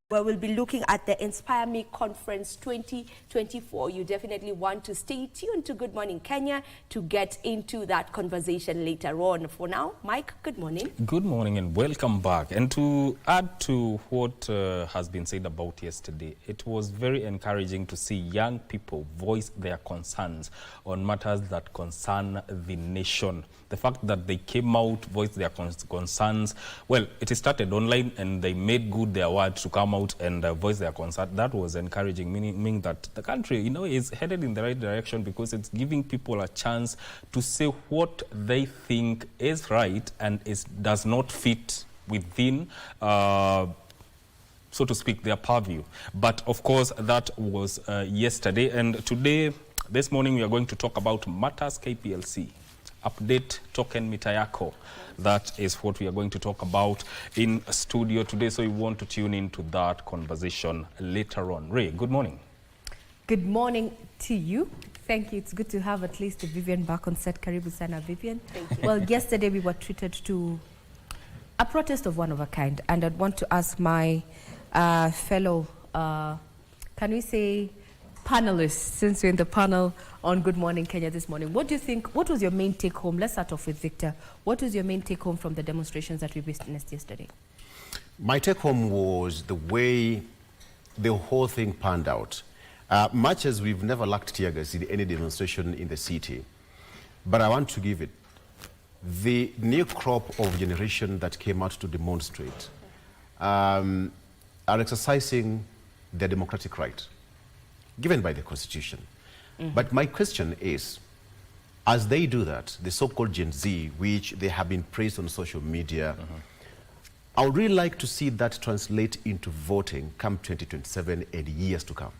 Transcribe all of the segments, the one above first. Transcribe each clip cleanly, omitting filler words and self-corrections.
where we'll be looking at the Inspire Me Conference 2024. You definitely want to stay tuned to Good Morning Kenya to get into that conversation later on. For now, Mike, good morning. Good morning and welcome back. And to add to what has been said about yesterday, it was very encouraging to see young people voice their concerns on matters that concern the nation. The fact that they came out, voiced their concerns, well, it started online and they made good their word to come out and voice their concern. That was encouraging, meaning that the country, you know, is headed in the right direction because it's giving people a chance to say what they think is right and does not fit within, so to speak, their purview. But of course, that was yesterday. And today, this morning, we are going to talk about matters KPLC. Update token mita yako. That is what we are going to talk about in studio today. So you want to tune into that conversation later on. Ray, good morning. Good morning to you. Thank you. It's good to have at least Vivian back on set. Karibu sana, Vivian. Thank you. Well, yesterday we were treated to a protest of one of a kind. And I'd want to ask my fellow, can we say, panelists, since we're in the panel on Good Morning Kenya this morning. What do you think, what was your main take home? Let's start off with Victor. What was your main take home from the demonstrations that we witnessed yesterday? My take home was the way the whole thing panned out. Much as we've never lacked tear gas in any demonstration in the city, but I want to give it the new crop of generation that came out to demonstrate are exercising their democratic right given by the Constitution. But my question is, as they do that, the so-called Gen Z, which they have been praised on social media, I would really like to see that translate into voting come 2027 and years to come.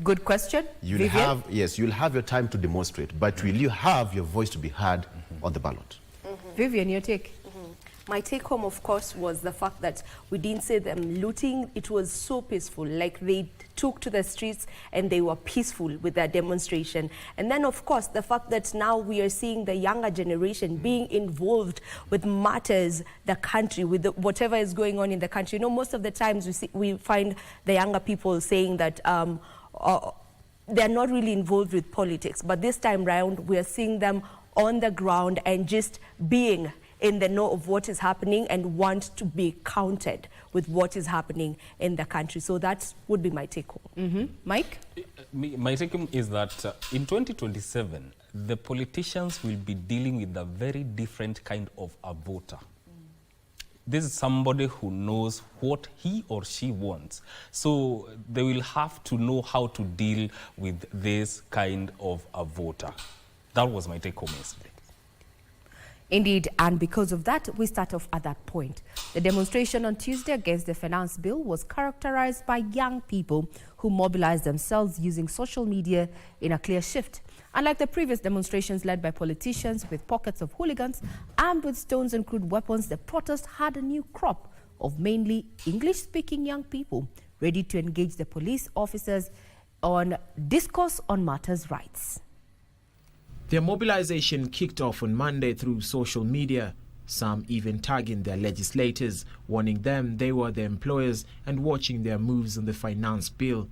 Good question. You'll have, yes, you'll have your time to demonstrate, but will you have your voice to be heard on the ballot? Vivian, your take? My take home, of course, was the fact that we didn't see them looting. It was so peaceful. Like, they took to the streets and they were peaceful with their demonstration. And then, of course, the fact that now we are seeing the younger generation being involved with matters, the country, with whatever is going on in the country. You know, most of the times we find the younger people saying that they're not really involved with politics. But this time round, we are seeing them on the ground and just being in the know of what is happening and want to be counted with what is happening in the country. So that would be my take home. Mike? My take home is that in 2027, the politicians will be dealing with a very different kind of a voter. This is somebody who knows what he or she wants. So they will have to know how to deal with this kind of a voter. That was my take home yesterday. Indeed, and because of that, we start off at that point. The demonstration on Tuesday against the finance bill was characterized by young people who mobilized themselves using social media in a clear shift. Unlike the previous demonstrations led by politicians with pockets of hooligans armed with stones and crude weapons, the protest had a new crop of mainly English-speaking young people ready to engage the police officers on discourse on matters' rights. Their mobilization kicked off on Monday through social media, some even tagging their legislators, warning them they were the employers and watching their moves on the finance bill.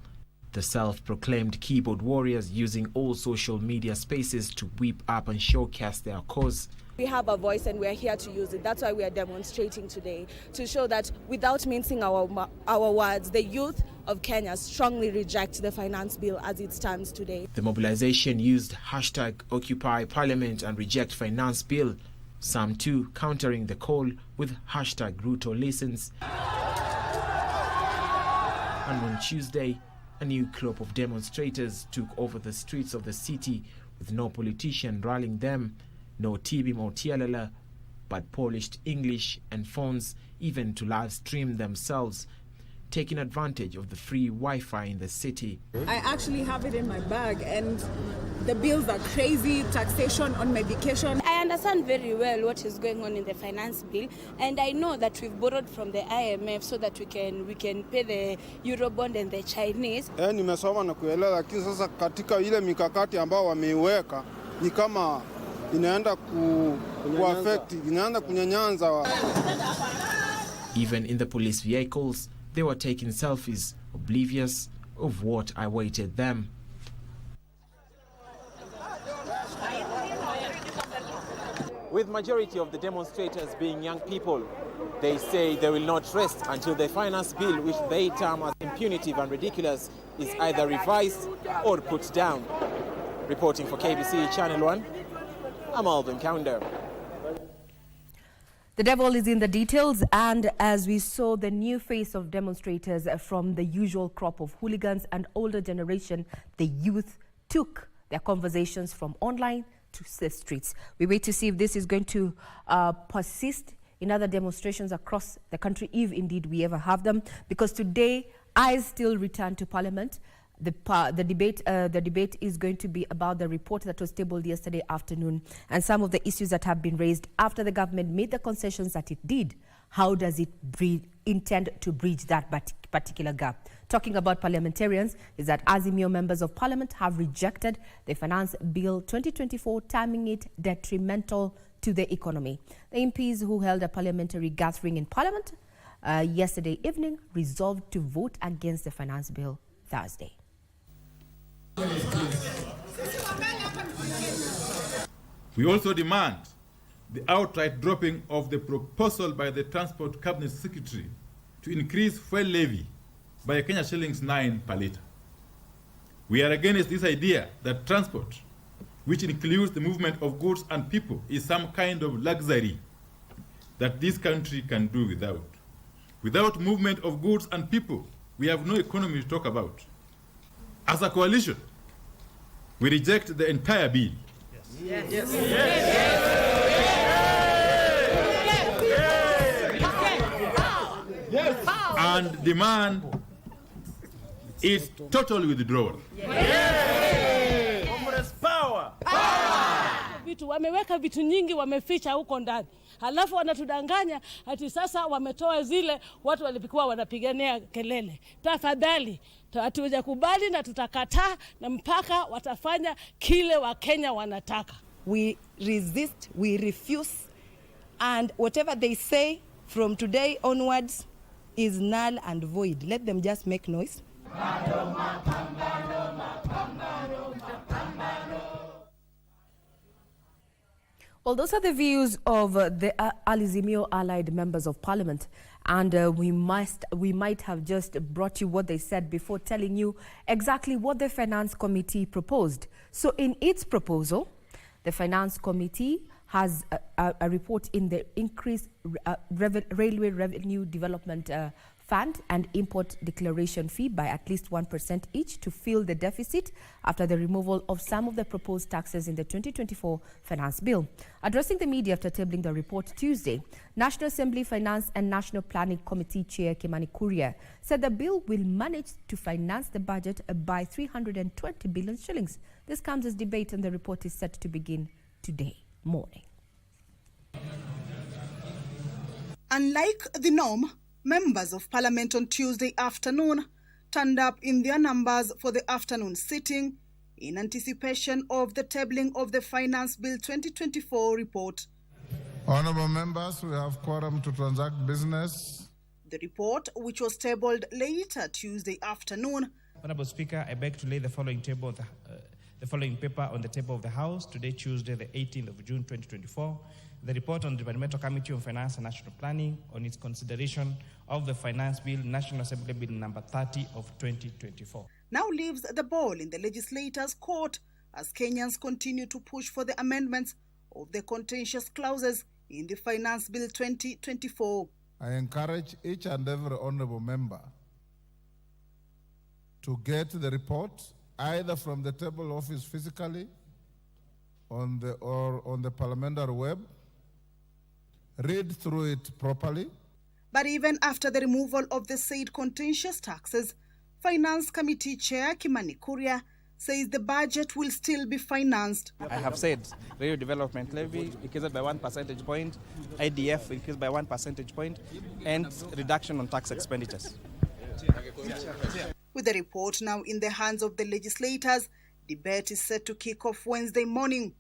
The self-proclaimed keyboard warriors using all social media spaces to whip up and showcase their cause. We have a voice and we are here to use it. That's why we are demonstrating today, to show that without mincing our words, the youth of Kenya strongly reject the finance bill as it stands today. The mobilization used hashtag Occupy Parliament and Reject Finance Bill, some too countering the call with hashtag Ruto Listens. And on Tuesday, a new crop of demonstrators took over the streets of the city with no politician rallying them, no Tibim or Tialala, but polished English and phones even to live stream themselves, taking advantage of the free Wi-Fi in the city. I actually have it in my bag and the bills are crazy, taxation on medication. I understand very well what is going on in the finance bill, and I know that we've borrowed from the IMF so that we can pay the Eurobond and the Chinese. Nimesoma na kuelewa, lakini sasa katika ile mikakati ambao wameiweka ni kama inaenda kuaffect, inaenda kunyanyanza. Even in the police vehicles, they were taking selfies, oblivious of what awaited them. With majority of the demonstrators being young people, they say they will not rest until the finance bill, which they term as impunitive and ridiculous, is either revised or put down. Reporting for KBC Channel 1, I'm Alvin Counder. The devil is in the details, and as we saw the new face of demonstrators from the usual crop of hooligans and older generation, the youth took their conversations from online to the streets. We wait to see if this is going to persist in other demonstrations across the country, if indeed we ever have them, because today eyes still return to Parliament. The debate is going to be about the report that was tabled yesterday afternoon and some of the issues that have been raised after the government made the concessions that it did. How does it intend to bridge that particular gap? Talking about parliamentarians is that Azimio members of Parliament have rejected the Finance Bill 2024, terming it detrimental to the economy. The MPs who held a parliamentary gathering in Parliament yesterday evening resolved to vote against the Finance Bill Thursday. We also demand the outright dropping of the proposal by the Transport Cabinet Secretary to increase fuel levy by Kenya shillings 9 per litre. We are against this idea that transport, which includes the movement of goods and people, is some kind of luxury that this country can do without. Without movement of goods and people, we have no economy to talk about. As a coalition, we reject the entire bill. Yes. Yes. Yes. Yes. And demand its total withdrawal. Power. Vitu wameweka vitu nyingi wameficha huko ndani. Halafu wanatudanganya ati sasa wametoa zile watu walikuwa wanapigania kelele. Tafadhali hatujakubali na tutakataa na mpaka watafanya kile Wakenya wanataka. We resist, we refuse, and whatever they say from today onwards is null and void. Let them just make noise. Well, those are the views of the Azimio allied members of Parliament, and we might have just brought you what they said before telling you exactly what the Finance Committee proposed. So in its proposal, the Finance Committee has a report in the increased railway revenue development fund and import declaration fee by at least 1% each to fill the deficit after the removal of some of the proposed taxes in the 2024 Finance Bill. Addressing the media after tabling the report Tuesday, National Assembly Finance and National Planning Committee Chair Kimani Kuria said the bill will manage to finance the budget by 320 billion shillings. This comes as debate on the report is set to begin today morning. Unlike the norm, members of Parliament on Tuesday afternoon turned up in their numbers for the afternoon sitting in anticipation of the tabling of the Finance Bill 2024 report. Honourable members, we have quorum to transact business. The report, which was tabled later Tuesday afternoon. Honourable Speaker, I beg to lay the following paper on the table of the House today, Tuesday, the 18th of June, 2024. The report on the Parliamentary Committee on Finance and National Planning on its consideration of the Finance Bill, National Assembly Bill number 30 of 2024. Now leaves the ball in the legislators' court as Kenyans continue to push for the amendments of the contentious clauses in the Finance Bill 2024. I encourage each and every honourable member to get the report either from the table office physically or on the parliamentary web. Read through it properly. But even after the removal of the said contentious taxes, Finance Committee Chair Kimani Kuria says the budget will still be financed. I have said radio development levy increased by 1 percentage point, IDF increased by 1 percentage point, and reduction on tax expenditures. With the report now in the hands of the legislators, debate is set to kick off Wednesday morning.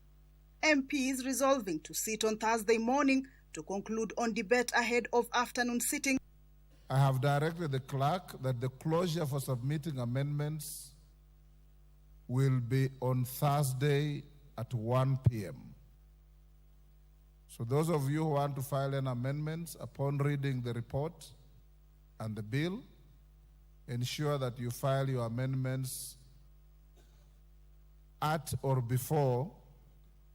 MPs resolving to sit on Thursday morning to conclude on debate ahead of afternoon sitting. I have directed the clerk that the closure for submitting amendments will be on Thursday at 1 p.m. So those of you who want to file an amendment upon reading the report and the bill, ensure that you file your amendments at or before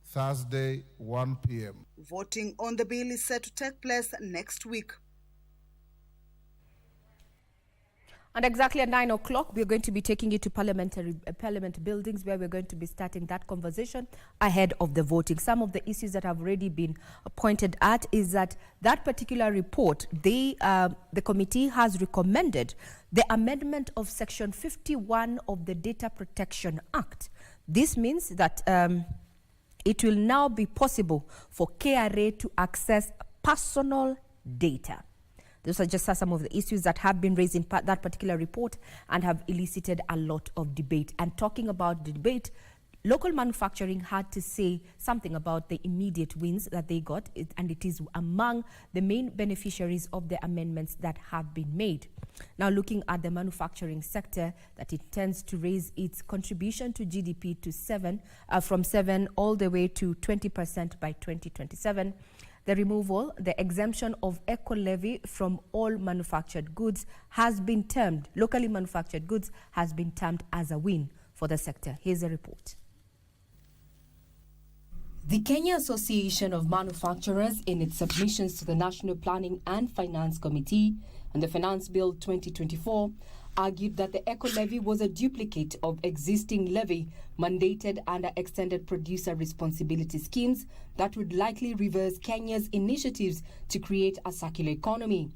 Thursday, 1 p.m. Voting on the bill is set to take place next week. And exactly at 9 o'clock, we're going to be taking you to Parliament buildings, where we're going to be starting that conversation ahead of the voting. Some of the issues that have already been pointed at is that particular report, the committee has recommended the amendment of Section 51 of the Data Protection Act. This means that it will now be possible for KRA to access personal data. Those are just some of the issues that have been raised in that particular report and have elicited a lot of debate. And talking about the debate, local manufacturing had to say something about the immediate wins that they got, and it is among the main beneficiaries of the amendments that have been made. Now, looking at the manufacturing sector, that it tends to raise its contribution to GDP to from 7 all the way to 20% by 2027. The removal, the exemption of eco-levy from all manufactured goods has been termed, locally manufactured goods has been termed as a win for the sector. Here's a report. The Kenya Association of Manufacturers, in its submissions to the National Planning and Finance Committee and the Finance Bill 2024, argued that the eco-levy was a duplicate of existing levy mandated under extended producer responsibility schemes that would likely reverse Kenya's initiatives to create a circular economy.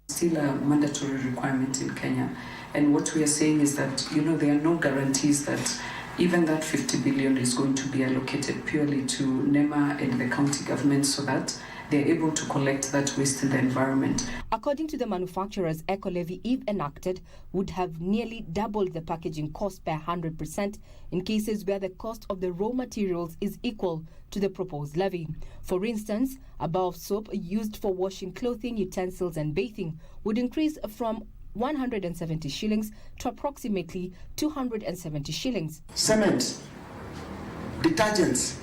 Still a mandatory requirement in Kenya, and what we are saying is that, you know, there are no guarantees that even that 50 billion is going to be allocated purely to NEMA and the county government so that they're able to collect that waste in the environment. According to the manufacturers, eco-levy, if enacted, would have nearly doubled the packaging cost by 100% in cases where the cost of the raw materials is equal to the proposed levy. For instance, a bar of soap used for washing clothing, utensils and bathing would increase from 170 shillings to approximately 270 shillings. Cement, detergents,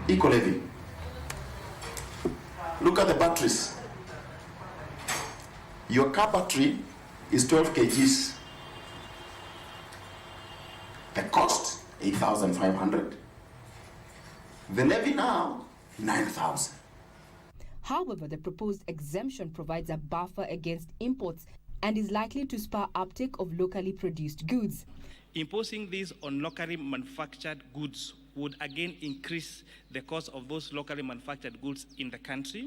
eco-levy. Look at the batteries. Your car battery is 12 kgs. The cost, 8,500. The levy now, 9,000. However, the proposed exemption provides a buffer against imports and is likely to spur uptake of locally produced goods. Imposing this on locally manufactured goods would again increase the cost of those locally manufactured goods in the country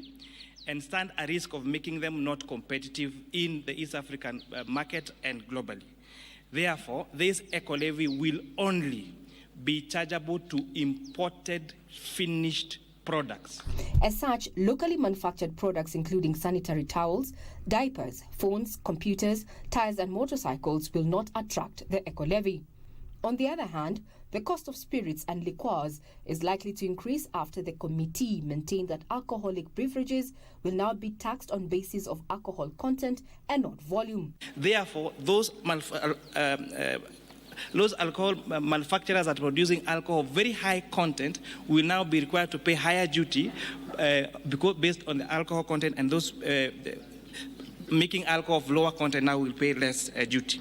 and stand a risk of making them not competitive in the East African market and globally. Therefore, this eco-levy will only be chargeable to imported finished products. As such, locally manufactured products including sanitary towels, diapers, phones, computers, tires and motorcycles will not attract the eco-levy. On the other hand, the cost of spirits and liqueurs is likely to increase after the committee maintained that alcoholic beverages will now be taxed on basis of alcohol content and not volume. Therefore, those alcohol manufacturers that are producing alcohol of very high content will now be required to pay higher duty because based on the alcohol content, and those making alcohol of lower content now will pay less duty.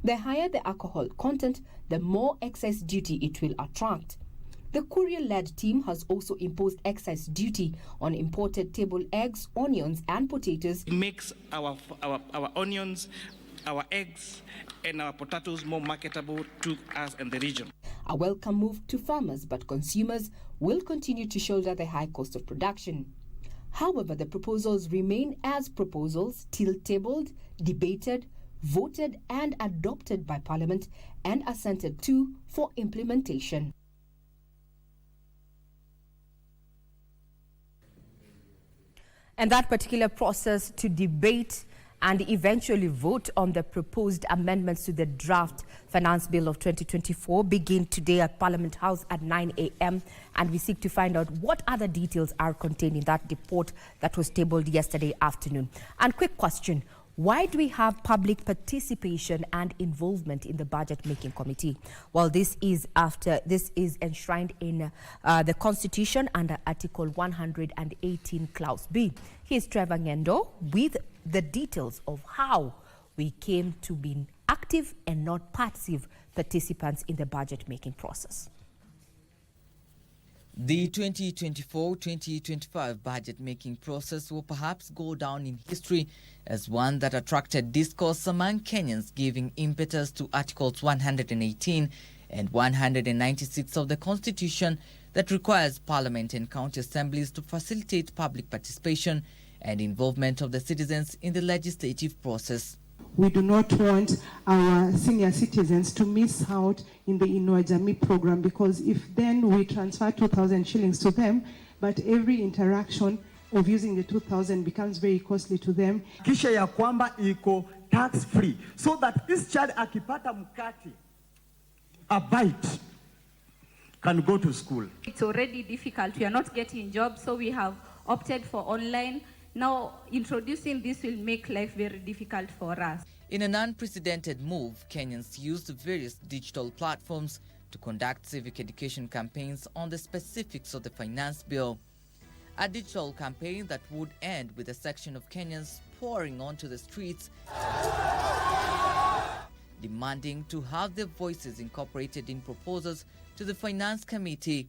The higher the alcohol content, the more excess duty it will attract. The courier-led team has also imposed excess duty on imported table eggs, onions and potatoes. It makes our onions, our eggs and our potatoes more marketable to us and the region. A welcome move to farmers, but consumers will continue to shoulder the high cost of production. However, the proposals remain as proposals till tabled, debated, voted and adopted by Parliament and assented to for implementation. And that particular process to debate and eventually vote on the proposed amendments to the draft Finance Bill of 2024 begin today at Parliament House at 9 a.m. And we seek to find out what other details are contained in that report that was tabled yesterday afternoon. And quick question. Why do we have public participation and involvement in the budget making committee? Well, this is enshrined in the Constitution under Article 118 Clause B. Here's Trevor Ngendo with the details of how we came to be active and not passive participants in the budget making process. The 2024-2025 budget-making process will perhaps go down in history as one that attracted discourse among Kenyans, giving impetus to Articles 118 and 196 of the Constitution that requires Parliament and county assemblies to facilitate public participation and involvement of the citizens in the legislative process. We do not want our senior citizens to miss out in the Inua Jamii program, because if then we transfer 2,000 shillings to them, but every interaction of using the 2,000 becomes very costly to them. Kisha ya kwamba iko tax free, so that this child akipata mkati, a bite, can go to school. It's already difficult. We are not getting jobs, so we have opted for online. Now, introducing this will make life very difficult for us. In an unprecedented move, Kenyans used various digital platforms to conduct civic education campaigns on the specifics of the finance bill. A digital campaign that would end with a section of Kenyans pouring onto the streets, demanding to have their voices incorporated in proposals to the Finance Committee.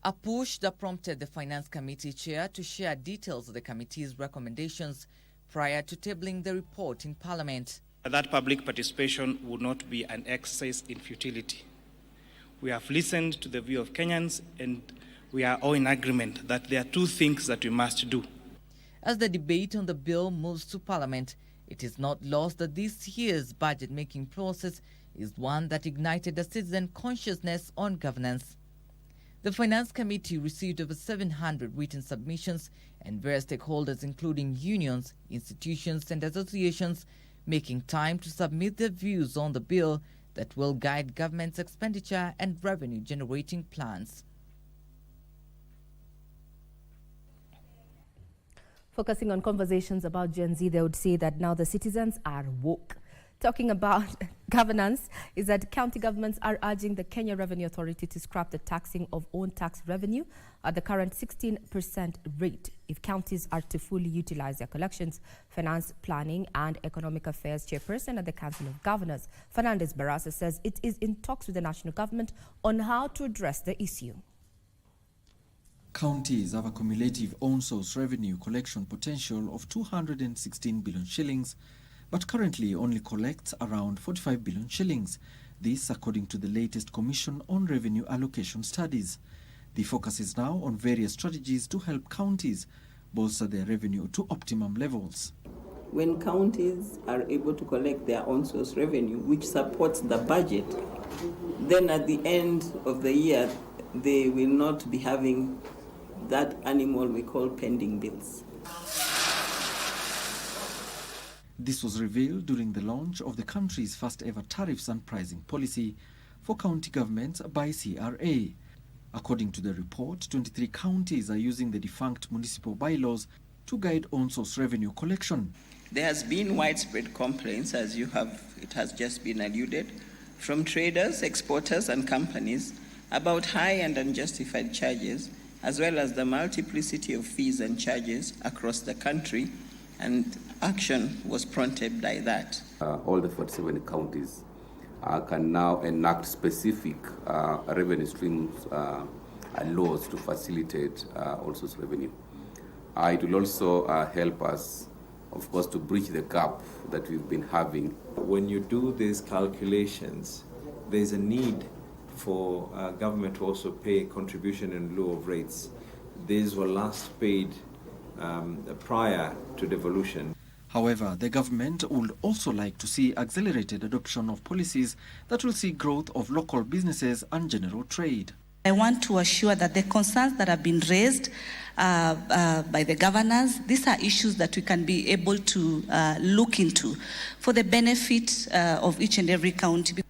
A push that prompted the Finance Committee chair to share details of the committee's recommendations prior to tabling the report in Parliament. That public participation would not be an exercise in futility. We have listened to the view of Kenyans, and we are all in agreement that there are two things that we must do. As the debate on the bill moves to Parliament, it is not lost that this year's budget-making process is one that ignited a citizen consciousness on governance. The Finance Committee received over 700 written submissions, and various stakeholders, including unions, institutions and associations, making time to submit their views on the bill that will guide government's expenditure and revenue-generating plans. Focusing on conversations about Gen Z, they would say that now the citizens are woke. Talking about governance, is that county governments are urging the Kenya Revenue Authority to scrap the taxing of own tax revenue at the current 16% rate if counties are to fully utilize their collections. Finance, Planning and Economic Affairs Chairperson at the Council of Governors, Fernandez Barasa, says it is in talks with the national government on how to address the issue. Counties have a cumulative own-source revenue collection potential of 216 billion shillings, but currently only collects around 45 billion shillings. This according to the latest Commission on Revenue Allocation Studies. The focus is now on various strategies to help counties bolster their revenue to optimum levels. When counties are able to collect their own source revenue, which supports the budget, then at the end of the year, they will not be having that animal we call pending bills. This was revealed during the launch of the country's first ever tariffs and pricing policy for county governments by CRA. According to the report, 23 counties are using the defunct municipal bylaws to guide on-source revenue collection. There has been widespread complaints, as it has just been alluded, from traders, exporters and companies about high and unjustified charges, as well as the multiplicity of fees and charges across the country, and action was prompted by that. All the 47 counties can now enact specific revenue streams laws to facilitate all source revenue. It will also help us, of course, to bridge the gap that we've been having. When you do these calculations, there's a need for government to also pay contribution in lieu of rates. These were last paid prior to devolution. However, the government would also like to see accelerated adoption of policies that will see growth of local businesses and general trade. I want to assure that the concerns that have been raised by the governors, these are issues that we can be able to look into for the benefit of each and every county.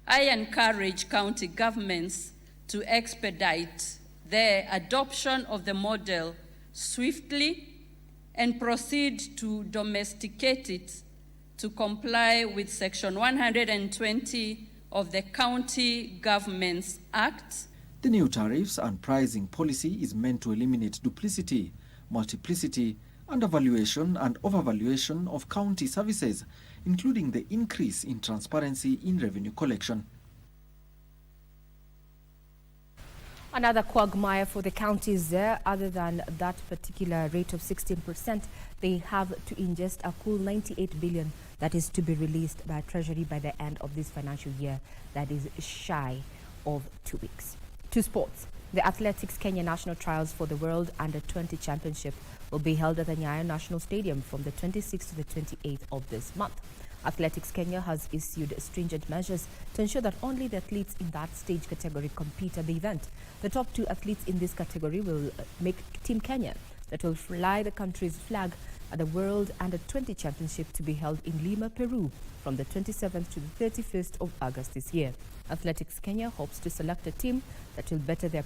I encourage county governments to expedite their adoption of the model swiftly and proceed to domesticate it to comply with Section 120 of the County Governments Act. The new tariffs and pricing policy is meant to eliminate duplicity, multiplicity, undervaluation and overvaluation of county services, including the increase in transparency in revenue collection. Another quagmire for the counties there, other than that particular rate of 16%, they have to ingest a cool 98 billion that is to be released by Treasury by the end of this financial year. That is shy of 2 weeks. To sports. The Athletics Kenya National Trials for the World Under-20 Championship will be held at the Nyayo National Stadium from the 26th to the 28th of this month. Athletics Kenya has issued stringent measures to ensure that only the athletes in that stage category compete at the event. The top 2 athletes in this category will make Team Kenya that will fly the country's flag at the World Under-20 Championship to be held in Lima, Peru from the 27th to the 31st of August this year. Athletics Kenya hopes to select a team that will better their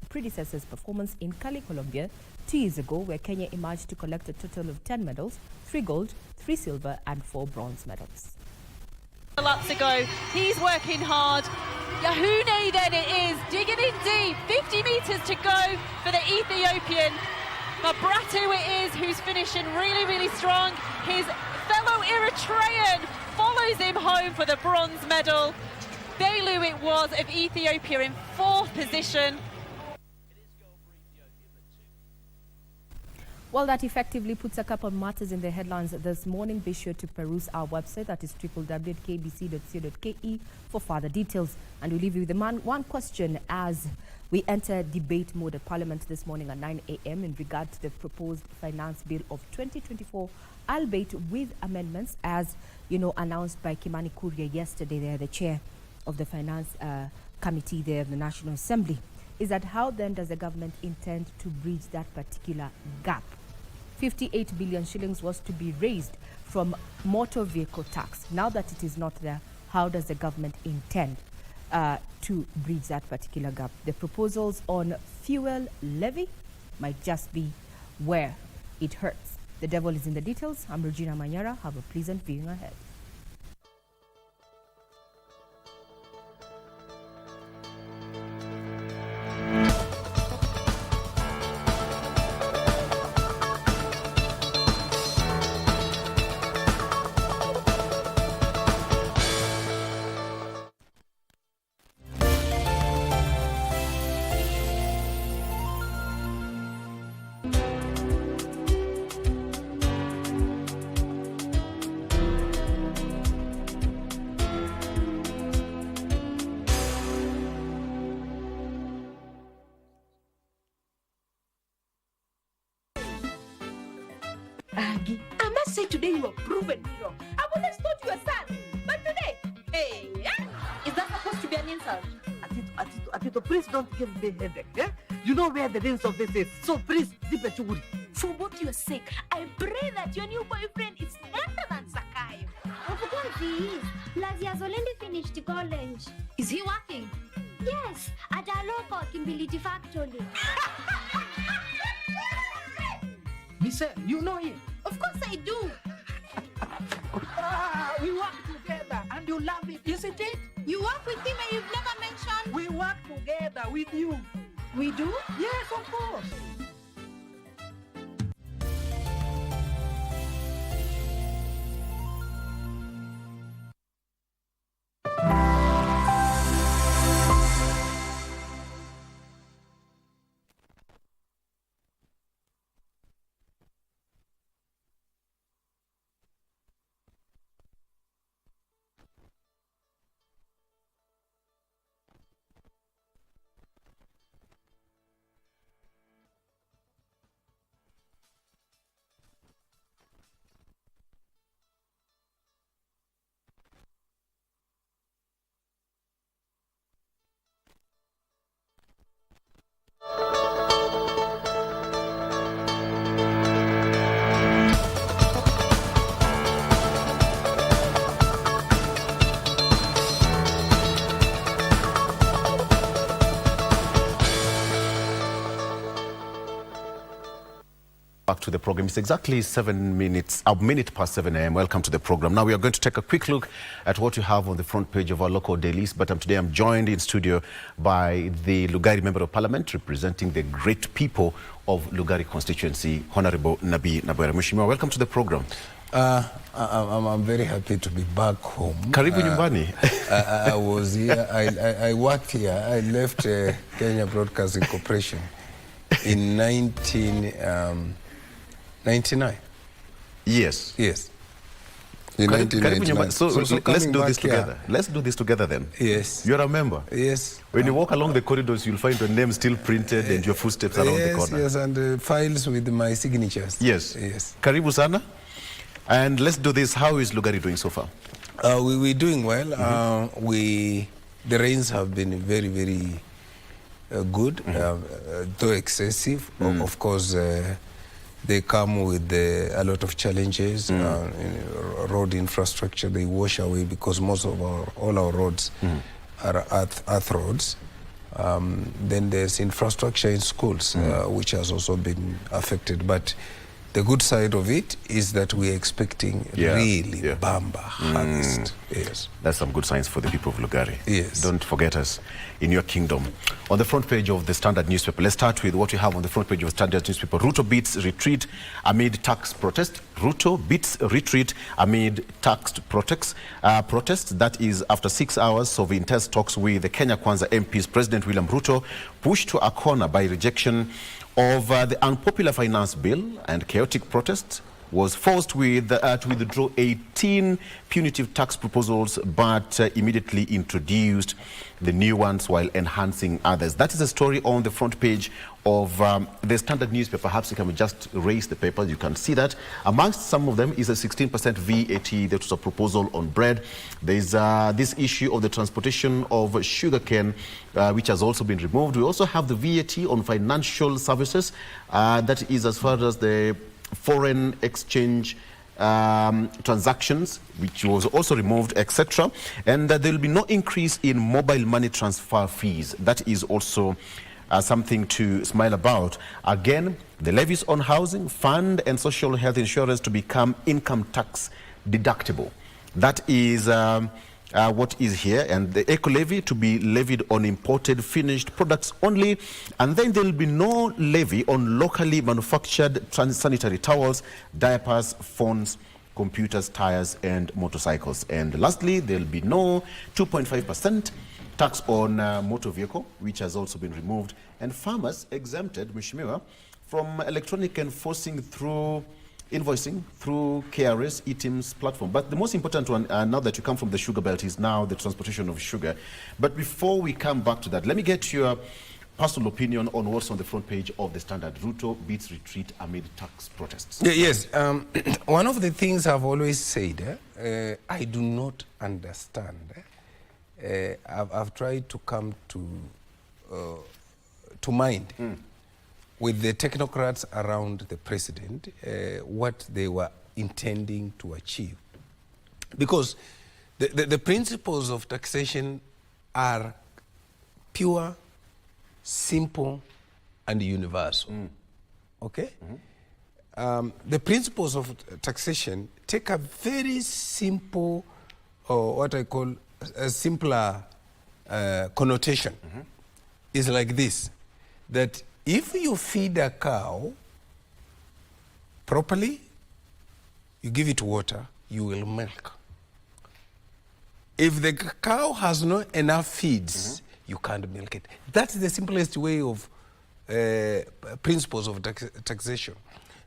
predecessors' performance in Cali, Colombia 2 years ago, where Kenya emerged to collect a total of 10 medals, 3 gold, 3 silver and 4 bronze medals. Up to go. He's working hard. Yahune then it is, digging in deep. 50 metres to go for the Ethiopian. Mabratu it is, who's finishing really, really strong. His fellow Eritrean follows him home for the bronze medal. Belu it was of Ethiopia in 4th position. Well, that effectively puts a cap on matters in the headlines this morning. Be sure to peruse our website, that is www.kbc.co.ke, for further details. And we leave you with one question as we enter debate mode at Parliament this morning at 9 a.m. in regard to the proposed finance bill of 2024, albeit with amendments, as you know, announced by Kimani Kuria yesterday. They're the chair of the finance committee there of the National Assembly. Is that how then does the government intend to bridge that particular gap? 58 billion shillings was to be raised from motor vehicle tax. Now that it is not there, how does the government intend to bridge that particular gap? The proposals on fuel levy might just be where it hurts. The devil is in the details. I'm Regina Manyara. Have a pleasant viewing ahead. Aggie, I must say today you are proven me wrong. I would have thought you were sad, but today, hey, is that supposed to be an insult? Atito, please don't give me headache, eh? You know where the rings of this is, so please, zip it to. For both your sake, I pray that your new boyfriend is better than Sakai. Of course he is. Plus he has already finished college. Is he working? Yes, at a local Kimbility factory. Mister, you know him? Of course I do. We work together and you love it, isn't it? You work with him and you've never mentioned? We work together with you. We do? Yes, of course. back to the program. It's exactly a minute past 7 a.m. Welcome to the program. Now we are going to take a quick look at what you have on the front page of our local dailies. But today I'm joined in studio by the Lugari Member of Parliament representing the great people of Lugari constituency, Honorable Nabi Nabwera. Mheshimiwa, welcome to the program. I'm very happy to be back home. Karibu nyumbani. I was here. I worked here. I left Kenya Broadcasting Corporation in 1999. Yes. Yes. In 1999. So let's do this together. Let's do this together then. Yes. You're a member. Yes. When you walk along the corridors, you'll find your name still printed and your footsteps around the corner. Yes, and files with my signatures. Yes. Yes. Karibu sana. And let's do this. How is Lugari doing so far? We're doing well. The rains have been very, very good, though excessive. Of course, they come with a lot of challenges. Road infrastructure, they wash away because most of all our roads are earth roads. Then there's infrastructure in schools, which has also been affected. But the good side of it is that we're expecting really bamba harvest. Yes. That's some good signs for the people of Lugari. Yes. Don't forget us in your kingdom. On the front page of the Standard newspaper, let's start with what we have on the front page of the Standard newspaper. Ruto beats retreat amid tax protest. Ruto beats retreat amid tax protests. That is after 6 hours of intense talks with the Kenya Kwanza MPs. President William Ruto pushed to a corner by rejection of the unpopular finance bill, and chaotic protest was forced to withdraw 18 punitive tax proposals, but immediately introduced the new ones while enhancing others. That is a story on the front page of the Standard newspaper. Perhaps you can just raise the paper. You can see that. Amongst some of them is a 16% VAT. That was a proposal on bread. There is this issue of the transportation of sugarcane, which has also been removed. We also have the VAT on financial services. That is as far as the foreign exchange transactions, which was also removed, etc. And there will be no increase in mobile money transfer fees. That is also something to smile about. Again, the levies on housing, fund and social health insurance to become income tax deductible. That is what is here, and the eco levy to be levied on imported finished products only, and then there will be no levy on locally manufactured sanitary towels, diapers, phones, computers, tires and motorcycles. And lastly, there will be no 2.5% tax on motor vehicle, which has also been removed, and farmers exempted, Mheshimiwa, from electronic enforcing through invoicing through KRS eTIMS platform. But the most important one, now that you come from the sugar belt, is now the transportation of sugar. But before we come back to that, let me get your personal opinion on what's on the front page of the Standard. Ruto beats retreat amid tax protests. Yes. One of the things I've always said, I do not understand. I've tried to come to mind with the technocrats around the president, what they were intending to achieve. Because the principles of taxation are pure, simple, and universal. Okay? The principles of taxation take a very simple, or what I call a simpler connotation. It's like this, that if you feed a cow properly, you give it water, you will milk. If the cow has not enough feeds, you can't milk it. That's the simplest way of principles of taxation.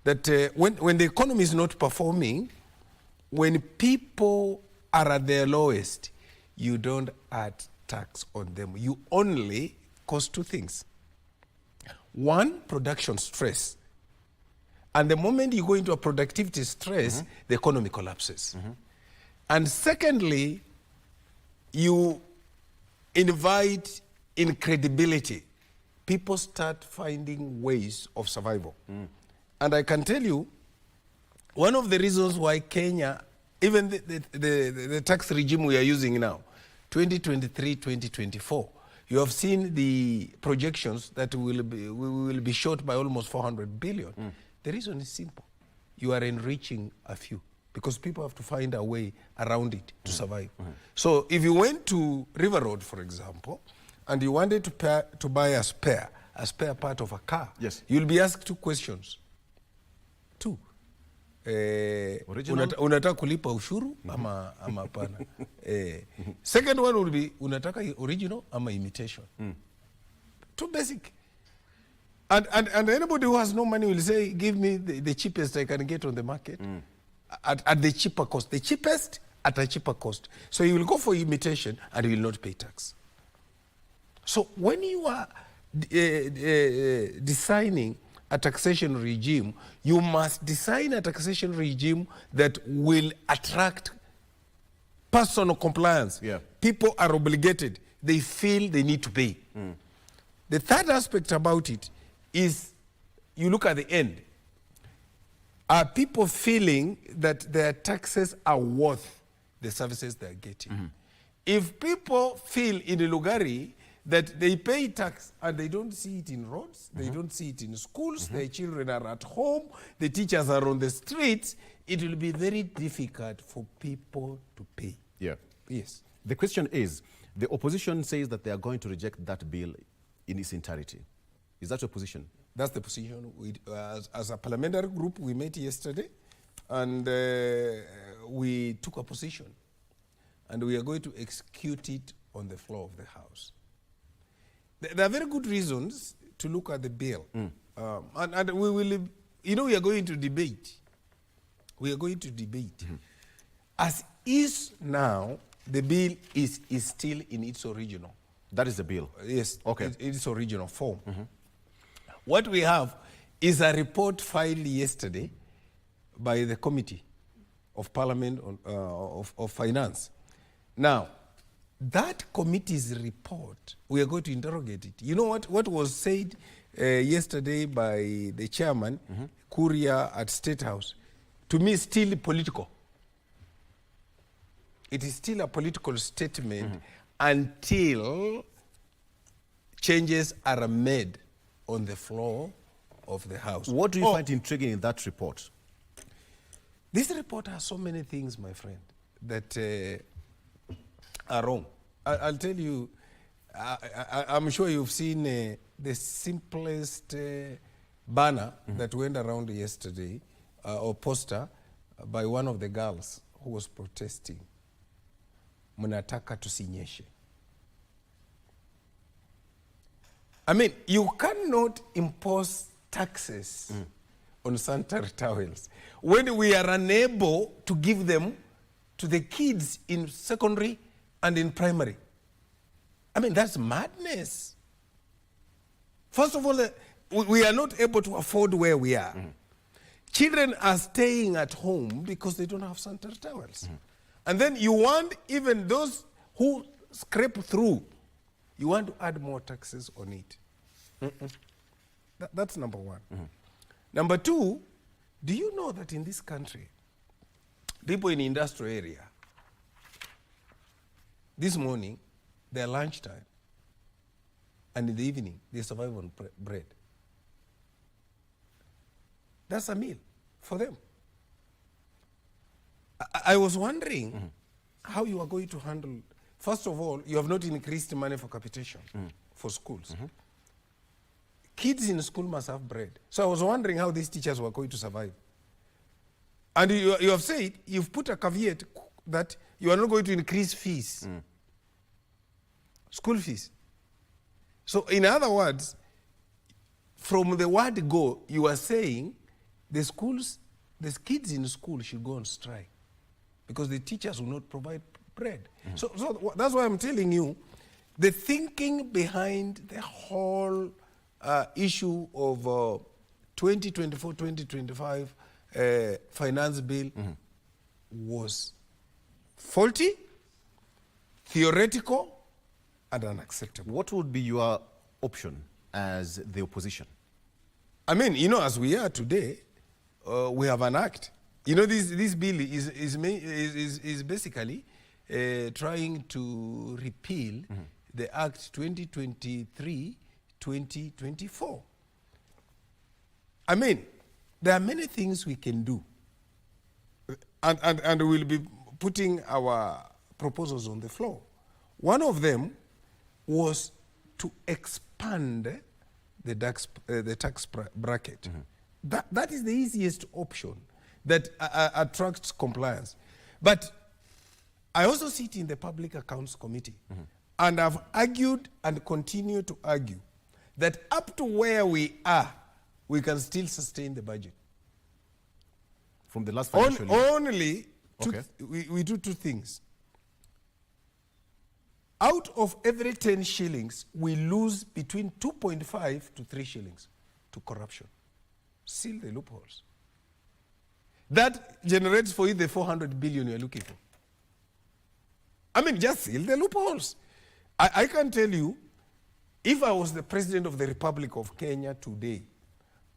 That when the economy is not performing, when people are at their lowest, you don't add tax on them. You only cause two things. One, production stress. And the moment you go into a productivity stress, the economy collapses. And secondly, you invite incredibility. People start finding ways of survival. And I can tell you, one of the reasons why Kenya, even the tax regime we are using now, 2023, 2024, you have seen the projections that we will be short by almost 400 billion. The reason is simple. You are enriching a few because people have to find a way around it to survive. So if you went to River Road, for example, and you wanted to buy a spare part of a car, yes, you'll be asked 2 questions. 2. Unataka kulipa ushuru ama hapana? Second one will be unataka original ama imitation. 2 basic. And anybody who has no money will say, give me the cheapest I can get on the market at the cheaper cost. The cheapest at a cheaper cost. So you will go for imitation and you will not pay tax. So when you are designing a taxation regime, you must design a taxation regime that will attract personal compliance. Yeah. People are obligated. They feel they need to pay. The third aspect about it is you look at the end. Are people feeling that their taxes are worth the services they're getting? If people feel in the Lugari that they pay tax and they don't see it in roads, they don't see it in schools, their children are at home, the teachers are on the streets, it will be very difficult for people to pay. Yeah. Yes. The question is, the opposition says that they are going to reject that bill in its entirety. Is that your position? That's the position. We, as a parliamentary group, we met yesterday and we took a position and we are going to execute it on the floor of the House. There are very good reasons to look at the bill. And we will, we are going to debate. We are going to debate. As is now, the bill is still in its original. That is the bill? Yes. Okay. Its original form. What we have is a report filed yesterday by the Committee of Parliament of Finance. Now, that committee's report, we are going to interrogate it. You know what was said yesterday by the chairman, Kuria at State House, to me still political. It is still a political statement until changes are made on the floor of the House. What do you find intriguing in that report? This report has so many things, my friend, that are wrong. I'll tell you, I'm sure you've seen the simplest banner that went around yesterday, or poster, by one of the girls who was protesting. Munataka tusinyeshe. I mean, you cannot impose taxes on sanitary towels when we are unable to give them to the kids in secondary and in primary. I mean, that's madness. First of all, we are not able to afford where we are. Children are staying at home because they don't have sanitary towels. And then you want even those who scrape through, you want to add more taxes on it. That's number one. Number two, do you know that in this country, people in industrial area, this morning, their lunchtime, and in the evening, they survive on bread. That's a meal for them. I was wondering how you are going to handle. First of all, you have not increased money for capitation for schools. Kids in school must have bread. So I was wondering how these teachers were going to survive. And you have said, you've put a caveat that you are not going to increase fees, school fees. So in other words, from the word go, you are saying the kids in school should go on strike because the teachers will not provide bread. So that's why I'm telling you, the thinking behind the whole issue of 2024-2025 finance bill was faulty, theoretical, and unacceptable. What would be your option as the opposition? I mean, as we are today, we have an act. This bill is basically trying to repeal the Act 2023-2024. I mean, There are many things we can do. And we'll be putting our proposals on the floor. One of them was to expand the tax bracket. That is the easiest option that attracts compliance. But I also sit in the Public Accounts Committee, and I've argued and continue to argue that up to where we are, we can still sustain the budget. From the last financial year? Only we do two things. Out of every 10 shillings, we lose between 2.5 to 3 shillings to corruption. Seal the loopholes. That generates for you the 400 billion you're looking for. I mean, just seal the loopholes. I can tell you, if I was the President of the Republic of Kenya today,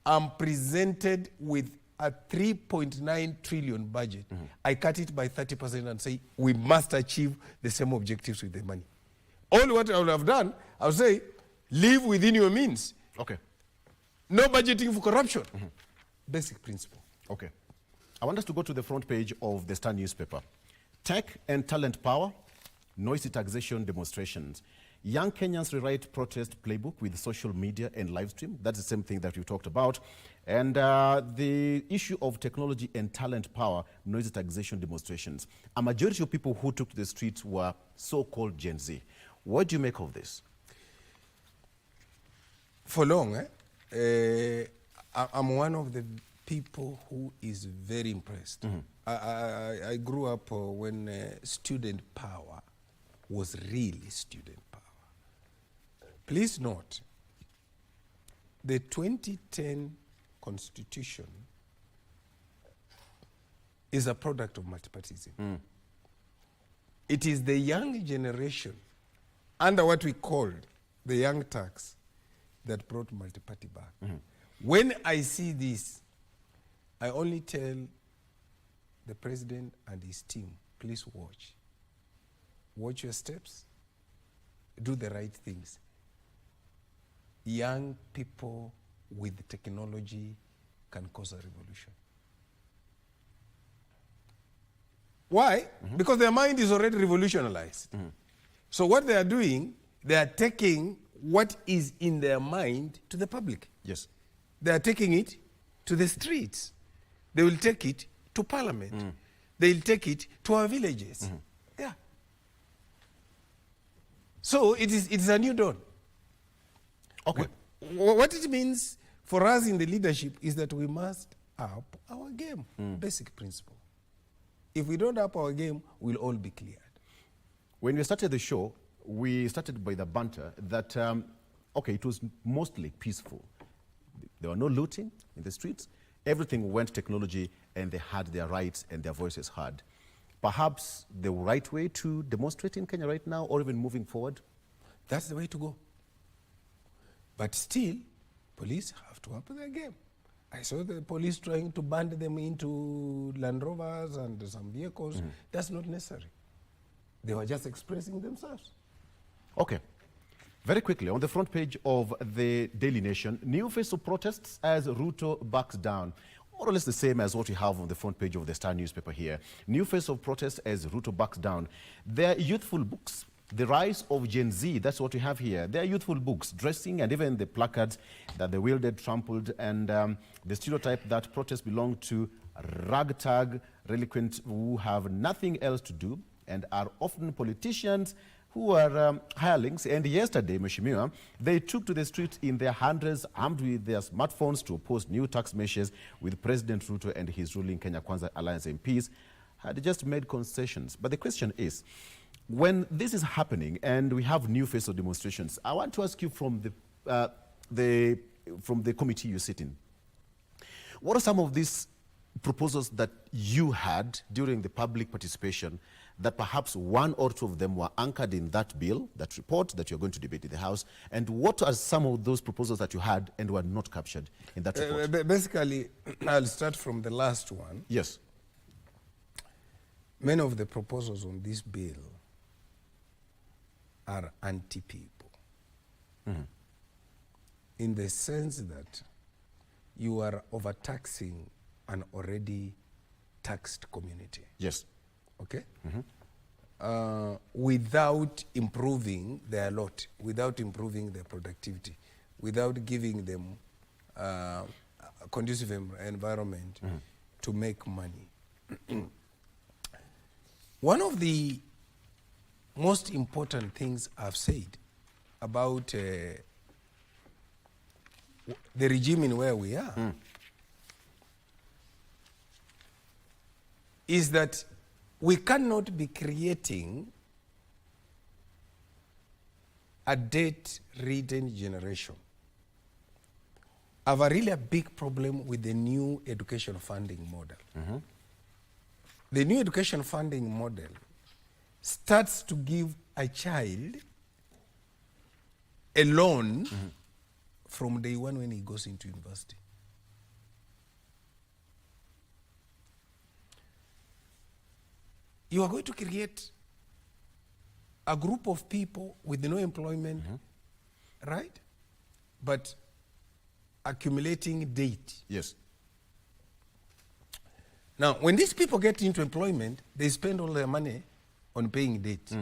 I'm presented with a 3.9 trillion budget. I cut it by 30% and say, we must achieve the same objectives with the money. All what I would have done, I would say, live within your means. Okay. No budgeting for corruption. Basic principle. Okay. I want us to go to the front page of the Star newspaper. Tech and talent power, noisy taxation demonstrations. Young Kenyans rewrite protest playbook with social media and live stream. That's the same thing that we talked about. And the issue of technology and talent power, noisy taxation demonstrations. A majority of people who took to the streets were so-called Gen Z. What do you make of this? For long, I'm one of the people who is very impressed. I grew up when student power was really student power. Please note, the 2010 Constitution is a product of multipartyism. It is the young generation, under what we call the young tax, that brought multi-party back. When I see this, I only tell the president and his team, please watch. Watch your steps. Do the right things. Young people with technology can cause a revolution. Why? Because their mind is already revolutionized. So what they are doing, they are taking what is in their mind to the public. Yes. They are taking it to the streets. They will take it to Parliament. They'll take it to our villages. Yeah. So it is a new dawn. Okay. What it means for us in the leadership is that we must up our game. Basic principle. If we don't up our game, we'll all be cleared. When we started the show, we started by the banter that, okay, it was mostly peaceful. There were no looting in the streets. Everything went technology, and they had their rights and their voices heard. Perhaps the right way to demonstrate in Kenya right now, or even moving forward? That's the way to go. But still, police have to up their game. I saw the police trying to band them into Land Rovers and some vehicles. That's not necessary. They were just expressing themselves. Okay. Very quickly, on the front page of the Daily Nation, new face of protests as Ruto backs down. More or less the same as what we have on the front page of the Star newspaper here. New face of protest as Ruto backs down. Their youthful books, the rise of Gen Z, that's what we have here. Their youthful books, dressing, and even the placards that they wielded, trampled, and the stereotype that protests belong to ragtag delinquents who have nothing else to do and are often politicians who are hirelings. And yesterday, Mheshimiwa, they took to the streets in their hundreds, armed with their smartphones, to oppose new tax measures with President Ruto and his ruling Kenya Kwanza Alliance MPs had just made concessions. But the question is, when this is happening and we have new face of demonstrations, I want to ask you from the committee you sit in, what are some of these proposals that you had during the public participation that perhaps one or two of them were anchored in that bill, that report that you're going to debate in the House, and what are some of those proposals that you had and were not captured in that report? Basically, I'll start from the last one. Yes. Many of the proposals on this bill are anti-people. In the sense that you are overtaxing an already taxed community. Yes. Okay? Without improving their lot, without improving their productivity, without giving them a conducive environment to make money. One of the most important things I've said about the regime in where we are is that we cannot be creating a debt-ridden generation. I have a big problem with the new education funding model. The new education funding model starts to give a child a loan from day one when he goes into university. You are going to create a group of people with no employment, right? But accumulating debt. Yes. Now, when these people get into employment, they spend all their money on paying debt.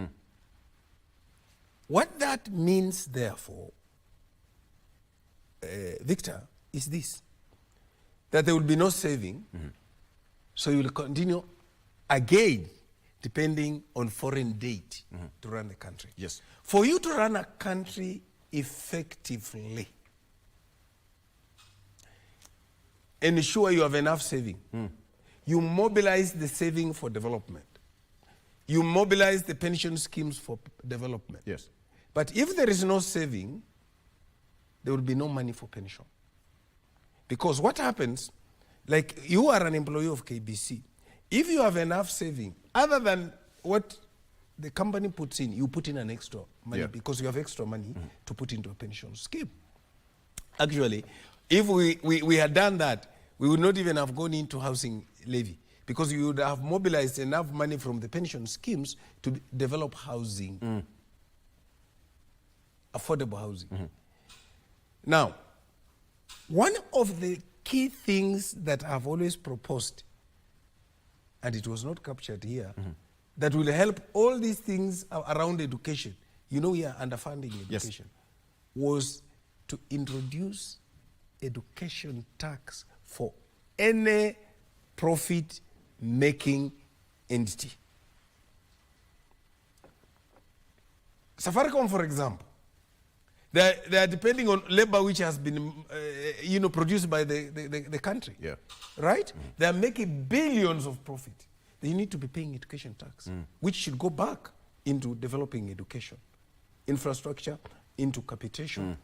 What that means, therefore, Victor, is this: that there will be no saving, so you will continue again depending on foreign debt to run the country. Yes. For you to run a country effectively, ensure you have enough saving. You mobilize the saving for development. You mobilize the pension schemes for development. Yes. But if there is no saving, there will be no money for pension. Because what happens, like you are an employee of KBC, if you have enough saving, other than what the company puts in, you put in an extra money because you have extra money to put into a pension scheme. Actually, if we had done that, we would not even have gone into housing levy, because you would have mobilized enough money from the pension schemes to develop housing, affordable housing. Now, one of the key things that I've always proposed, and it was not captured here, that will help all these things around education, you know, we are underfunding education, was to introduce education tax for any profit-making entity. Safaricom, for example, they are depending on labor which has been, produced by the country, right? They are making billions of profit. They need to be paying education tax, which should go back into developing education, infrastructure, into capitation.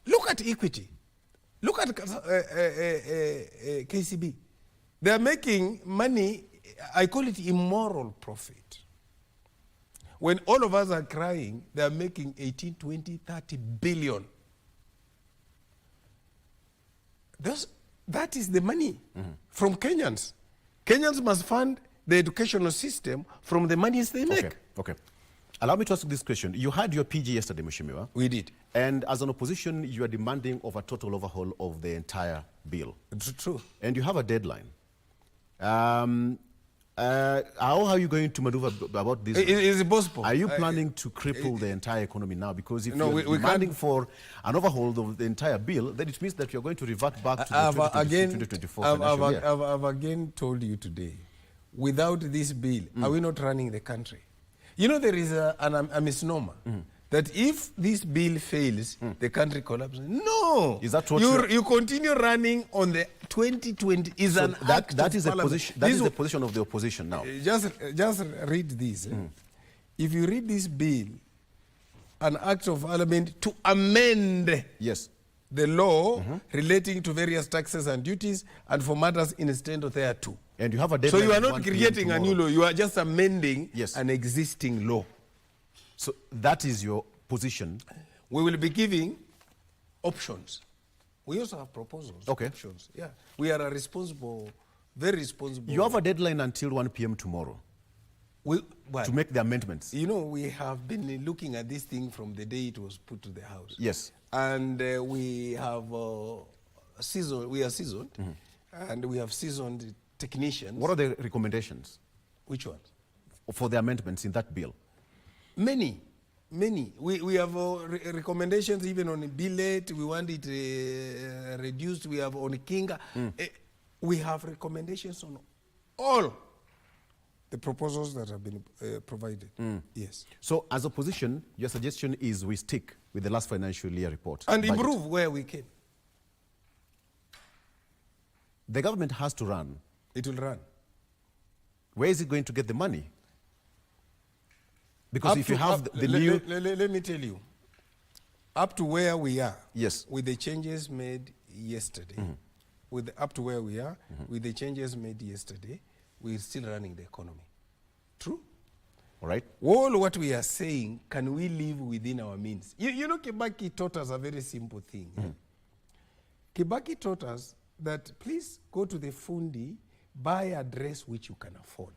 Look at Equity. Look at KCB. They are making money, I call it immoral profit. When all of us are crying, they are making 18, 20, 30 billion. That is the money from Kenyans. Kenyans must fund the educational system from the monies they make. Okay. Allow me to ask this question. You had your PG yesterday, Mheshimiwa. We did. And as an opposition, you are demanding of a total overhaul of the entire bill. It's true. And you have a deadline. How are you going to maneuver about this? Is it possible? Are you planning to cripple the entire economy now? Because if you're demanding for an overhaul of the entire bill, then it means that you're going to revert back to the 2024 financial year. I've again told you today, without this bill, are we not running the country? You know, there is a misnomer that if this bill fails, the country collapses. No! Is that what you continue running on the 2020 is so an act that is of a position. That is the position of the opposition now. Just read this. If you read this bill, an act of parliament to amend the law relating to various taxes and duties and for matters incidental thereto. And you have a deadline. So you are not creating a new law, you are just amending an existing law. So that is your position. We will be giving options. We also have proposals. Options. Yeah. We are a responsible, very responsible. You have a deadline until 1 p.m. tomorrow. to make the amendments? You know, we have been looking at this thing from the day it was put to the House. Yes. And we have seasoned, and we have seasoned technicians. What are the recommendations? Which ones? For the amendments in that bill? Many. We have recommendations even on billet. We want it reduced. We have on Kinga. We have recommendations on all the proposals that have been provided. Yes. So as opposition, your suggestion is we stick with the last financial year report. And budget. improve where we can. The government has to run. It will run. Where is it going to get the money? Because Up if you to- have the new... Let me tell you, up to where we are, yes, with the changes made yesterday, up to where we are, with the changes made yesterday, we're still running the economy. True? All right. All what we are saying, can we live within our means? You know, Kibaki taught us a very simple thing. Kibaki taught us that please go to the fundi, buy a dress which you can afford.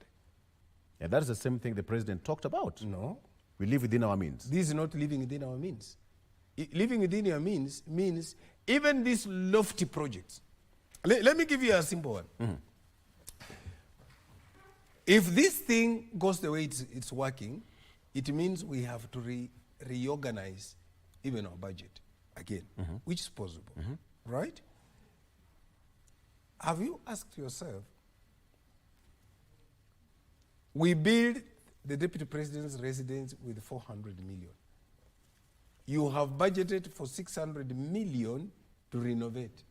Yeah, that is the same thing the president talked about. No. We live within our means. This is not living within our means. Living within your means means even these lofty projects. Let me give you a simple one. If this thing goes the way it's working, it means we have to reorganize even our budget again, which is possible, right? Have you asked yourself, we build the deputy president's residence with 400 million. You have budgeted for 600 million to renovate.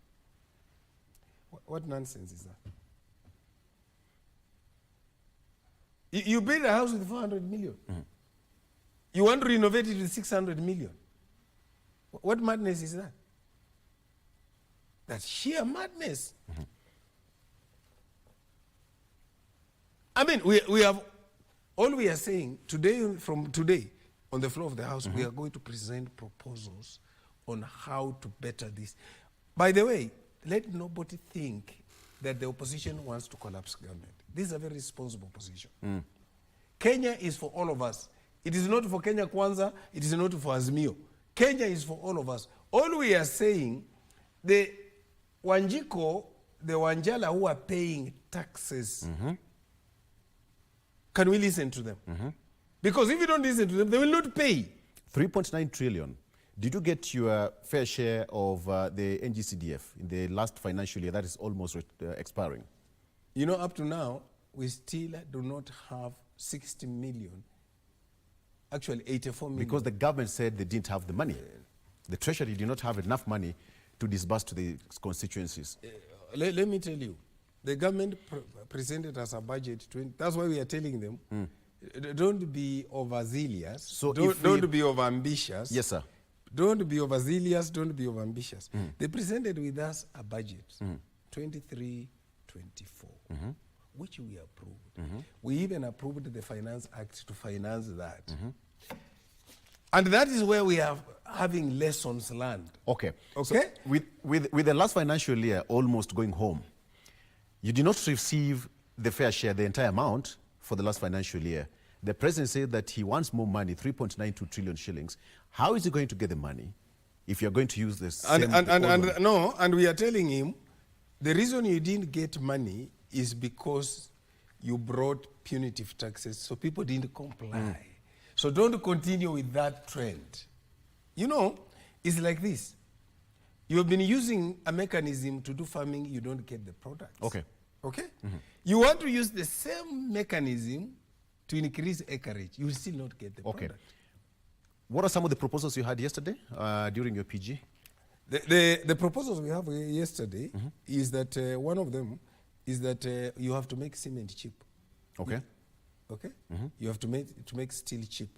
What nonsense is that? You build a house with 400 million. You want to renovate it with 600 million. What madness is that? That's sheer madness. I mean, we have, all we are saying today, from today, on the floor of the House, we are going to present proposals on how to better this. By the way, let nobody think that the opposition wants to collapse government. This is a very responsible position. Kenya is for all of us. It is not for Kenya Kwanza, it is not for Azimio. Kenya is for all of us. All we are saying, the Wanjiko, the Wanjala who are paying taxes, can we listen to them? Because if you don't listen to them, they will not pay. 3.9 trillion. Did you get your fair share of the NG-CDF in the last financial year that is almost expiring? You know, up to now, we still do not have 60 million. Actually, 84 million. Because the government said they didn't have the money. The Treasury did not have enough money to disburse to the constituencies. Let me tell you, the government presented us a budget. That's why we are telling them, don't be overzealous. So don't be overambitious. Yes, sir. Don't be overzealous, don't be overambitious. They presented with us a budget, 23-24, which we approved. We even approved the Finance Act to finance that. And that is where we are having lessons learned. Okay. Okay? So with the last financial year almost going home, you did not receive the fair share, the entire amount for the last financial year. The president said that he wants more money, 3.92 trillion shillings. How is he going to get the money if you're going to use this? And we are telling him, the reason you didn't get money is because you brought punitive taxes, so people didn't comply. So don't continue with that trend. You know, it's like this. You've been using a mechanism to do farming, you don't get the products. Okay. Okay? You want to use the same mechanism to increase acreage, you will still not get the product. What are some of the proposals you had yesterday during your PG? The proposals we have yesterday is that one of them is that you have to make cement cheap. Okay. Okay? You have to make steel cheap.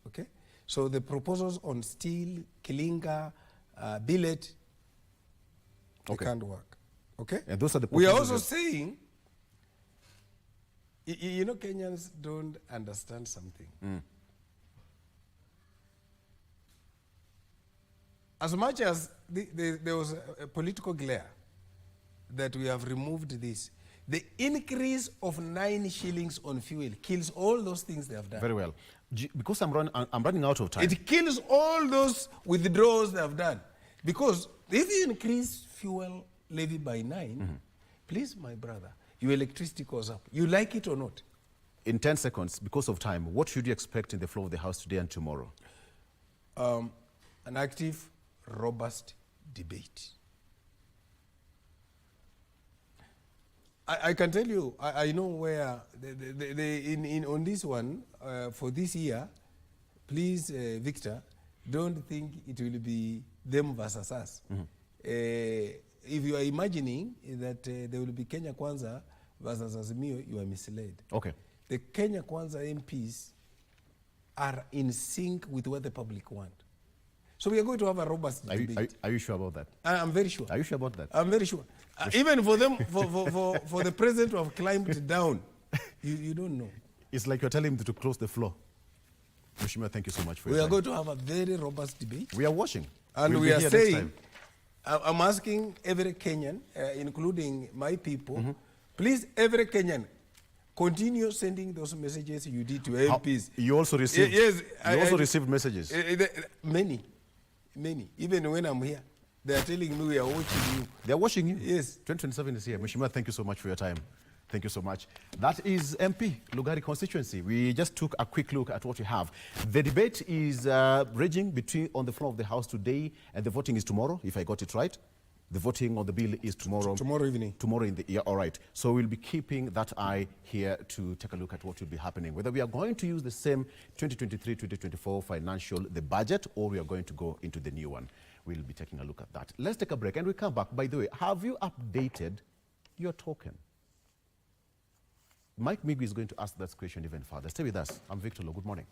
Okay? So the proposals on steel, kilinga, billet, they can't work. Okay? And those are the we are also saying, you know, Kenyans don't understand something. As much as there was a political glare that we have removed this, The increase of 9 shillings on fuel kills all those things they have done. Very well. Because I'm running out of time. It kills all those withdrawals they have done. Because if you increase fuel levy by 9, please, my brother, your electricity goes up. You like it or not? In 10 seconds, because of time, what should you expect in the floor of the House today and tomorrow? An active, robust debate. I can tell you, I know where, on this one, for this year, please, Victor, don't think it will be them versus us. If you are imagining that there will be Kenya Kwanza versus Azimio, you are misled. Okay. The Kenya Kwanza MPs are in sync with what the public want. So we are going to have a robust debate. Are you sure about that? I'm very sure. Are you sure about that? I'm very sure. Even for them, for the president to have climbed down, you don't know. It's like you're telling him to close the floor. Mheshimiwa, thank you so much for your We are time. going to have a very robust debate. We are watching. And we are saying, I'm asking every Kenyan, including my people, please, every Kenyan, continue sending those messages you did to MPs. You also received, yes, you also received messages? Many. Even when I'm here, they are telling me we are watching you. They are watching you? Yes. 2027 is here. Mheshimiwa, thank you so much for your time. Thank you so much. That is MP, Lugari constituency. We just took a quick look at what we have. The debate is raging on the floor of the House today, and the voting is tomorrow, if I got it right. The voting on the bill is tomorrow. Tomorrow evening. Tomorrow in the year, all right. So we'll be keeping that eye here to take a look at what will be happening. Whether we are going to use the same 2023-2024 financial, the budget, or we are going to go into the new one. We'll be taking a look at that. Let's take a break and we come back. By the way, have you updated your token? Mike Migu is going to ask that question even further. Stay with us. I'm Victor Lo. Good morning.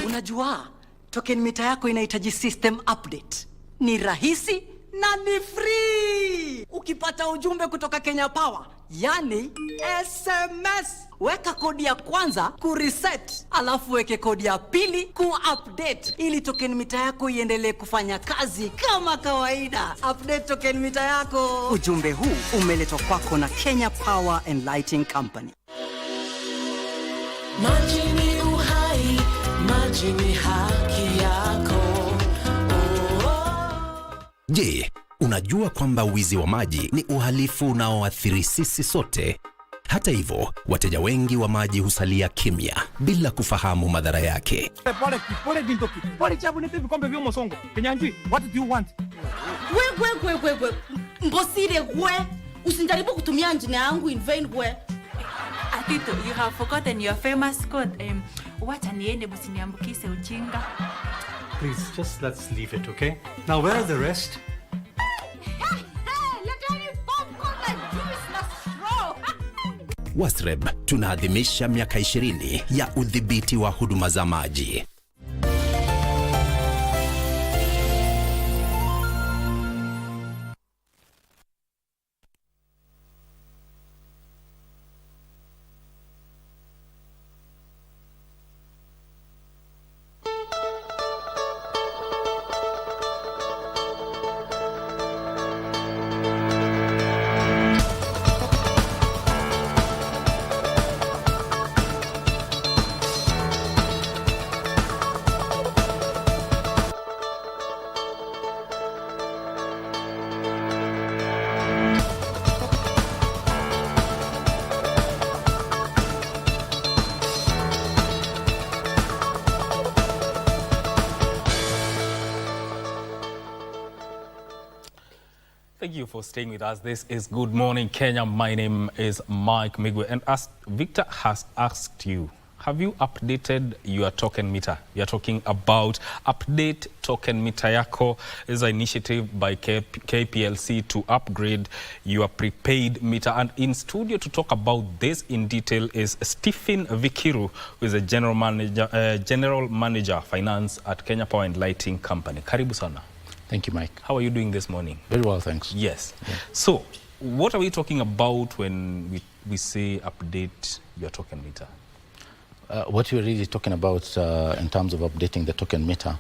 Unajua, token mita yako inahitaji system update. Ni rahisi na ni free. Ukipata ujumbe kutoka Kenya Power, yani SMS, weka kodi ya kwanza kureset, alafu weke kodi ya pili kuupdate ili token mita yako iendelee kufanya kazi kama kawaida. Update token mita yako. Ujumbe huu umeletwa kwako na Kenya Power and Lighting Company. Maji ni uhai, maji ni haki yako. Je, unajua kwamba wizi wa maji ni uhalifu unaoathiri sisi sote? Hata hivyo, wateja wengi wa maji husalia kimya bila kufahamu madhara yake. Pole chabu nete vikombe vya mosongo. Kenyanji, what do you want? Gwe. Mbosire gwe. Usinjaribu kutumia njina yangu in vain gwe. Atito, you have forgotten your famous quote. Wacha niende msiniambukise ujinga. Please, just let's leave it, okay? Now, where are the rest? Wasreb, tunaadhimisha miaka 20 ya udhibiti wa huduma za maji. Thank you for staying with us. This is Good Morning Kenya. My name is Mike Migwe. And as Victor has asked you, have you updated your token meter? We are talking about Update Token Meter Yako. Is an initiative by KPLC to upgrade your prepaid meter. And in studio to talk about this in detail is Stephen Vikiru, who is a General Manager Finance at Kenya Power and Lighting Company. Karibu sana. Thank you, Mike. How are you doing this morning? Very well, thanks. Yes. Yeah. So, what are we talking about when we say update your token meter? What we're really talking about in terms of updating the token meter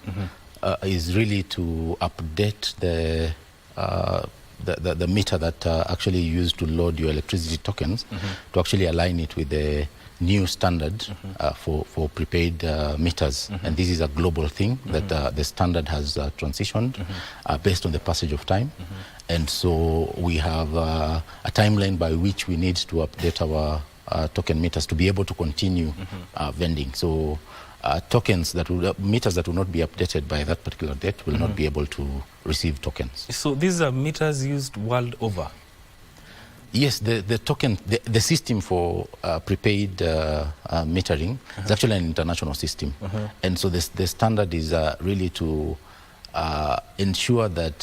is really to update the meter that actually used to load your electricity tokens to actually align it with the new standard for prepaid meters. And this is a global thing that the standard has transitioned based on the passage of time. And so we have a timeline by which we need to update our token meters to be able to continue vending. So meters that will not be updated by that particular date will not be able to receive tokens. So these are meters used world over? Yes, the system for prepaid metering is actually an international system. And so the standard is really to ensure that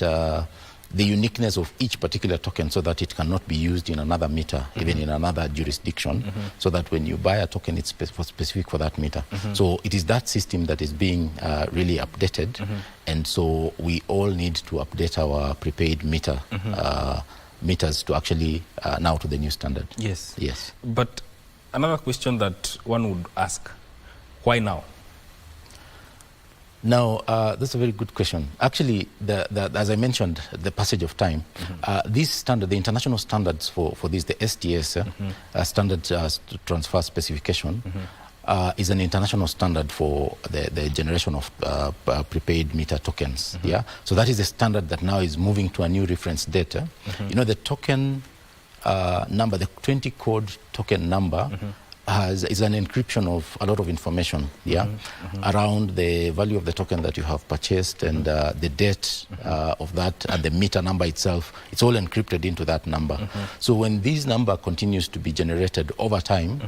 the uniqueness of each particular token so that it cannot be used in another meter, even in another jurisdiction, so that when you buy a token, it's specific for that meter. So it is that system that is being really updated. And so we all need to update our prepaid meters to actually now to the new standard. Yes. Yes. But another question that one would ask, why now? Now, that's a very good question. Actually, as I mentioned, the passage of time, this standard, the international standards for this, the STS, Standard Transfer Specification, is an international standard for the generation of prepaid meter tokens. Yeah, so that is a standard that now is moving to a new reference data. You know, the token number, the 20 code token number, is an encryption of a lot of information, around the value of the token that you have purchased and the date of that and the meter number itself. It's all encrypted into that number. So when this number continues to be generated over time,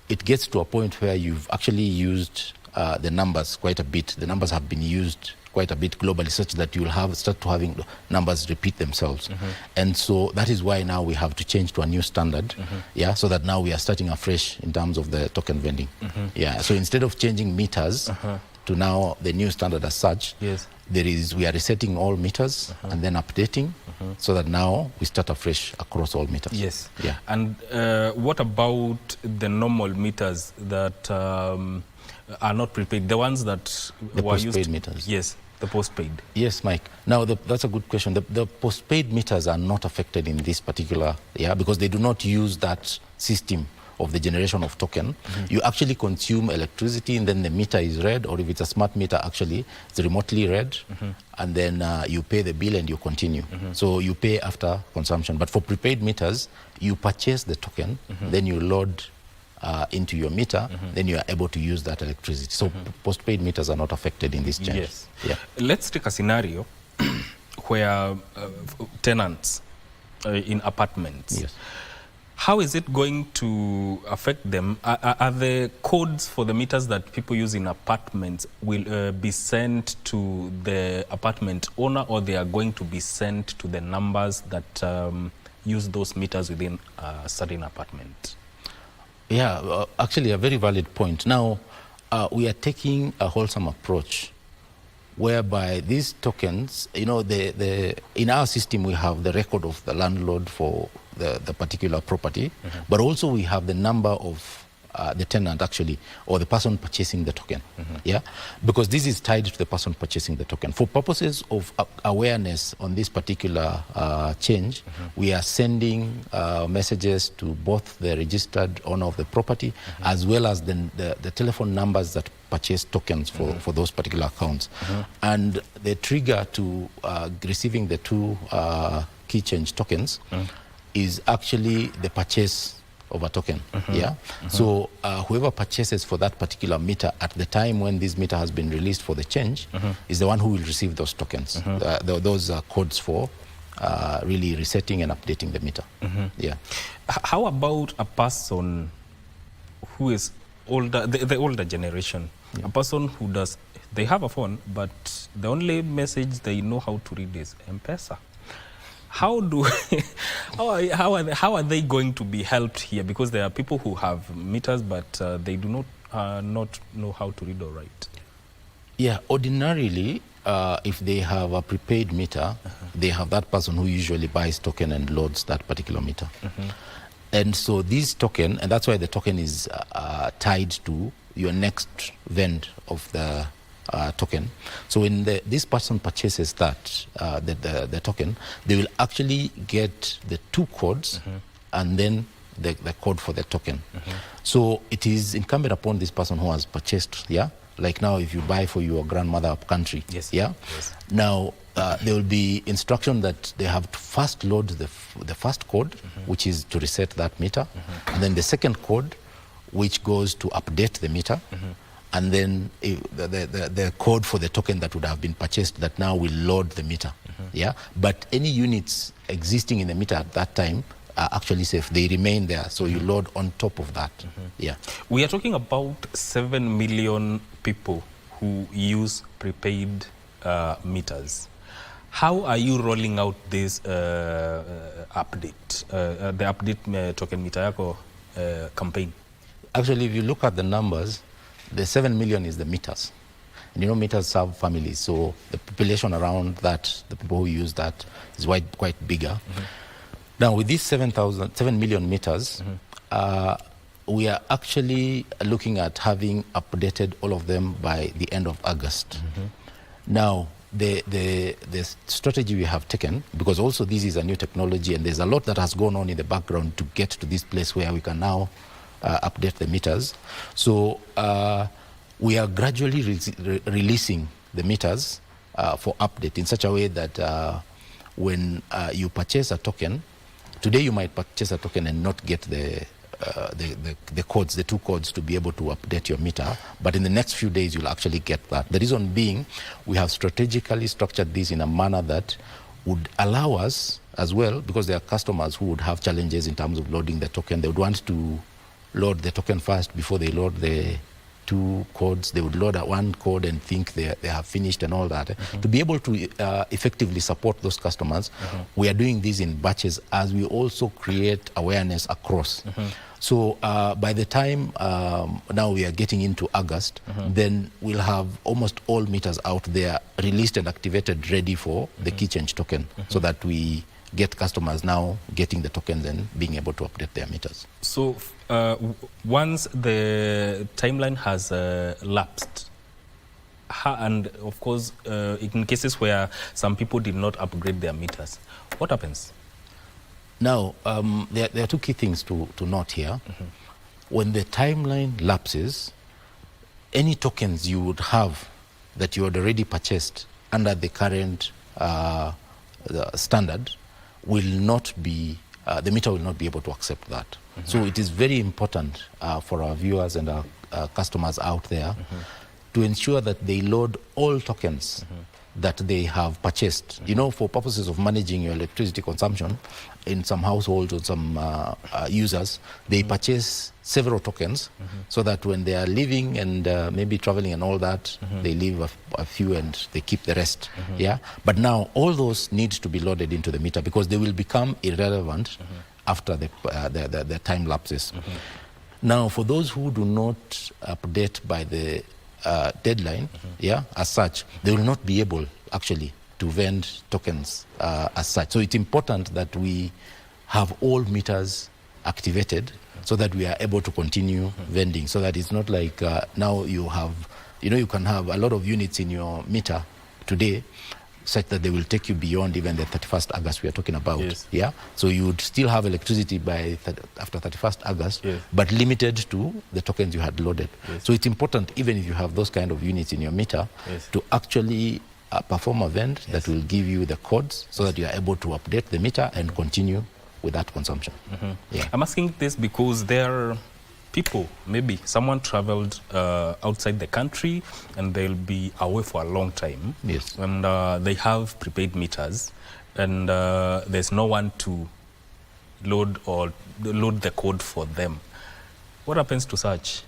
it gets to a point where you've actually used the numbers quite a bit. The numbers have been used quite a bit globally, such that you'll start to having numbers repeat themselves. And so that is why now we have to change to a new standard, so that now we are starting afresh in terms of the token vending. So instead of changing meters to now the new standard as such, we are resetting all meters and then updating, so that now we start afresh across all meters. Yes. Yeah. And what about the normal meters that are not prepaid, the ones that were used? Postpaid meters. Yes, the postpaid. Yes, Mike. Now, that's a good question. The postpaid meters are not affected in this particular, because they do not use that system of the generation of token. You actually consume electricity and then the meter is read, or if it's a smart meter, actually, it's remotely read, and then you pay the bill and you continue. So you pay after consumption. But for prepaid meters, you purchase the token, then you load into your meter, then you are able to use that electricity. So postpaid meters are not affected in this change. Yes. Yeah. Let's take a scenario where tenants in apartments. Yes. How is it going to affect them? Are the codes for the meters that people use in apartments will be sent to the apartment owner, or they are going to be sent to the numbers that use those meters within a certain apartment? Yeah, actually a very valid point. Now, we are taking a wholesome approach whereby these tokens, in our system we have the record of the landlord for the particular property, but also we have the number of the tenant actually, or the person purchasing the token. Because this is tied to the person purchasing the token. For purposes of awareness on this particular change, we are sending messages to both the registered owner of the property as well as the telephone numbers that purchase tokens for those particular accounts. And the trigger to receiving the two key change tokens is actually the purchase of a token. So whoever purchases for that particular meter at the time when this meter has been released for the change is the one who will receive those tokens, those codes for really resetting and updating the meter. Yeah. How about a person who is older, the older generation, a person who they have a phone, but the only message they know how to read is M-Pesa? How are they going to be helped here? Because there are people who have meters, but they do not know how to read or write. Yeah, ordinarily, if they have a prepaid meter, they have that person who usually buys token and loads that particular meter. And so this token, and that's why the token is tied to your next vend of the token. So when this person purchases that, the token, they will actually get the 2 codes and then the code for the token. So it is incumbent upon this person who has purchased, like now if you buy for your grandmother up country, now there will be instruction that they have to first load the first code, which is to reset that meter, and then the second code, which goes to update the meter, and then the code for the token that would have been purchased that now will load the meter. But any units existing in the meter at that time are actually safe. They remain there, so you load on top of that. We are talking about 7 million people who use prepaid meters. How are you rolling out this update, the update token meter yako campaign? Actually, if you look at the numbers, the 7 million is the meters. And you know, meters serve families, so the population around that, the people who use that, is quite bigger. Now, with these 7 million meters, we are actually looking at having updated all of them by the end of August. Now, the strategy we have taken, because also this is a new technology and there's a lot that has gone on in the background to get to this place where we can now update the meters. So we are gradually releasing the meters for update in such a way that when you purchase a token, today you might purchase a token and not get the codes, the 2 codes to be able to update your meter, but in the next few days you'll actually get that. The reason being, we have strategically structured this in a manner that would allow us as well, because there are customers who would have challenges in terms of loading the token. They would want to load the token first before they load the 2 codes. They would load 1 code and think they have finished and all that. To be able to effectively support those customers, we are doing this in batches as we also create awareness across. So by the time now we are getting into August, then we'll have almost all meters out there released and activated, ready for the key change token, so that we get customers now getting the tokens and being able to update their meters. So once the timeline has lapsed, and of course in cases where some people did not upgrade their meters, what happens? Now, there are 2 key things to note here. When the timeline lapses, any tokens you would have that you had already purchased under the current standard will not be, the meter will not be able to accept that. So it is very important for our viewers and our customers out there to ensure that they load all tokens that they have purchased. You know, for purposes of managing your electricity consumption, in some households or some users, they purchase several tokens so that when they are leaving and maybe traveling and all that, they leave a few and they keep the rest. But now all those need to be loaded into the meter because they will become irrelevant after the time lapses. Now, for those who do not update by the deadline, as such, they will not be able actually to vend tokens as such. So it's important that we have all meters activated so that we are able to continue vending, so that it's not like now you have, you can have a lot of units in your meter today such that they will take you beyond even the 31st August we are talking about. So you would still have electricity by after 31st August, but limited to the tokens you had loaded. So it's important, even if you have those kind of units in your meter, to actually perform a vend that will give you the codes so that you are able to update the meter and continue with that consumption. I'm asking this because there are people, maybe someone traveled outside the country and they'll be away for a long time. And they have prepaid meters and there's no one to load the code for them. What happens to such?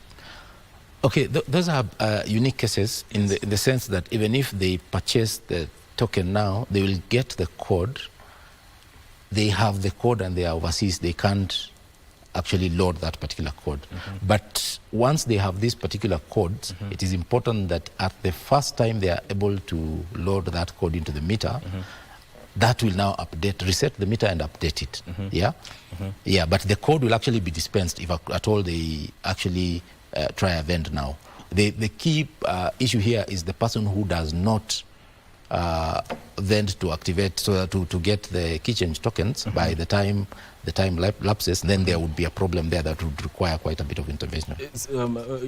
Okay, those are unique cases in the sense that even if they purchase the token now, they will get the code. They have the code and they are overseas. They can't actually load that particular code. But once they have these particular codes, it is important that at the first time they are able to load that code into the meter, that will now reset the meter and update it. Yeah, but the code will actually be dispensed if at all they actually try a vend now. The key issue here is the person who does not vend to activate, so to get the key change tokens by the time lapses, then there would be a problem there that would require quite a bit of intervention.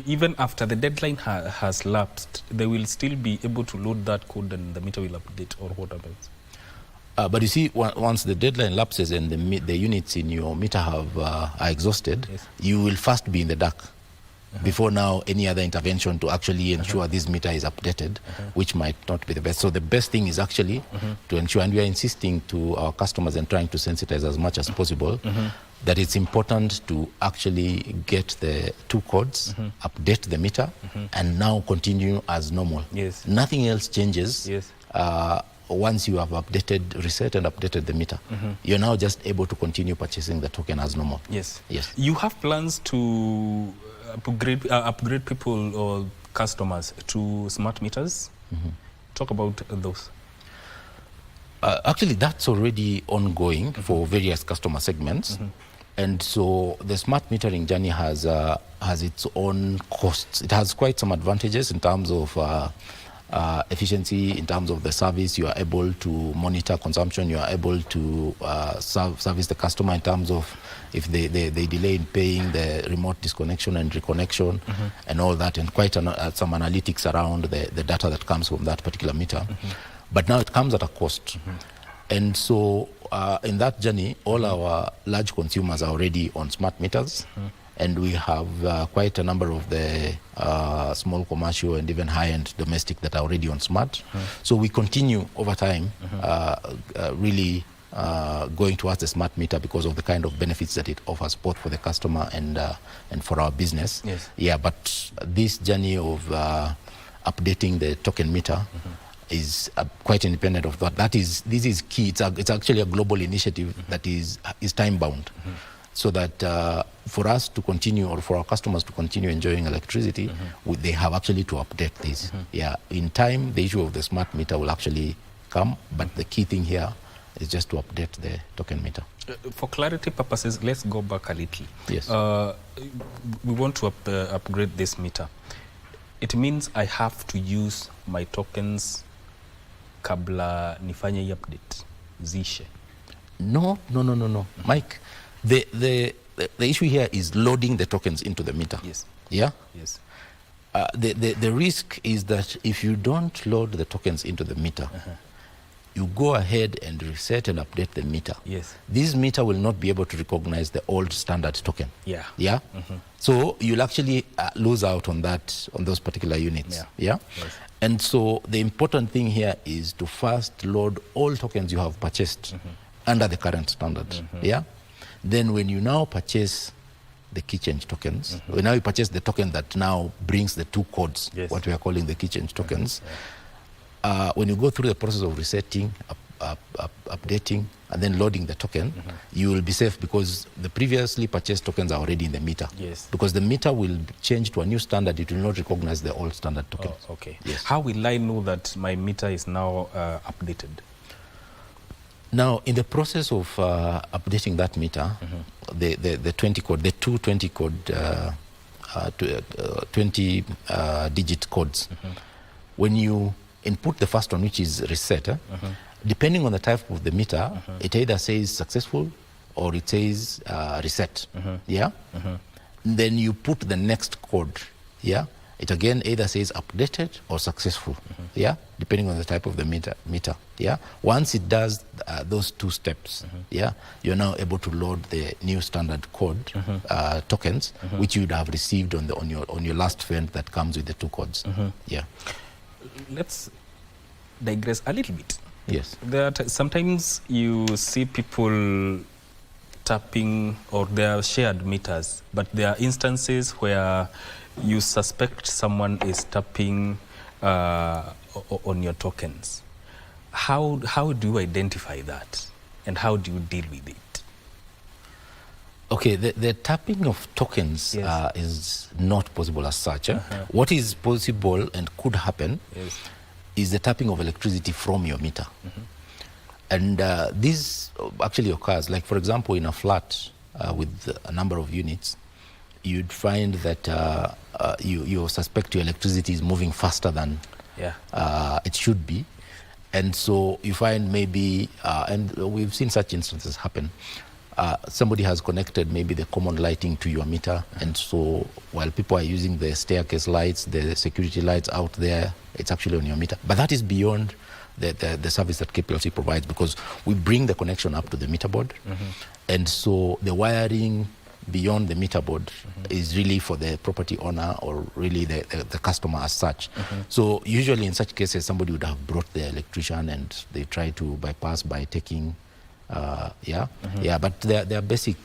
Even after the deadline has lapsed, they will still be able to load that code and the meter will update, or what happens? But you see, once the deadline lapses and the units in your meter are exhausted, you will first be in the dark before now any other intervention to actually ensure this meter is updated, which might not be the best. So the best thing is actually to ensure, and we are insisting to our customers and trying to sensitize as much as possible, that it's important to actually get the two codes, update the meter, and now continue as normal. Nothing else changes. Once you have reset and updated the meter, you're now just able to continue purchasing the token as normal. Yes. You have plans to upgrade people or customers to smart meters? Talk about those. Actually, that's already ongoing for various customer segments. And so the smart metering journey has its own costs. It has quite some advantages in terms of efficiency, in terms of the service. You are able to monitor consumption. You are able to service the customer in terms of if they delay in paying, the remote disconnection and reconnection, and all that, and quite some analytics around the data that comes from that particular meter. But now it comes at a cost. And so in that journey, all our large consumers are already on smart meters. And we have quite a number of the small commercial and even high-end domestic that are already on smart. So we continue over time really going towards the smart meter because of the kind of benefits that it offers both for the customer and for our business. Yeah, but this journey of updating the token meter is quite independent of that. This is key. It's actually a global initiative that is time-bound. So that for us to continue, or for our customers to continue enjoying electricity, they have actually to update this. Yeah, in time, the issue of the smart meter will actually come, but the key thing here is just to update the token meter. For clarity purposes, let's go back a little. Yes. We want to upgrade this meter. It means I have to use my tokens kabla nifanye hii update zishe. No. Mike, the issue here is loading the tokens into the meter. Yes. Yeah? Yes. The risk is that if you don't load the tokens into the meter, you go ahead and reset and update the meter. Yes. This meter will not be able to recognize the old standard token. Yeah. Yeah? So you'll actually lose out on those particular units. Yeah? Yes. And so the important thing here is to first load all tokens you have purchased under the current standard. Yeah? Then when you now purchase the key change tokens, when now you purchase the token that now brings the two codes, what we are calling the key change tokens, when you go through the process of resetting, updating, and then loading the token, you will be safe because the previously purchased tokens are already in the meter. Yes. Because the meter will change to a new standard, it will not recognize the old standard token. Oh, okay. Yes. How will I know that my meter is now updated? Now, in the process of updating that meter, the 20 code, the two 20 code, 20 digit codes, when you input the first one, which is reset, depending on the type of the meter, it either says successful or it says reset. Yeah? Then you put the next code. Yeah? It again either says updated or successful. Yeah? Depending on the type of the meter. Yeah? Once it does those two steps, yeah, you're now able to load the new standard code tokens, which you would have received on your last vend that comes with the two codes. Yeah. Let's digress a little bit. Yes. Sometimes you see people tapping, or there are shared meters, but there are instances where you suspect someone is tapping on your tokens. How do you identify that, and how do you deal with it? Okay, the tapping of tokens is not possible as such. What is possible and could happen is the tapping of electricity from your meter. And this actually occurs, like for example, in a flat with a number of units, you'd find that you suspect your electricity is moving faster than it should be. And so you find maybe, and we've seen such instances happen, somebody has connected maybe the common lighting to your meter, and so while people are using the staircase lights, the security lights out there, it's actually on your meter. But that is beyond the service that KPLC provides, because we bring the connection up to the meter board, and so the wiring beyond the meter board is really for the property owner, or really the customer as such. So usually in such cases, somebody would have brought the electrician and they try to bypass by taking but there are basic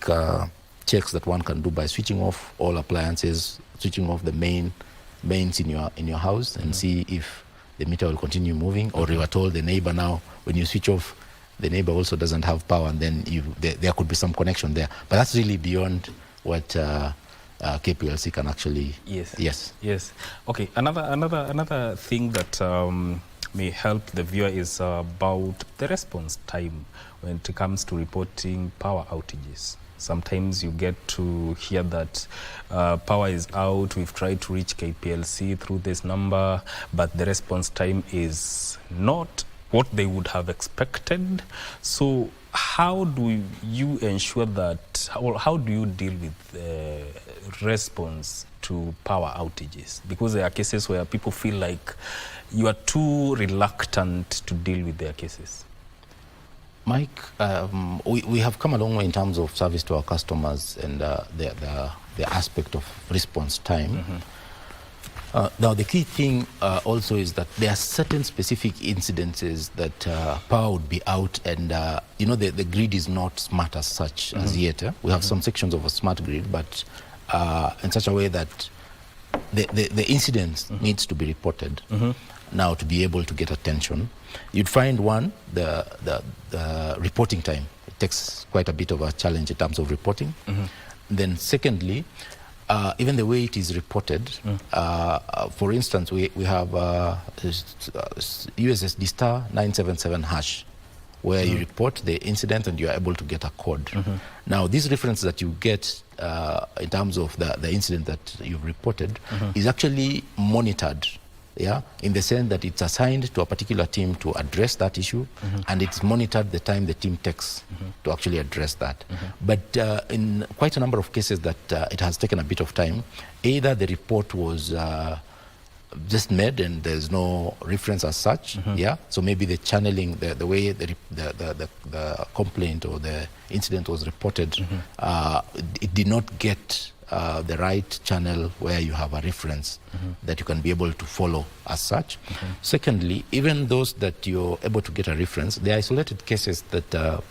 checks that one can do by switching off all appliances, switching off the mains in your house, and see if the meter will continue moving. Or you are told the neighbor now, when you switch off, the neighbor also doesn't have power, and then there could be some connection there. But that's really beyond what KPLC can actually. Yes. Okay. Another thing that may help the viewer is about the response time when it comes to reporting power outages. Sometimes you get to hear that power is out, we've tried to reach KPLC through this number, but the response time is not what they would have expected. So how do you ensure that, or how do you deal with response to power outages? Because there are cases where people feel like you are too reluctant to deal with their cases. Mike, we have come a long way in terms of service to our customers and the aspect of response time. Now, the key thing also is that there are certain specific incidences that power would be out, and the grid is not smart as such as yet. We have some sections of a smart grid, but in such a way that the incident needs to be reported. Now, to be able to get attention, you'd find one, the reporting time. It takes quite a bit of a challenge in terms of reporting. Then secondly, even the way it is reported. For instance, we have USSD star 977 hash, where you report the incident and you are able to get a code. Now, this reference that you get in terms of the incident that you've reported is actually monitored. In the sense that it's assigned to a particular team to address that issue, and it's monitored the time the team takes to actually address that. But in quite a number of cases that it has taken a bit of time, either the report was just made and there's no reference as such, so maybe the channeling, the way the complaint or the incident was reported, it did not get the right channel where you have a reference that you can be able to follow as such. Secondly, even those that you're able to get a reference, there are isolated cases that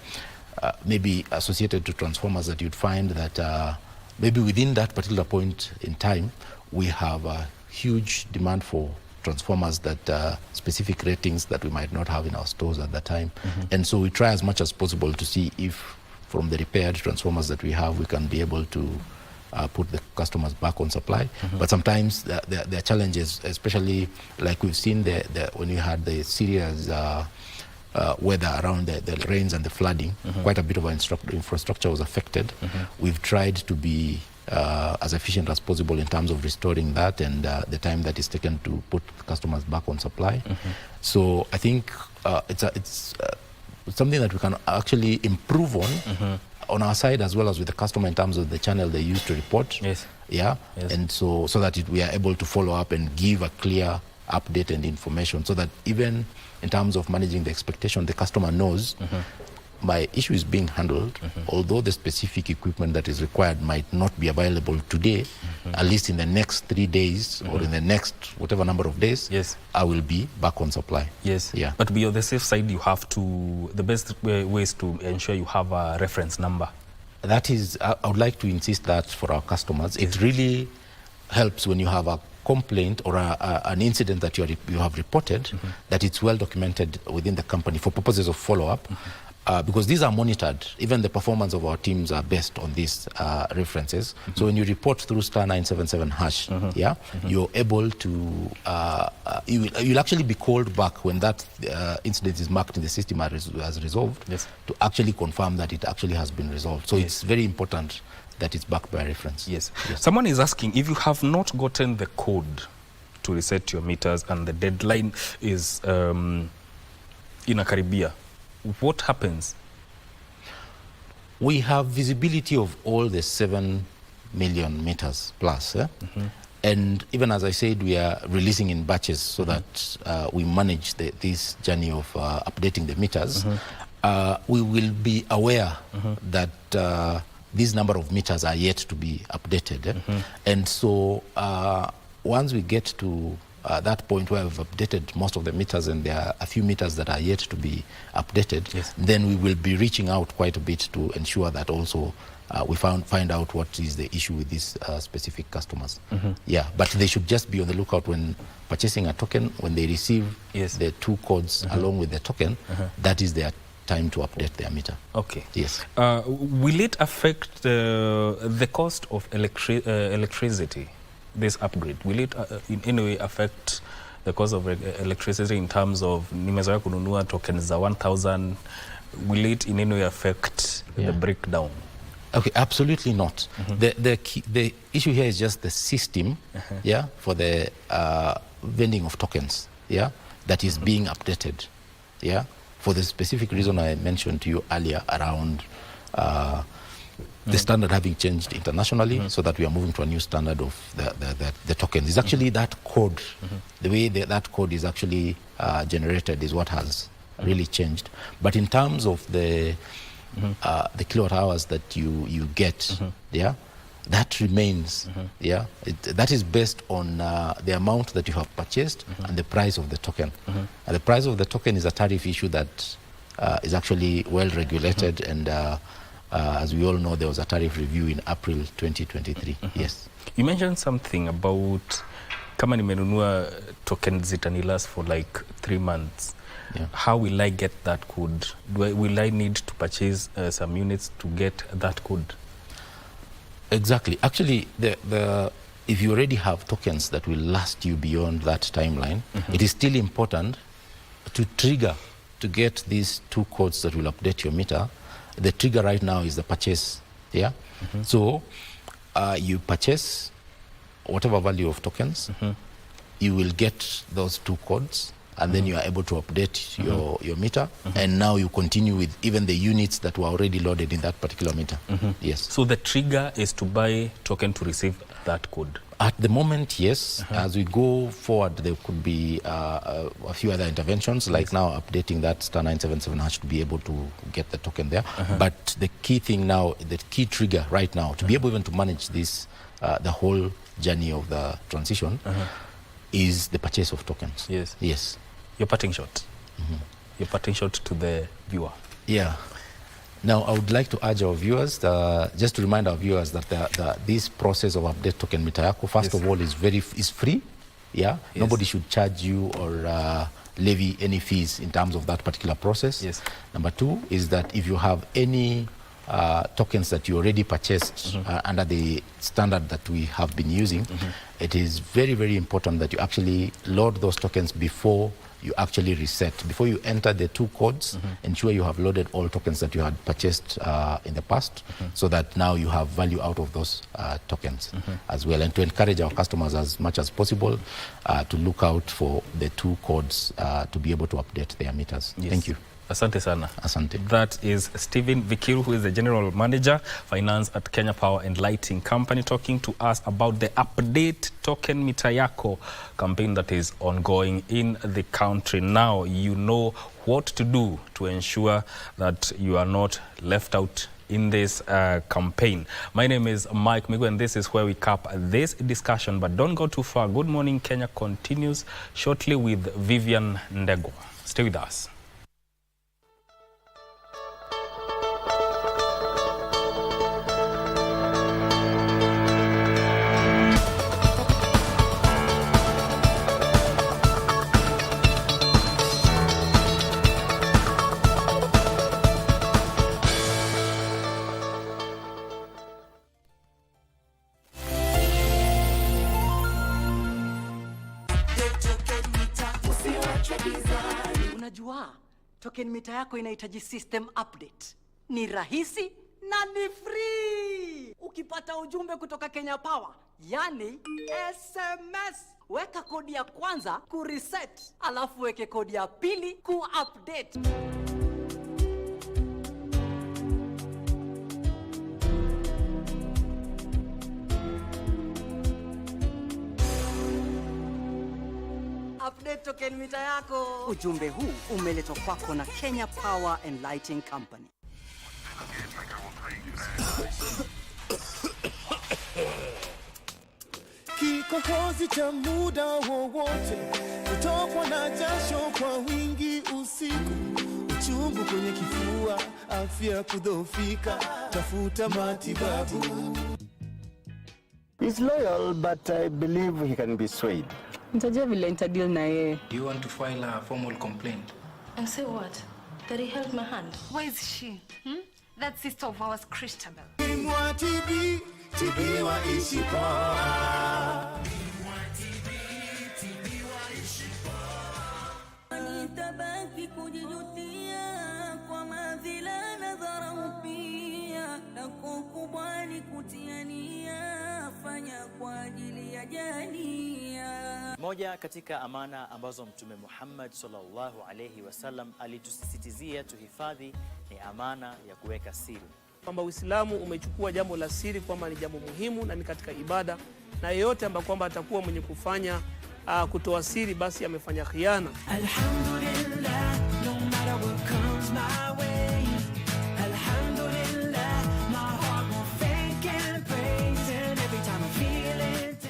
may be associated to transformers that you'd find that maybe within that particular point in time, we have a huge demand for transformers that specific ratings that we might not have in our stores at that time. And so we try as much as possible to see if from the repaired transformers that we have, we can be able to put the customers back on supply. But sometimes there are challenges, especially like we've seen when we had the serious weather around the rains and the flooding. Quite a bit of our infrastructure was affected. We've tried to be as efficient as possible in terms of restoring that and the time that is taken to put customers back on supply. So I think it's something that we can actually improve on our side, as well as with the customer in terms of the channel they use to report. And so that we are able to follow up and give a clear update and information, so that even in terms of managing the expectation, the customer knows my issue is being handled, although the specific equipment that is required might not be available today, at least in the next 3 days or in the next whatever number of days, I will be back on supply. Yes. Yeah. But be on the safe side, you have to, the best way is to ensure you have a reference number. That is, I would like to insist that for our customers. It really helps when you have a complaint or an incident that you have reported, that it's well documented within the company for purposes of follow-up, because these are monitored. Even the performance of our teams are based on these references. So when you report through *977#, you're able to, you'll actually be called back when that incident is marked in the system as resolved, to actually confirm that it actually has been resolved. So it's very important that it's backed by reference. Yes. Someone is asking, if you have not gotten the code to reset your meters and the deadline is in a Caribbean, what happens? We have visibility of all the 7 million meters plus. And even as I said, we are releasing in batches so that we manage this journey of updating the meters. We will be aware that this number of meters are yet to be updated. And so once we get to that point where we've updated most of the meters and there are a few meters that are yet to be updated, then we will be reaching out quite a bit to ensure that also we find out what is the issue with these specific customers. Yeah, but they should just be on the lookout when purchasing a token. When they receive the 2 codes along with the token, that is their time to update their meter. Okay. Yes. Will it affect the cost of electricity, this upgrade? Will it in any way affect the cost of electricity in terms of nimezoea kununua tokens za 1,000? Will it in any way affect the breakdown? Okay, absolutely not. The issue here is just the system, for the vending of tokens, that is being updated, for the specific reason I mentioned to you earlier around the standard having changed internationally, so that we are moving to a new standard of the tokens. It's actually that code, the way that code is actually generated is what has really changed. But in terms of the kilowatt hours that you get, that remains, that is based on the amount that you have purchased and the price of the token. And the price of the token is a tariff issue that is actually well regulated, and as we all know, there was a tariff review in April 2023. Yes. You mentioned something about kama nimenunua tokens zitanilast for like 3 months. How will I get that code? Will I need to purchase some units to get that code? Exactly. Actually, if you already have tokens that will last you beyond that timeline, it is still important to trigger to get these 2 codes that will update your meter. The trigger right now is the purchase. So you purchase whatever value of tokens, you will get those 2 codes, and then you are able to update your meter, and now you continue with even the units that were already loaded in that particular meter. Yes. So the trigger is to buy token to receive that code? At the moment, yes. As we go forward, there could be a few other interventions, like now updating that *977# to be able to get the token there. But the key thing now, the key trigger right now, to be able even to manage this, the whole journey of the transition, is the purchase of tokens. Yes. Yes. Your parting shot. Your parting shot to the viewer. Yeah. Now, I would like to urge our viewers, just to remind our viewers that this process of update token meter yako, first of all, is free. Nobody should charge you or levy any fees in terms of that particular process. Number 2 is that if you have any tokens that you already purchased under the standard that we have been using, it is very, very important that you actually load those tokens before you actually reset. Before you enter the 2 codes, ensure you have loaded all tokens that you had purchased in the past, so that now you have value out of those tokens as well. And to encourage our customers as much as possible to look out for the 2 codes to be able to update their meters. Thank you. Asante sana. Asante. That is Stephen Vikiru, who is the General Manager, Finance at Kenya Power and Lighting Company, talking to us about the Update Token Mita Yako campaign that is ongoing in the country. Now you know what to do to ensure that you are not left out in this campaign. My name is Mike Migu, and this is where we cap this discussion. But don't go too far. Good Morning Kenya continues shortly with Vivian Ndegwa. Stay with us. Unajua, token mita yako inahitaji system update. Ni rahisi na ni free. Ukipata ujumbe kutoka Kenya Power, yani SMS, weka kodi ya kwanza kureset, alafu weke kodi ya pili kuupdate. Update token mita yako. Ujumbe huu umeletwa kwako na Kenya Power and Lighting Company. Kikohozi cha muda wowote, kutokwa na jasho kwa wingi usiku, uchungu kwenye kifua, afya kudhoofika, tafuta matibabu. He's loyal, but I believe he can be swayed. Nitajua vile nitadeal na yeye. Do you want to file a formal complaint? And say what? That he held my hand. Where is she? That sister of ours, Christabel. Nitabaki kujijutia kwa madhila na dharau pia, na kukubali kutiania, fanya kwa ajili ya jania. Moja katika amana ambazo Mtume Muhammad sallallahu alayhi wasallam alitusisitizia tuhifadhi ni amana ya kuweka siri. Kwamba Uislamu umechukua jambo la siri kwamba ni jambo muhimu na ni katika ibada, na yeyote ambaye kwamba atakuwa mwenye kufanya kutoa siri basi amefanya khiana. Alhamdulillah, no matter what comes my way. Alhamdulillah, my heart will thank and praise, and every time I feel it.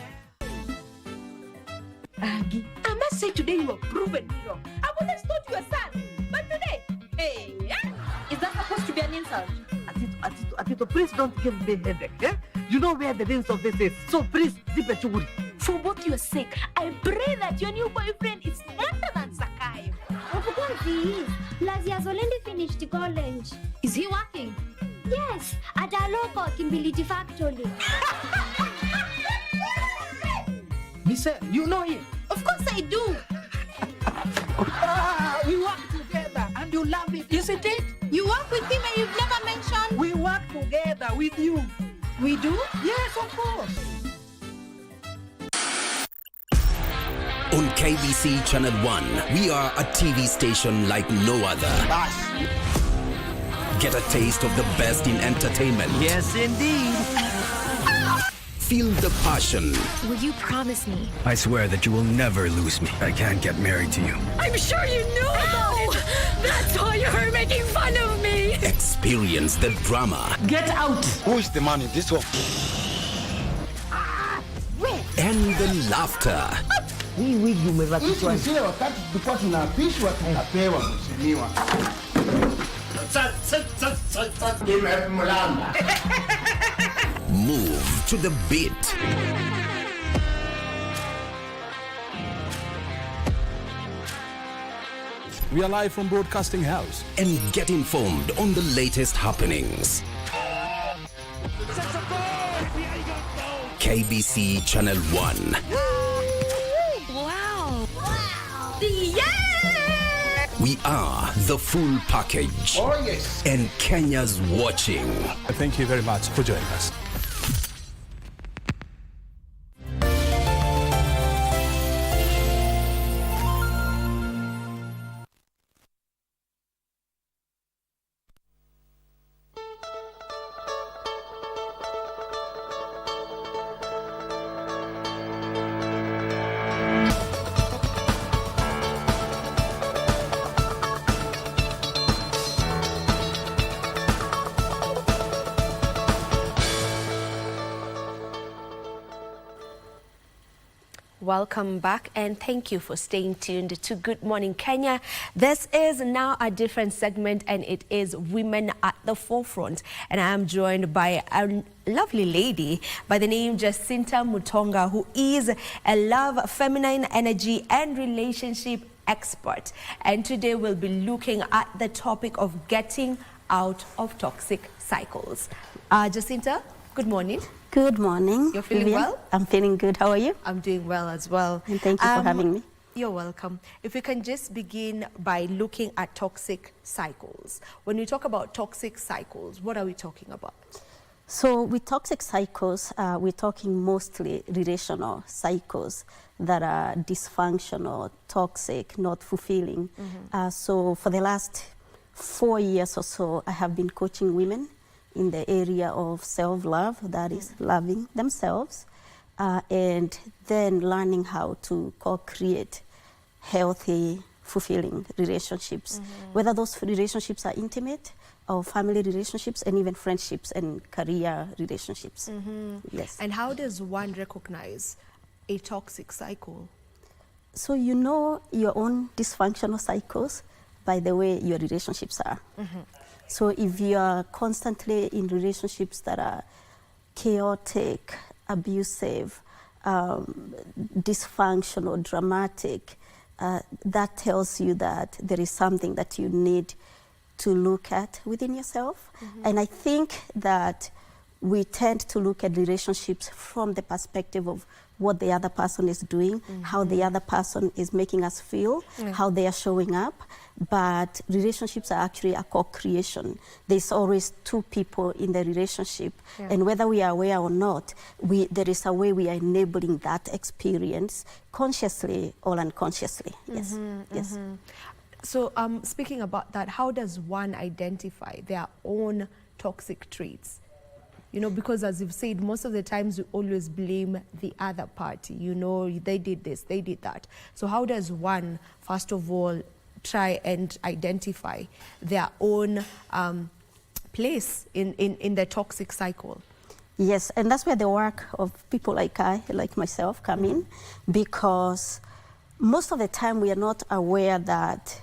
Aggie, I must say today you are proven wrong. I would have thought you were sad, but today, hey, is that supposed to be an insult? Atito, please don't give me headache, eh? You know where the rings of this is, so please zip it to. For both your sake, I pray that your new boyfriend is smarter than Zakayo. Of course he is. Plus, he has already finished college. Is he working? Yes, at a local Kimbility factory. Mister, you know him? Of course I do. We work together and you love it, isn't it? You work with him and you've never mentioned... We work together with you. We do? Yes, of course. On KBC Channel 1, we are a TV station like no other. Get a taste of the best in entertainment. Yes, indeed. Feel the passion. Will you promise me? I swear that you will never lose me. I can't get married to you. I'm sure you knew about it. That's why you're making fun of me. Experience the drama. Get out. Who is the man in this one? And the laughter. Hii wigi umeratishwa. Sile wakati tulikuwa tunaapishwa tunapewa mheshimiwa. Move to the beat. We are live from Broadcasting House. And get informed on the latest happenings. KBC Channel 1. Wow. Yeah! We are the full package. Oh, yes. And Kenya's watching. Thank you very much for joining us. Welcome back and thank you for staying tuned to Good Morning Kenya. This is now a different segment and it is Women at the Forefront. And I am joined by a lovely lady by the name Jacinta Mutonga, who is a love, feminine energy and relationship expert. And today we'll be looking at the topic of getting out of toxic cycles. Jacinta, good morning. Good morning. You're feeling Vivian? well? I'm feeling good. How are you? I'm doing well as well. And thank you for having me. You're welcome. If we can just begin by looking at toxic cycles. When we talk about toxic cycles, what are we talking about? So with toxic cycles, we're talking mostly relational cycles that are dysfunctional, toxic, not fulfilling. So for the last 4 years or so, I have been coaching women in the area of self-love, that is loving themselves, and then learning how to co-create healthy, fulfilling relationships, whether those relationships are intimate or family relationships and even friendships and career relationships. Yes. And how does one recognize a toxic cycle? So you know your own dysfunctional cycles by the way your relationships are. So if you are constantly in relationships that are chaotic, abusive, dysfunctional, dramatic, that tells you that there is something that you need to look at within yourself. And I think that we tend to look at relationships from the perspective of what the other person is doing, how the other person is making us feel, how they are showing up. But relationships are actually a co-creation. There's always two people in the relationship. And whether we are aware or not, there is a way we are enabling that experience consciously or unconsciously. Yes. Yes. So speaking about that, how does one identify their own toxic traits? You know, because as you've said, most of the times we always blame the other party. You know, they did this, they did that. So how does one, first of all, try and identify their own place in the toxic cycle? Yes, and that's where the work of people like myself, come in, because most of the time we are not aware that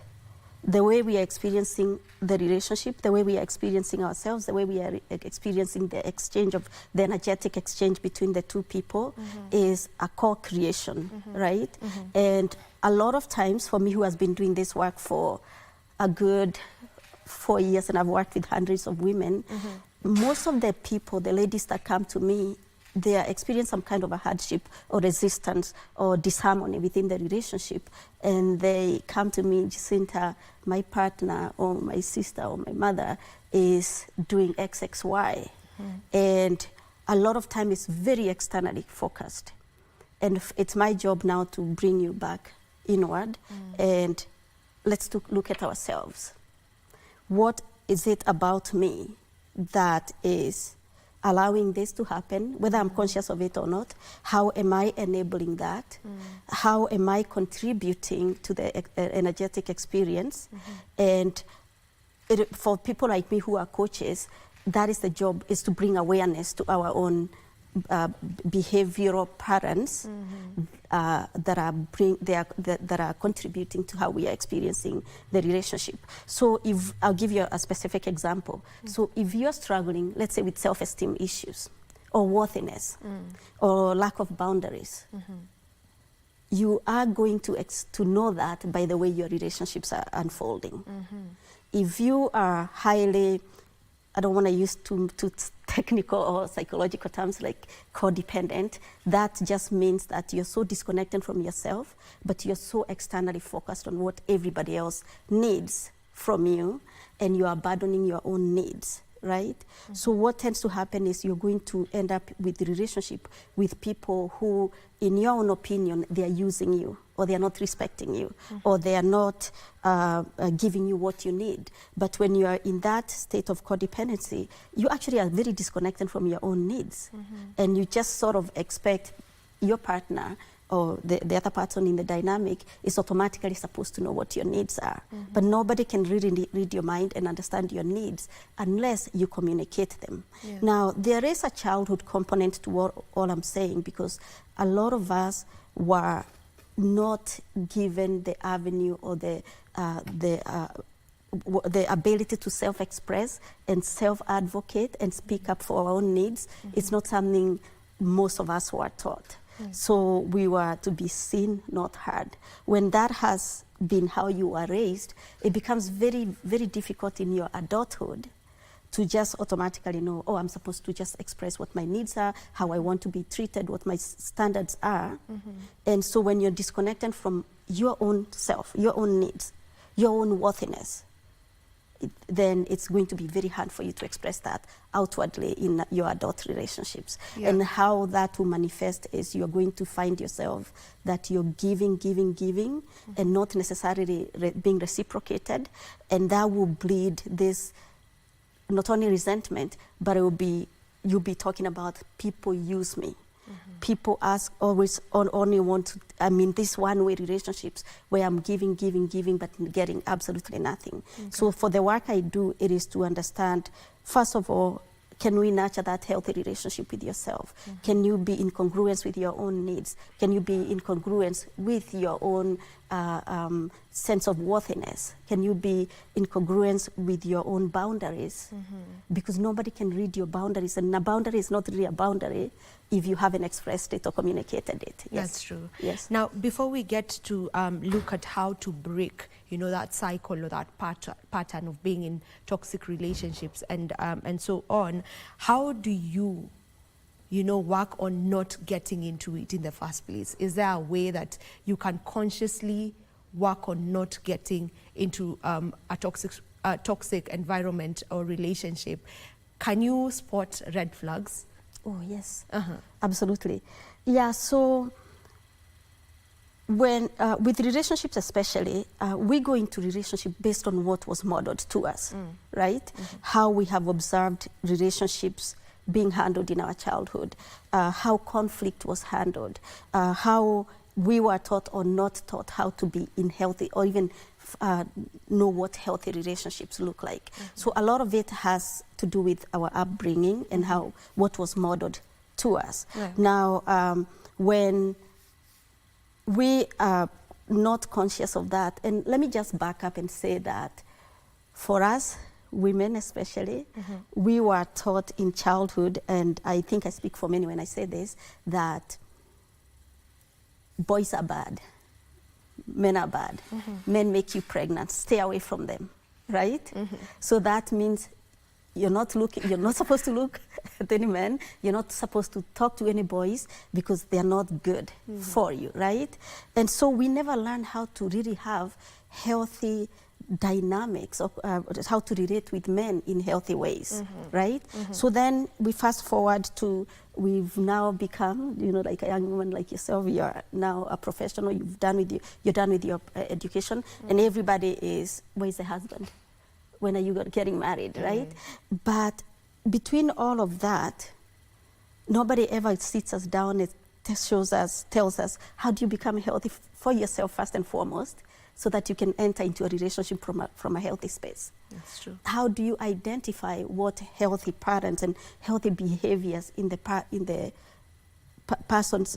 the way we are experiencing the relationship, the way we are experiencing ourselves, the way we are experiencing the exchange of the energetic exchange between the two people is a co-creation, right? And a lot of times, for me who has been doing this work for a good 4 years and I've worked with hundreds of women, most of the people, the ladies that come to me, they are experiencing some kind of a hardship or resistance or disharmony within the relationship. And they come to me, Jacinta, my partner or my sister or my mother is doing XXY. And a lot of time it's very externally focused. And it's my job now to bring you back inward and let's look at ourselves. What is it about me that is allowing this to happen, whether I'm conscious of it or not? How am I enabling that? How am I contributing to the energetic experience? And for people like me who are coaches, that is the job, is to bring awareness to our own behavioral patterns that are contributing to how we are experiencing the relationship. So if I'll give you a specific example. So if you're struggling, let's say with self-esteem issues or worthiness or lack of boundaries, you are going to know that by the way your relationships are unfolding. If you are highly, I don't want to use too technical or psychological terms like codependent, that just means that you're so disconnected from yourself, but you're so externally focused on what everybody else needs from you, and you are abandoning your own needs, right? So what tends to happen is you're going to end up with the relationship with people who, in your own opinion, they are using you, or they are not respecting you, or they are not giving you what you need. But when you are in that state of codependency, you actually are very disconnected from your own needs. And you just sort of expect your partner or the other person in the dynamic is automatically supposed to know what your needs are. But nobody can really read your mind and understand your needs unless you communicate them. Now, there is a childhood component to all I'm saying, because a lot of us, were not given the avenue or the ability to self-express and self-advocate and speak up for our own needs. It's not something most of us were taught. So we were to be seen, not heard. When that has been how you were raised, it becomes very, very difficult in your adulthood to just automatically know, oh, I'm supposed to just express what my needs are, how I want to be treated, what my standards are. And so when you're disconnected from your own self, your own needs, your own worthiness, then it's going to be very hard for you to express that outwardly in your adult relationships. And how that will manifest is you're going to find yourself that you're giving, and not necessarily being reciprocated. And that will breed this, not only resentment, but it will be, you'll be talking about people use me. People ask always only want to, I mean, these one-way relationships where I'm giving, but getting absolutely nothing. So for the work I do, it is to understand, first of all, can we nurture that healthy relationship with yourself? Can you be in congruence with your own needs? Can you be in congruence with your own sense of worthiness? Can you be in congruence with your own boundaries? Because nobody can read your boundaries, and a boundary is not really a boundary if you haven't expressed it or communicated it. That's true. Yes. Now, before we get to look at how to break, you know, that cycle or that pattern of being in toxic relationships and so on, how do you, you know, work on not getting into it in the first place? Is there a way that you can consciously work on not getting into a toxic environment or relationship? Can you spot red flags? Oh, yes, absolutely. Yeah, so when, with relationships especially, we go into relationship based on what was modeled to us, right? How we have observed relationships being handled in our childhood, how conflict was handled, how we were taught or not taught how to be in healthy, or even know what healthy relationships look like. So a lot of it has to do with our upbringing and how what was modeled to us. Now, when we are not conscious of that, and let me just back up and say that for us, women especially, we were taught in childhood, and I think I speak for many when I say this, that boys are bad, men are bad, men make you pregnant, stay away from them, right? So that means you're not supposed to look at any men, you're not supposed to talk to any boys because they're not good for you, right? And so we never learn how to really have healthy dynamics of how to relate with men in healthy ways, right? So then we fast forward to, we've now become, you know, like a young woman like yourself, you're now a professional, you're done with your education, and everybody is, where's the husband? When are you getting married, right? But between all of that, nobody ever sits us down and tells us, how do you become healthy for yourself first and foremost, so that you can enter into a relationship from a healthy space. That's true. How do you identify what healthy patterns and healthy behaviors in the persons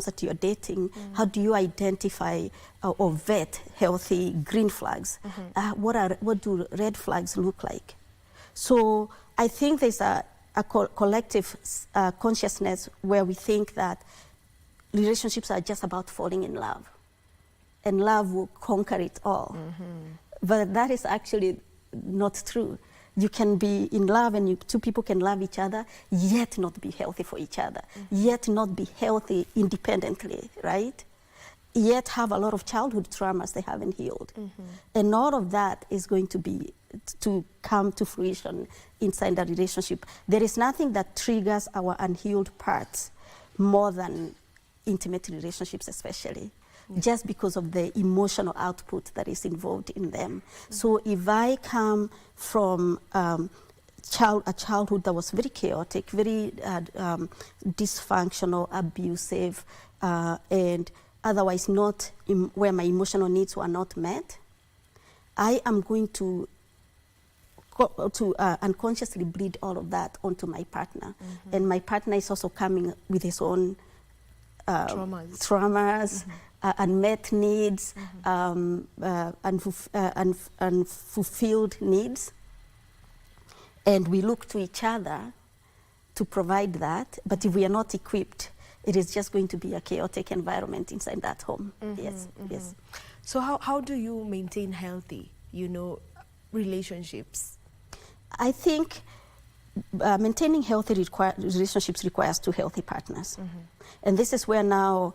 that you're dating? How do you identify or vet healthy green flags? What do red flags look like? So I think there's a collective consciousness where we think that relationships are just about falling in love, and love will conquer it all. But that is actually not true. You can be in love, and two people can love each other, yet not be healthy for each other, yet not be healthy independently, right? Yet have a lot of childhood traumas they haven't healed. And all of that is going to come to fruition inside a relationship. There is nothing that triggers our unhealed parts more than intimate relationships especially. Just because of the emotional output that is involved in them. So if I come from a childhood that was very chaotic, very dysfunctional, abusive, and otherwise not where my emotional needs were not met, I am going to unconsciously bleed all of that onto my partner. And my partner is also coming with his own traumas, unmet needs, unfulfilled needs. And we look to each other to provide that. But if we are not equipped, it is just going to be a chaotic environment inside that home. Yes, yes. So how do you maintain healthy, relationships? I think maintaining healthy relationships requires two healthy partners. And this is where now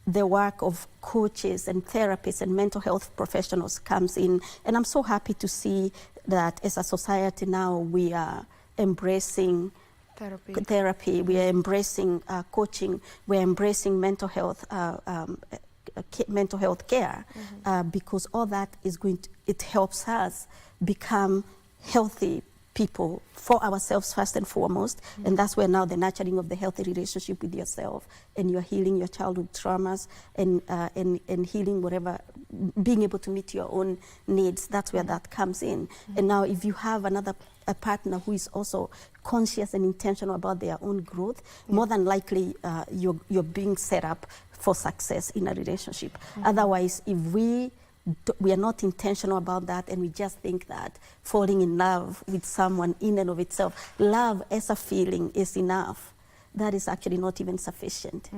the work of coaches and therapists and mental health professionals comes in. And I'm so happy to see that as a society now we are embracing therapy, we are embracing coaching, we are embracing mental health care, because all that is it helps us become healthy people for ourselves first and foremost. And that's where now the nurturing of the healthy relationship with yourself, and you're healing your childhood traumas, and healing whatever, being able to meet your own needs. That's where that comes in. And now if you have a partner who is also conscious and intentional about their own growth, more than likely you're being set up for success in a relationship. Otherwise, if we are not intentional about that, and we just think that falling in love with someone in and of itself, love as a feeling is enough, that is actually not even sufficient.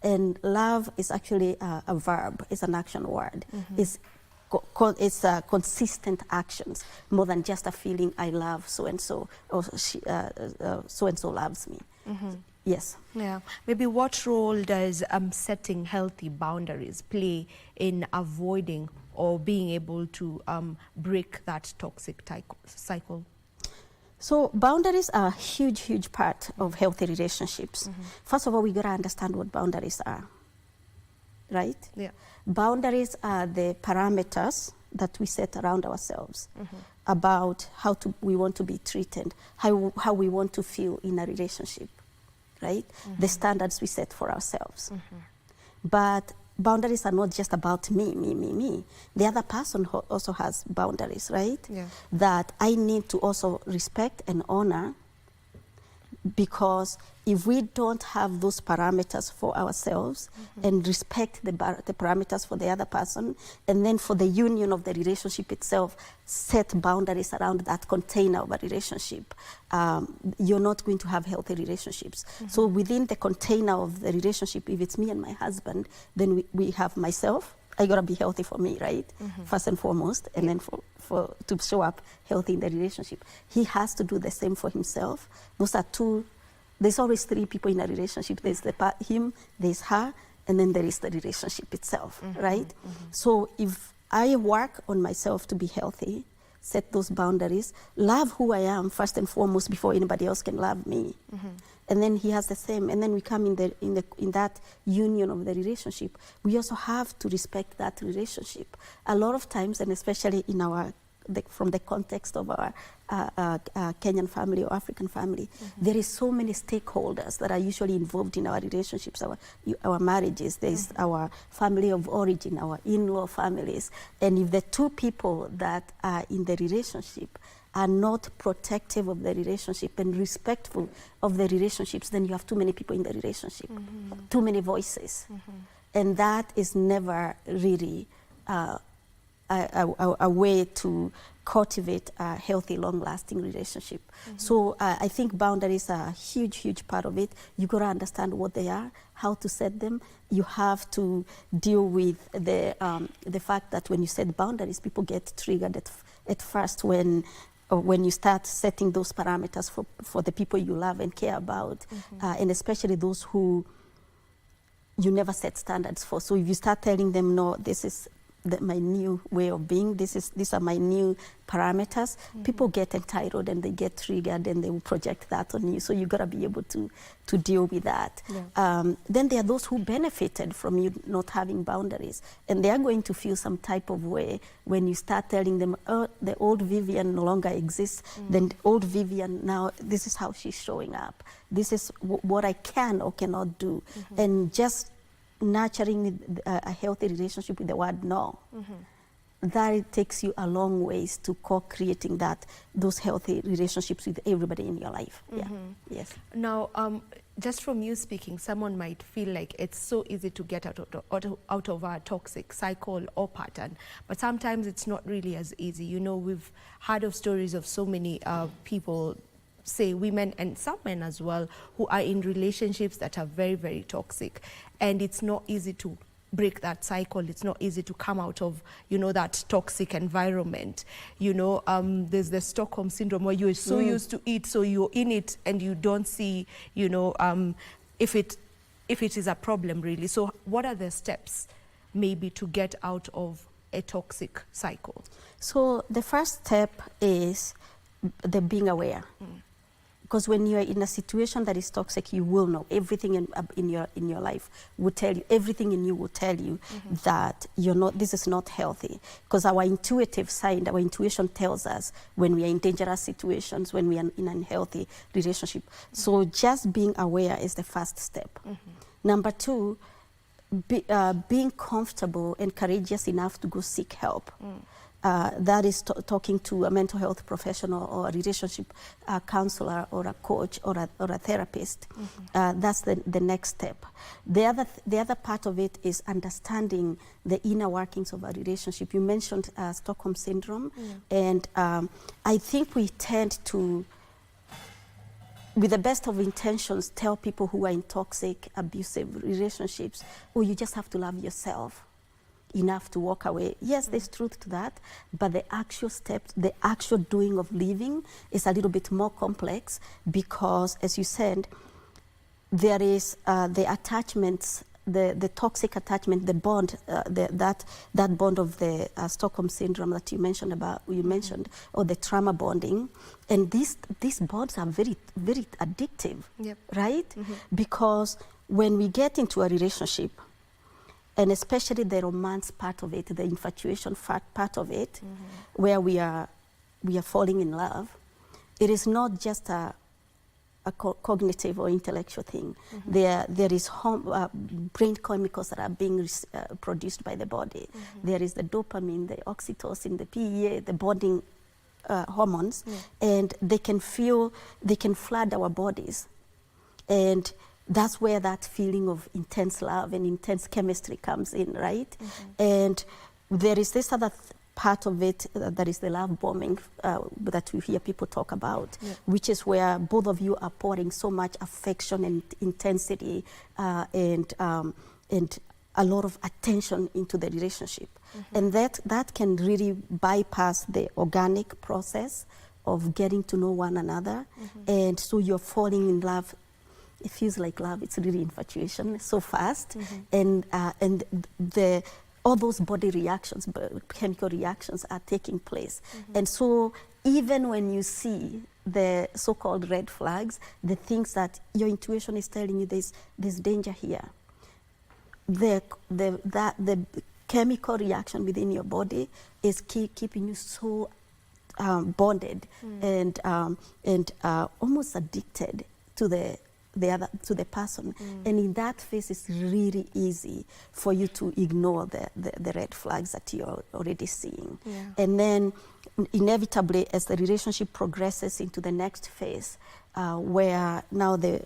And love is actually a verb, it's an action word. It's consistent actions, more than just a feeling, I love so-and-so, or so-and-so loves me. Yes. Yeah. Maybe what role does setting healthy boundaries play in avoiding or being able to break that toxic cycle? So boundaries are a huge part of healthy relationships. First of all, we gotta understand what boundaries are, right? Yeah. Boundaries are the parameters that we set around ourselves about how we want to be treated, how we want to feel in a relationship. Right? The standards we set for ourselves. But boundaries are not just about me. The other person also has boundaries, right? Yeah. That I need to also respect and honor, because if we don't have those parameters for ourselves and respect the parameters for the other person, and then for the union of the relationship itself, set boundaries around that container of a relationship, you're not going to have healthy relationships. So within the container of the relationship, if it's me and my husband, then we have myself. I gotta be healthy for me, right? First and foremost, and then to show up healthy in the relationship. He has to do the same for himself. Those are two. There's always three people in a relationship. There's him, there's her, and then there is the relationship itself, right? So if I work on myself to be healthy, set those boundaries, love who I am first and foremost before anybody else can love me. And then he has the same, and then we come in that union of the relationship. We also have to respect that relationship. A lot of times, and especially in from the context of our Kenyan family or African family, there is so many stakeholders that are usually involved in our relationships, our marriages. There's our family of origin, our in-law families. And if the two people that are in the relationship are not protective of the relationship and respectful of the relationships, then you have too many people in the relationship, too many voices. And that is never really a way to cultivate a healthy, long-lasting relationship. So I think boundaries are a huge part of it. You got to understand what they are, how to set them. You have to deal with the fact that when you set boundaries, people get triggered at first when you start setting those parameters for the people you love and care about, and especially those who you never set standards for. So if you start telling them, no, this is my new way of being, these are my new parameters, people get entitled and they get triggered and they will project that on you. So you gotta be able to deal with that. Then there are those who benefited from you not having boundaries, and they are going to feel some type of way when you start telling them, oh, the old Vivian no longer exists, then the old Vivian now, this is how she's showing up. This is what I can or cannot do. And just nurturing a healthy relationship with the word no, that it takes you a long ways to co-creating those healthy relationships with everybody in your life. Yes. Now, just from you speaking, someone might feel like it's so easy to get out of a toxic cycle or pattern, but sometimes it's not really as easy. You know, we've heard of stories of so many people, say women and some men as well, who are in relationships that are very, very toxic, and it's not easy to break that cycle. It's not easy to come out of, you know, that toxic environment. You know, there's the Stockholm syndrome where you're so used to it, so you're in it and you don't see, you know, if it is a problem really. So what are the steps maybe to get out of a toxic cycle? So the first step is the being aware. Because when you are in a situation that is toxic, you will know everything in your life will tell you, everything in you will tell you that you're not, this is not healthy. Because our intuitive side, our intuition tells us when we are in dangerous situations, when we are in an unhealthy relationship. So just being aware is the first step. Number two, being comfortable and courageous enough to go seek help. That is talking to a mental health professional or a relationship counselor or a coach or a therapist. That's the next step. The other part of it is understanding the inner workings of a relationship. You mentioned Stockholm syndrome, and I think we tend to, with the best of intentions, tell people who are in toxic, abusive relationships, oh, you just have to love yourself enough to walk away. Yes, there's truth to that, but the actual steps, the actual doing of living is a little bit more complex because, as you said, there is the attachments, the toxic attachment, the bond, that bond of the Stockholm syndrome that you mentioned, or the trauma bonding, and these bonds are very, very addictive, right? Because when we get into a relationship, and especially the romance part of it, the infatuation part of it, where we are falling in love, it is not just a cognitive or intellectual thing. There is brain chemicals that are being produced by the body. There is the dopamine, the oxytocin, the PEA, the bonding hormones, and they can flood our bodies. And that's where that feeling of intense love and intense chemistry comes in, right? And there is this other part of it that is the love bombing that we hear people talk about, which is where both of you are pouring so much affection and intensity and a lot of attention into the relationship. And that can really bypass the organic process of getting to know one another. And so you're falling in love. It feels like love. It's really infatuation so fast, and all those body reactions, chemical reactions are taking place. And so even when you see the so-called red flags, the things that your intuition is telling you there's danger here, the chemical reaction within your body is keeping you so bonded and almost addicted to the person, and in that phase it's really easy for you to ignore the red flags that you're already seeing. And then inevitably, as the relationship progresses into the next phase, where now the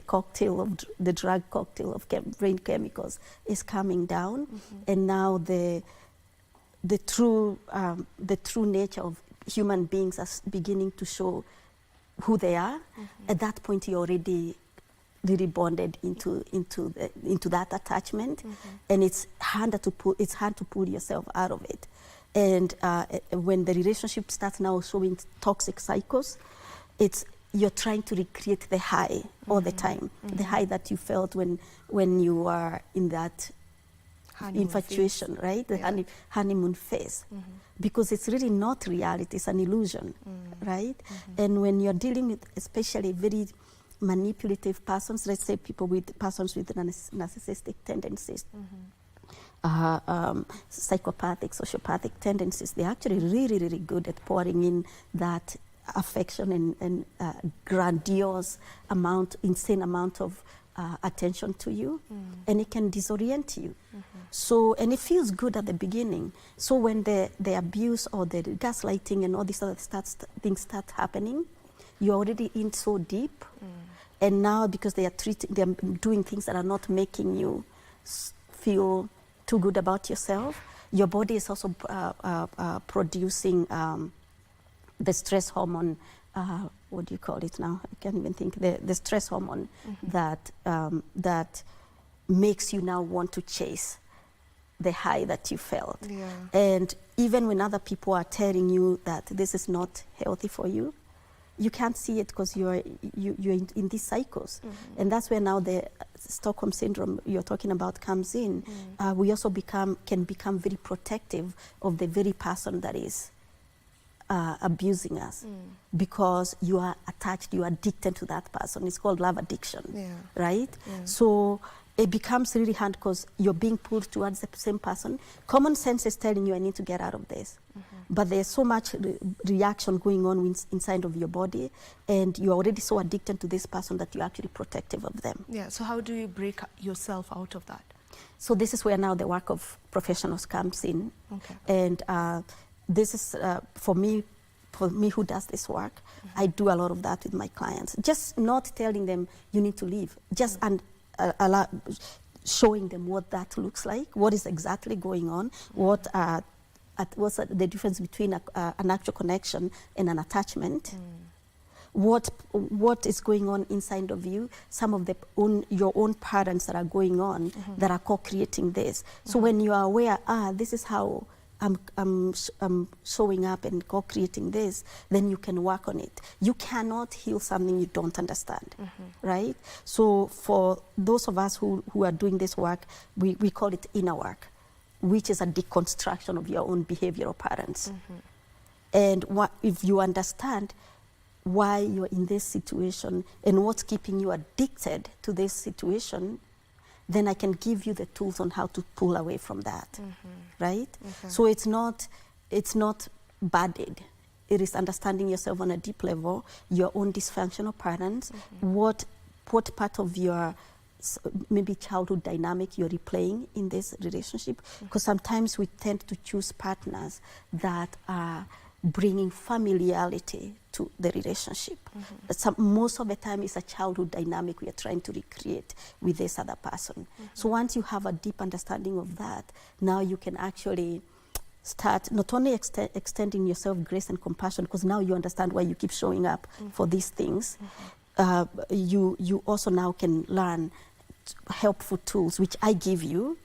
cocktail of the drug cocktail of brain chemicals is coming down, and now the true nature of human beings are beginning to show who they are. At that point, you're already really bonded into that attachment, and it's hard to pull yourself out of it. And when the relationship starts now showing toxic cycles, you're trying to recreate the high all the time, the high that you felt when you were in that infatuation, right? The honeymoon phase. Because it's really not reality, it's an illusion, right? And when you're dealing with especially very manipulative persons, let's say persons with narcissistic tendencies, psychopathic, sociopathic tendencies, they're actually really, really good at pouring in that affection and grandiose amount, insane amount of attention to you, and it can disorient you. So, and it feels good at the beginning. So when the abuse or the gaslighting and all these other things start happening, you're already in so deep And now because they're doing things that are not making you feel too good about yourself, your body is also producing the stress hormone, what do you call it now? I can't even think. The stress hormone that makes you now want to chase the high that you felt. Yeah. And even when other people are telling you that this is not healthy for you, you can't see it because you're in these cycles. And that's where now the Stockholm syndrome you're talking about comes in. We also can become very protective of the very person that is abusing us, because you are attached, you are addicted to that person. It's called love addiction, right? So it becomes really hard because you're being pulled towards the same person. Common sense is telling you, I need to get out of this. But there's so much reaction going on inside of your body, and you're already so addicted to this person that you're actually protective of them. Yeah, so how do you break yourself out of that? So this is where now the work of professionals comes in. Okay. And this is, for me who does this work, I do a lot of that with my clients. Just not telling them you need to leave, just showing them what that looks like, what is exactly going on, what's the difference between an actual connection and an attachment, what is going on inside of you, some of your own patterns that are going on that are co-creating this. So when you are aware, this is how I'm showing up and co-creating this, then you can work on it. You cannot heal something you don't understand, right? So for those of us who are doing this work, we call it inner work, which is a deconstruction of your own behavioral patterns. And if you understand why you're in this situation and what's keeping you addicted to this situation, then I can give you the tools on how to pull away from that, right? So it's not bad-aid. It is understanding yourself on a deep level, your own dysfunctional patterns, what part of your maybe childhood dynamic you're replaying in this relationship. Because sometimes we tend to choose partners that are bringing familiarity to the relationship. Most of the time it's a childhood dynamic we are trying to recreate with this other person. So once you have a deep understanding of that, now you can actually start not only extending yourself grace and compassion, because now you understand why you keep showing up for these things. You also now can learn helpful tools, which I give you,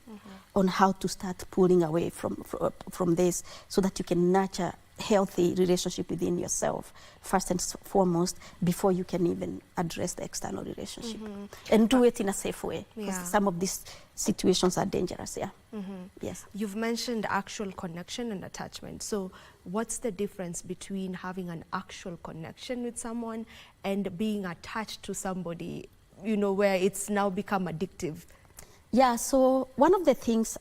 on how to start pulling away from this, so that you can nurture healthy relationship within yourself first and foremost, before you can even address the external relationship, and do it in a safe way, because some of these situations are dangerous. Yes. You've mentioned actual connection and attachment. So what's the difference between having an actual connection with someone and being attached to somebody, you know, where it's now become addictive? Yeah, so one of the things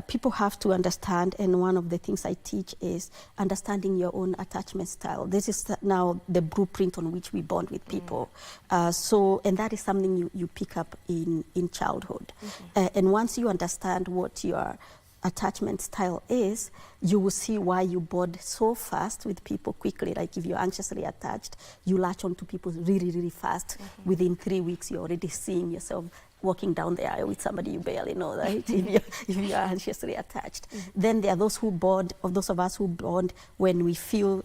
people have to understand, and one of the things I teach, is understanding your own attachment style. This is now the blueprint on which we bond with people. And that is something you pick up in childhood. And once you understand what your attachment style is, you will see why you bond so fast with people quickly. Like if you're anxiously attached, you latch on to people really, really fast. Within 3 weeks, you're already seeing yourself walking down the aisle with somebody you barely know, right? if you're anxiously attached. Then there are those of us who bond when we feel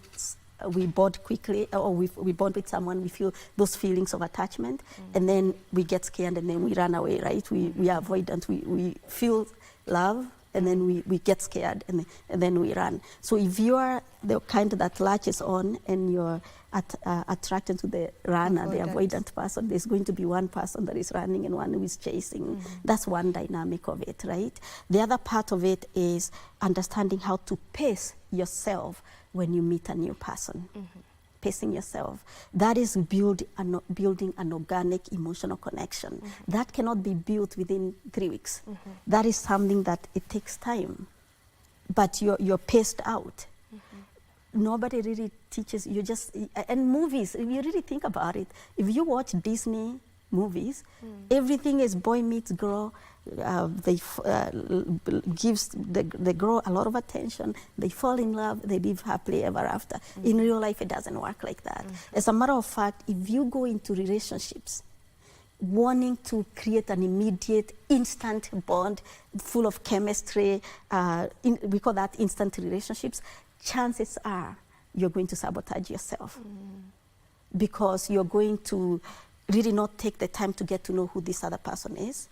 we bond quickly, or we bond with someone, we feel those feelings of attachment, and then we get scared and then we run away, right? We are avoidant, we feel love, and then we get scared, and then we run. So if you are the kind that latches on and you're attracted to the runner, the avoidant person, there's going to be one person that is running and one who is chasing. That's one dynamic of it, right? The other part of it is understanding how to pace yourself when you meet a new person. Pacing yourself. That is building an organic emotional connection. That cannot be built within 3 weeks. That is something that it takes time, but you're paced out. Nobody really teaches you. And movies, if you really think about it, if you watch Disney movies. Everything is boy meets girl. They grow a lot of attention. They fall in love. They live happily ever after. In real life, it doesn't work like that. As a matter of fact, if you go into relationships wanting to create an immediate, instant bond full of chemistry, we call that instant relationships, chances are you're going to sabotage yourself because you're going to really not take the time to get to know who this other person is.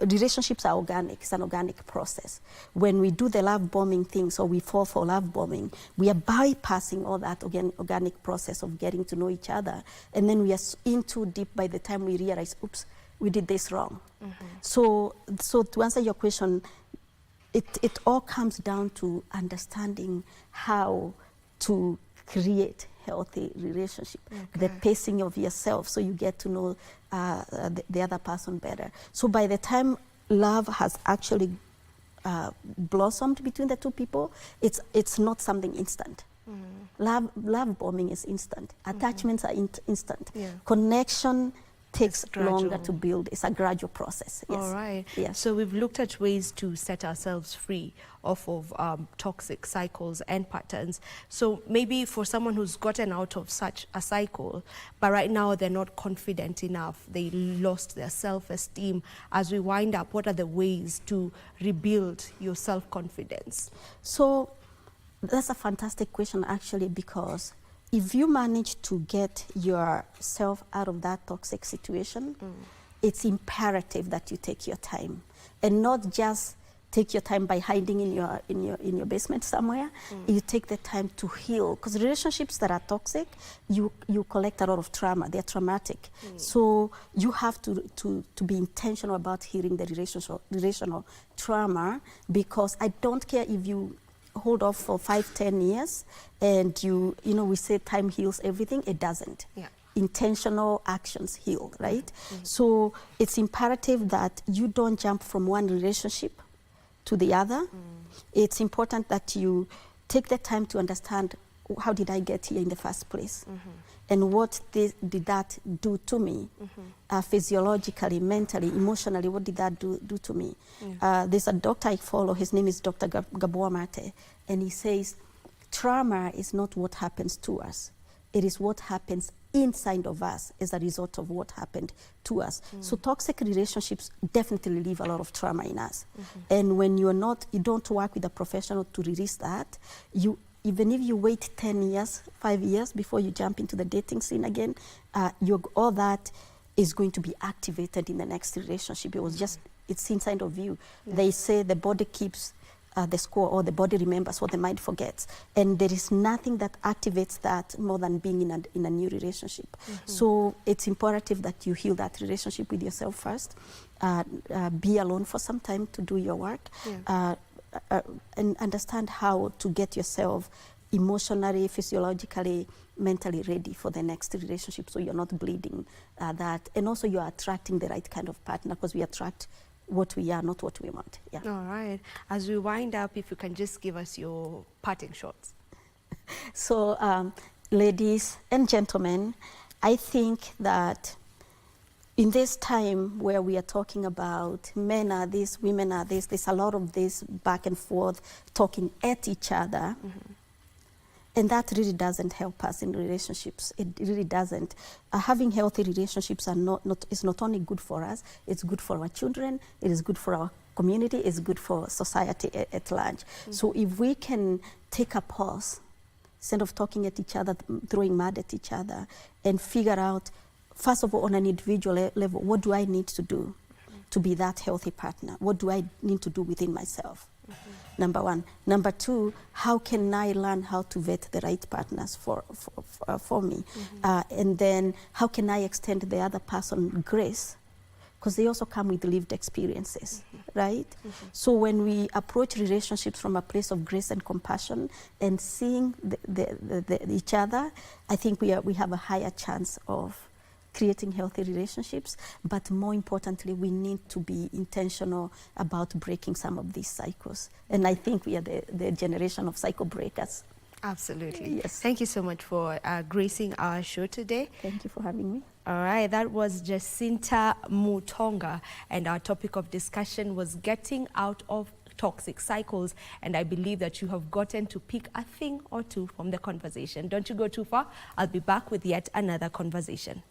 Relationships are organic. It's an organic process. When we do the love bombing things or we fall for love bombing, we are bypassing all that organic process of getting to know each other. And then we are in too deep by the time we realize, oops, we did this wrong. So to answer your question, it all comes down to understanding how to create healthy relationship, the pacing of yourself, so you get to know the other person better. So by the time love has actually blossomed between the two people, it's not something instant. Love bombing is instant. Attachments are instant. Connection takes longer to build. It's a gradual process. Yes. All right. Yes. So we've looked at ways to set ourselves free off of toxic cycles and patterns. So maybe for someone who's gotten out of such a cycle, but right now they're not confident enough, they lost their self-esteem. As we wind up, what are the ways to rebuild your self-confidence? So that's a fantastic question, actually, because if you manage to get yourself out of that toxic situation, it's imperative that you take your time, and not just take your time by hiding in your basement somewhere. You take the time to heal, because relationships that are toxic, you collect a lot of trauma. They're traumatic. So you have to be intentional about healing the relational trauma, because I don't care if you hold off for 5-10 years and we say time heals everything. It doesn't. Intentional actions heal, right? So it's imperative that you don't jump from one relationship to the other. It's important that you take the time to understand, how did I get here in the first place? And what did that do to me? Physiologically, mentally, emotionally, what did that do to me? There's a doctor I follow, his name is Dr. Gabor Mate, and he says, trauma is not what happens to us. It is what happens inside of us as a result of what happened to us. So toxic relationships definitely leave a lot of trauma in us. And when you don't work with a professional to release that, even if you wait 10 years, 5 years before you jump into the dating scene again, all that is going to be activated in the next relationship. It's inside of you. They say the body keeps the score, or the body remembers what the mind forgets. And there is nothing that activates that more than being in a new relationship. So it's imperative that you heal that relationship with yourself first. Be alone for some time to do your work. And understand how to get yourself emotionally, physiologically, mentally ready for the next relationship, so you're not bleeding that. And also you're attracting the right kind of partner, because we attract what we are, not what we want. All right. As we wind up, if you can just give us your parting shots. So, ladies and gentlemen, I think that in this time where we are talking about men are this, women are this, there's a lot of this back and forth, talking at each other. And that really doesn't help us in relationships. It really doesn't. Having healthy relationships is not only good for us, it's good for our children, it is good for our community, it's good for society at large. So if we can take a pause, instead of talking at each other, throwing mud at each other, and figure out, first of all, on an individual level, what do I need to do to be that healthy partner? What do I need to do within myself? Number one. Number two, how can I learn how to vet the right partners for me? And then how can I extend the other person grace? Because they also come with lived experiences, right? So when we approach relationships from a place of grace and compassion and seeing each other, I think we have a higher chance of creating healthy relationships. But more importantly, we need to be intentional about breaking some of these cycles. And I think we are the generation of cycle breakers. Absolutely. Yes. Thank you so much for gracing our show today. Thank you for having me. All right, that was Jacinta Mutonga, and our topic of discussion was getting out of toxic cycles, and I believe that you have gotten to pick a thing or two from the conversation. Don't you go too far. I'll be back with yet another conversation.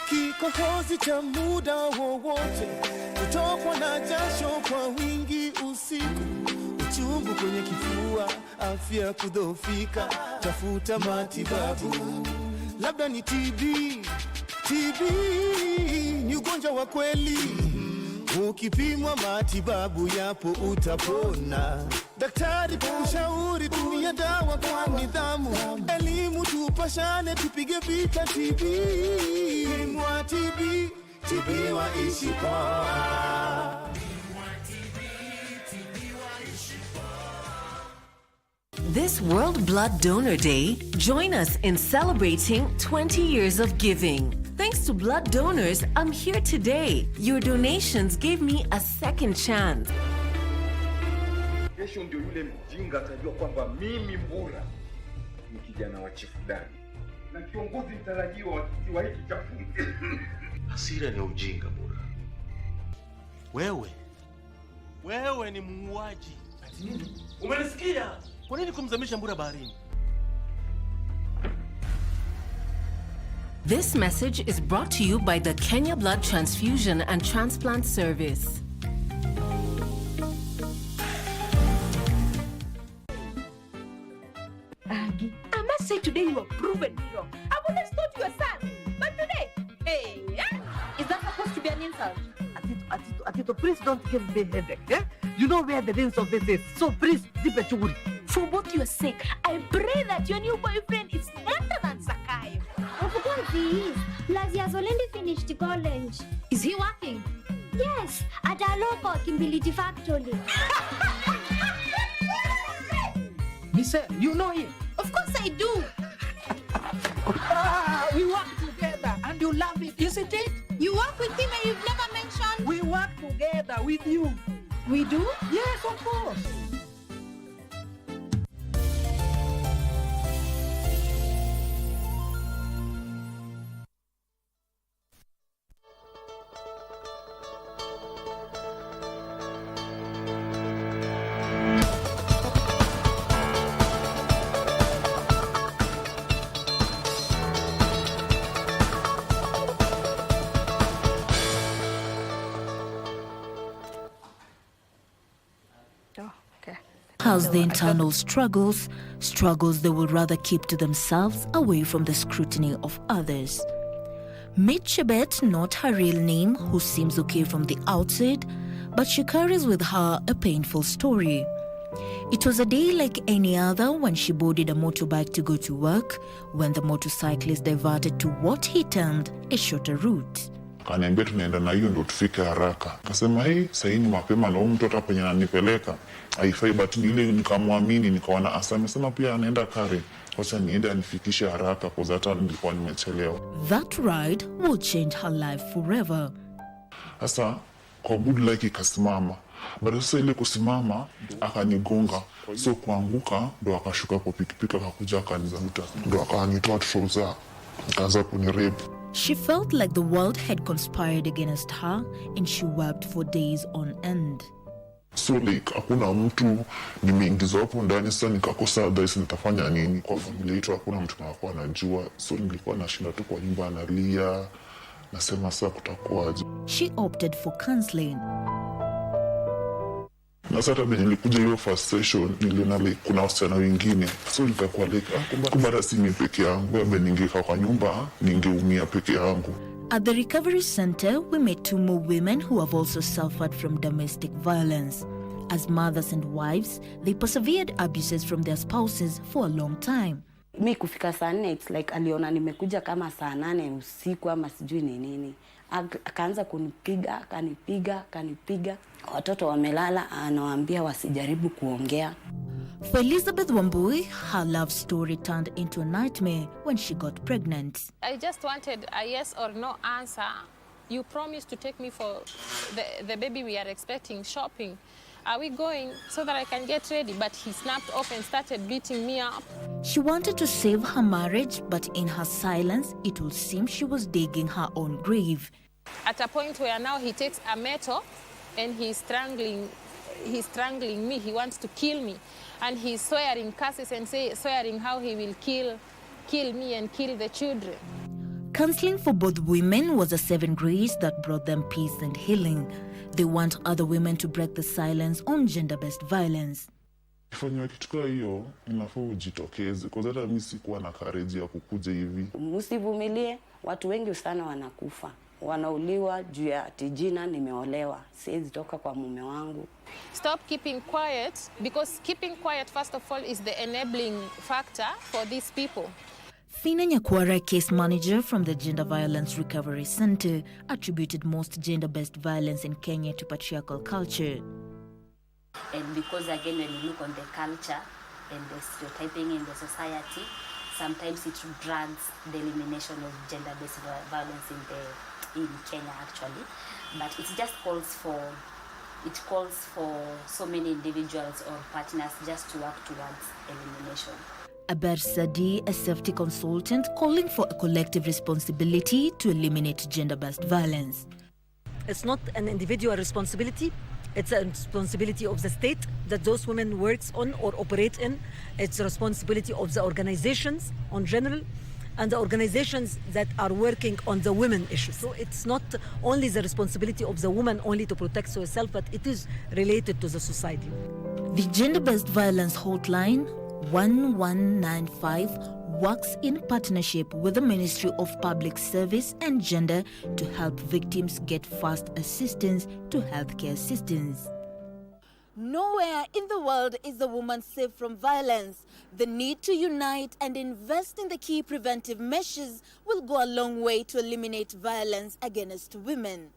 Kikohozi cha muda wowote, kutokwa na jasho kwa wingi usiku, uchungu kwenye kifua, afya kudhoofika, tafuta matibabu. Labda ni TB ni ugonjwa wa kweli. Ukipimwa matibabu yapo utapona. Daktari kushauri tumia dawa kwa nidhamu. Elimu tupashane tupige vita TB. Mwa TB waishi poa. This World Blood Donor Day, join us in celebrating 20 years of giving. Thanks to blood donors, I'm here today. Your donations gave me a second chance. Kesho ndio yule mjinga atajua kwamba mimi Mbura ni kijana wa chifu Dani na kiongozi mtarajiwa wa kisiwa hiki cha Funzi. Hasira ni ujinga, Mbura. Wewe ni muuaji. Umenisikia? Kwa nini kumzamisha Mbura baharini? This message is brought to you by the Kenya Blood Transfusion and Transplant Service. Aggie, I must say today you are proven wrong. I would have thought you were sad, but today, hey, is that supposed to be an insult? Atito, please don't give me headache. You know where the rings of this is, so please zip a churi. For both your sake, I pray that your new boyfriend is better than Sakai. Of course he is. Plus he has already finished college. Is he working? Yes, at a local Kimbility factory. Miss, you know him? Of course I do. We work together and you love it, isn't it? You work with him and you've never mentioned... We work together with you. We do? Yes, of course. How's the internal struggles they would rather keep to themselves, away from the scrutiny of others. Meet Chebet, not her real name, who seems okay from the outside, but she carries with her a painful story. It was a day like any other when she boarded a motorbike to go to work, when the motorcyclist diverted to what he termed a shorter route. Kaniambia tunaenda na hiyo ndo tufike haraka. Akasema sasa ni mapema na mtu hata penye ananipeleka haifai, but ile nikamwamini, nikaona amesema pia anaenda Karen, wacha niende anifikishe haraka kwa sababu hata nilikuwa nimechelewa. That ride will change her life forever. Sasa kwa good luck ikasimama. Baada sasa ile kusimama akanigonga, so kuanguka ndo akashuka kwa pikipiki akakuja akanivuta, ndo akanitoa trouser akaanza kunirape. She felt like the world had conspired against her, and she wept for days on end. So like hakuna mtu nimeingizwa hapo ndani, sasa nikakosa advice nitafanya nini. Kwa familia yetu hakuna mtu anakuwa anajua, so nilikuwa nashinda tu kwa nyumba analia, nasema sasa kutakuwaje. She opted for counseling. Na sasa venye nilikuja hiyo first session niliona like kuna wasichana wengine, so nikakuwa like kumbe hata si mimi peke yangu, labda ningekaa kwa nyumba ningeumia peke yangu. At the recovery center, we met 2 more women who have also suffered from domestic violence. As mothers and wives, they persevered abuses from their spouses for a long time. Mi kufika saa 4, it's like aliona nimekuja kama saa 8 usiku ama sijui ni nini. Akaanza kunipiga, kanipiga. Watoto wamelala, anawaambia wasijaribu kuongea. For Elizabeth Wambui, her love story turned into a nightmare when she got pregnant. I just wanted a yes or no answer. You promised to take me for the baby we are expecting shopping. Are we going so that I can get ready? But he snapped off and started beating me up. She wanted to save her marriage, but in her silence, it would seem she was digging her own grave. At a point where now he takes a metal and he's strangling me. He wants to kill me. And he's swearing curses and swearing how he will kill me and kill the children. Counseling for both women was a 7 grace that brought them peace and healing. They want other women to break the silence on gender-based violence. Ifanywa kitu kama hiyo, inafaa ujitokeze. Kwa sababu mimi sikuwa na courage ya kukuja hivi. Msivumilie, watu wengi sana wanakufa. Wanauliwa juu ya tijina nimeolewa. Siwezi toka kwa mume wangu. Stop keeping quiet, because keeping quiet first of all is the enabling factor for these people. Fina Nyakwara, case manager from the Gender Violence Recovery Center, attributed most gender-based violence in Kenya to patriarchal culture. And because again, when you look on the culture and the stereotyping in the society, sometimes it drags the elimination of gender-based violence in Kenya actually. But it just calls for so many individuals or partners just to work towards elimination. Aber Sadi, a safety consultant, calling for a collective responsibility to eliminate gender-based violence. It's not an individual responsibility. It's a responsibility of the state that those women works on or operate in. It's a responsibility of the organizations in general and the organizations that are working on the women issues. So it's not only the responsibility of the woman only to protect herself, but it is related to the society. The gender-based violence hotline 1195 works in partnership with the Ministry of Public Service and Gender to help victims get fast assistance to healthcare assistance. Nowhere in the world is a woman safe from violence. The need to unite and invest in the key preventive measures will go a long way to eliminate violence against women.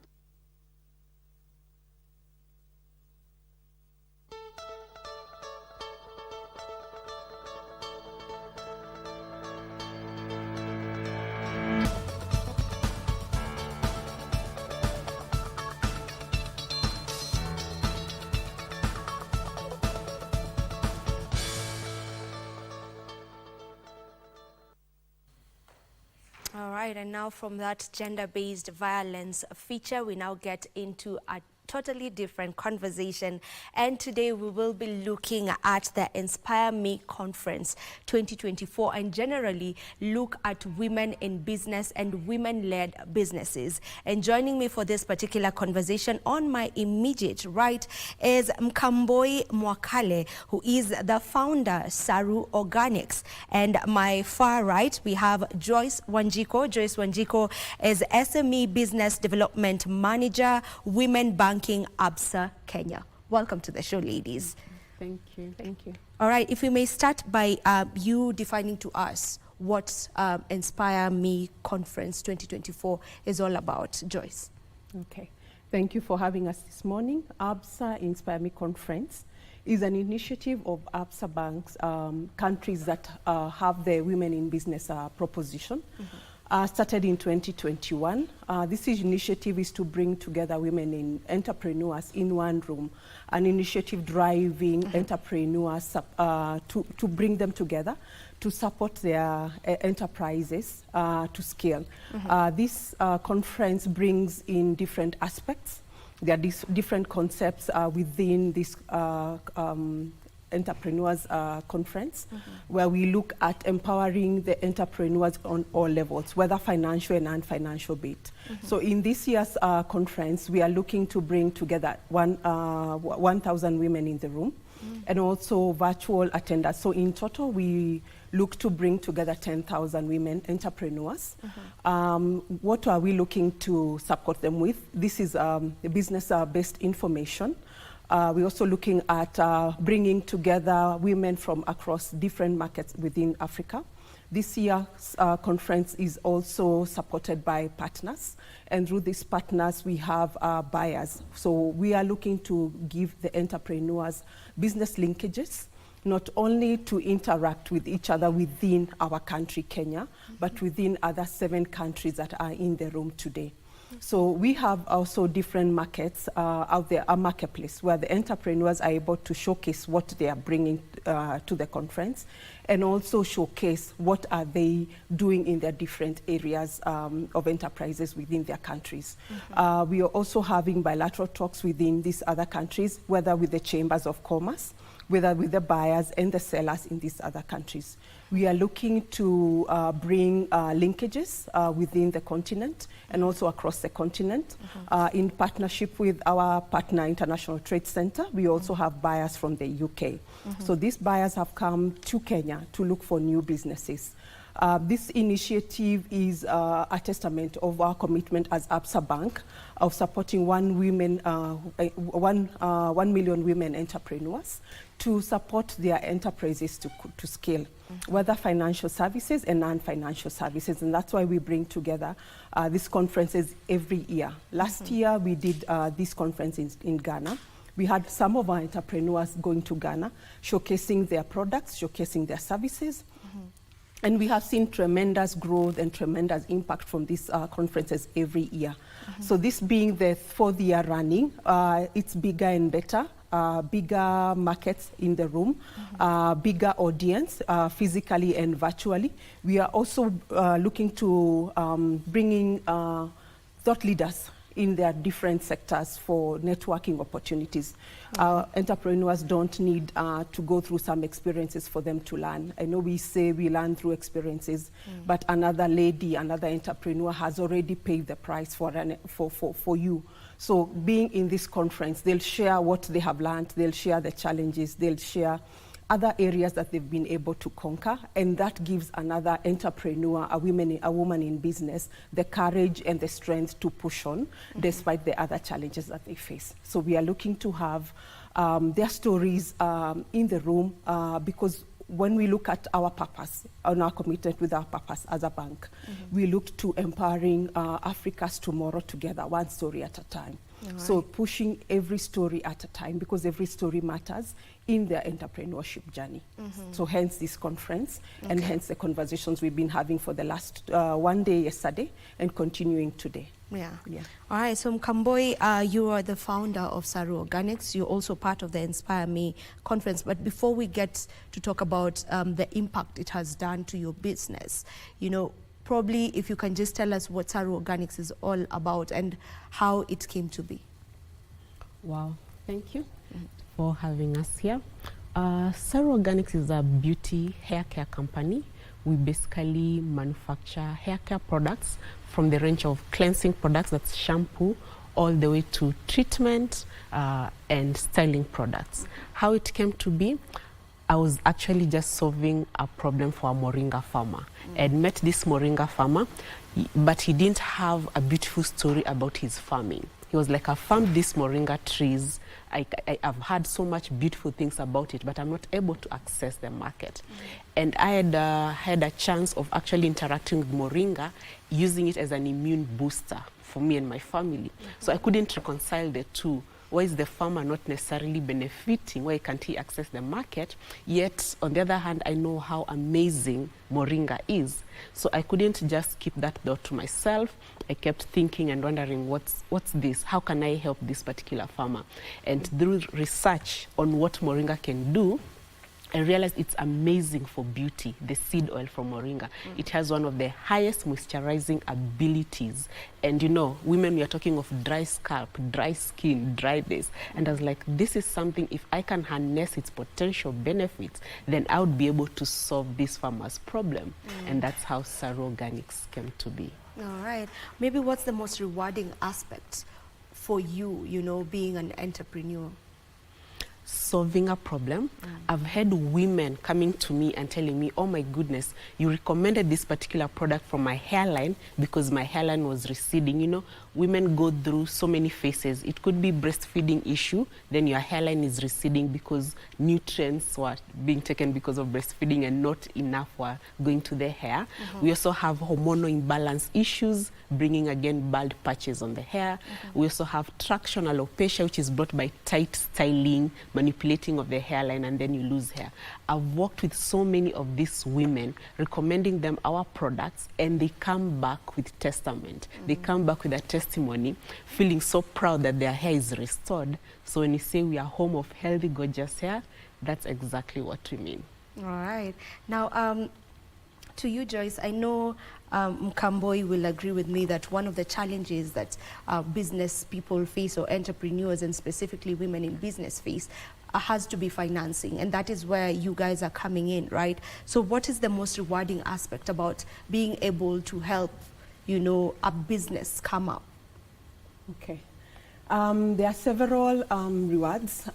All right, and now from that gender-based violence feature, we now get into a totally different conversation, and today we will be looking at the Inspire Me Conference 2024 and generally look at women in business and women-led businesses. And joining me for this particular conversation on my immediate right is Mkamboi Mwakale, who is the founder, Saru Organics. And my far right, we have Joyce Wanjiko. Joyce Wanjiko is SME Business Development Manager, Women Banking, ABSA, Kenya. Welcome to the show, ladies. Thank you. Thank you. All right, if we may start by you defining to us what Inspire Me Conference 2024 is all about. Joyce. Okay. Thank you for having us this morning. ABSA Inspire Me Conference is an initiative of ABSA banks, countries that have the Women in Business proposition. Mm-hmm. Started in 2021. This initiative is to bring together women in entrepreneurs in one room, an initiative driving entrepreneurs to bring them together to support their enterprises to scale. This conference brings in different aspects. There are different concepts within this entrepreneurs conference, where we look at empowering the entrepreneurs on all levels, whether financial and non-financial bit. So in this year's conference, we are looking to bring together 1,000 women in the room, and also virtual attenders. So in total, we look to bring together 10,000 women entrepreneurs. What are we looking to support them with? This is business-based information. We're also looking at bringing together women from across different markets within Africa. This year's conference is also supported by partners, and through these partners we have buyers. So we are looking to give the entrepreneurs business linkages, not only to interact with each other within our country, Kenya, but within other 7 countries that are in the room today. So we have also different markets out there, a marketplace where the entrepreneurs are able to showcase what they are bringing to the conference, and also showcase what are they doing in their different areas of enterprises within their countries. We are also having bilateral talks within these other countries, whether with the chambers of commerce, whether with the buyers and the sellers in these other countries. We are looking to bring linkages within the continent and also across the continent. In partnership with our partner, International Trade Center, we also have buyers from the UK. So these buyers have come to Kenya to look for new businesses. This initiative is a testament of our commitment as Absa Bank of supporting 1 million women entrepreneurs to support their enterprises to scale, whether financial services and non-financial services. And that's why we bring together these conferences every year. Last year, we did this conference in Ghana. We had some of our entrepreneurs going to Ghana, showcasing their products, showcasing their services. And we have seen tremendous growth and tremendous impact from these conferences every year. So this being the 4th year running, it's bigger and better, bigger markets in the room, bigger audience, physically and virtually. We are also looking to bringing thought leaders in their different sectors for networking opportunities. Entrepreneurs don't need to go through some experiences for them to learn. I know we say we learn through experiences, but another lady, another entrepreneur has already paid the price for you. So being in this conference, they'll share what they have learned, they'll share the challenges, they'll share other areas that they've been able to conquer, and that gives another entrepreneur, a woman in business, the courage and the strength to push on despite the other challenges that they face. So we are looking to have their stories in the room because when we look at our purpose, and our commitment with our purpose as a bank, we look to empowering Africa's tomorrow together, one story at a time. So pushing every story at a time, because every story matters in their entrepreneurship journey. So hence this conference, and hence the conversations we've been having for the last one day yesterday and continuing today. Yeah. All right, so Mkamboi, you are the founder of Saru Organics. You're also part of the Inspire Me conference. But before we get to talk about the impact it has done to your business, you know, probably if you can just tell us what Saru Organics is all about and how it came to be. Wow, thank you for having us here. Saru Organics is a beauty hair care company. We basically manufacture hair care products from the range of cleansing products, that's shampoo, all the way to treatment and styling products. How it came to be, I was actually just solving a problem for a moringa farmer. I met this moringa farmer, but he didn't have a beautiful story about his farming. He was like, I found these moringa trees. I've heard so much beautiful things about it, but I'm not able to access the market. And I had a chance of actually interacting with moringa, using it as an immune booster for me and my family. So I couldn't reconcile the two. Why is the farmer not necessarily benefiting? Why can't he access the market? Yet, on the other hand, I know how amazing moringa is. So I couldn't just keep that thought to myself. I kept thinking and wondering, what's this? How can I help this particular farmer? And through research on what moringa can do, I realized it's amazing for beauty, the seed oil from moringa. It has one of the highest moisturizing abilities. And you know, women, we are talking of dry scalp, dry skin, dry this. And I was like, this is something, if I can harness its potential benefits, then I would be able to solve this farmer's problem. And that's how Saru Organics came to be. All right. Maybe what's the most rewarding aspect for you, you know, being an entrepreneur? Solving a problem. I've had women coming to me and telling me, oh my goodness, you recommended this particular product for my hairline because my hairline was receding. You know, women go through so many phases. It could be breastfeeding issue, then your hairline is receding because nutrients were being taken because of breastfeeding and not enough were going to the hair. We also have hormonal imbalance issues, bringing again bald patches on the hair. We also have traction alopecia, which is brought by tight styling, manipulating of the hairline, and then you lose hair. I've worked with so many of these women, recommending them our products, and they come back with testament. They come back with a testimony, feeling so proud that their hair is restored. So when you say we are home of healthy, gorgeous hair, that's exactly what we mean. All right. Now, to you, Joyce, I know Mkamboi will agree with me that one of the challenges that business people face, or entrepreneurs and specifically women in business face, has to be financing, and that is where you guys are coming in, right? So what is the most rewarding aspect about being able to help, you know, a business come up? Okay. There are several rewards.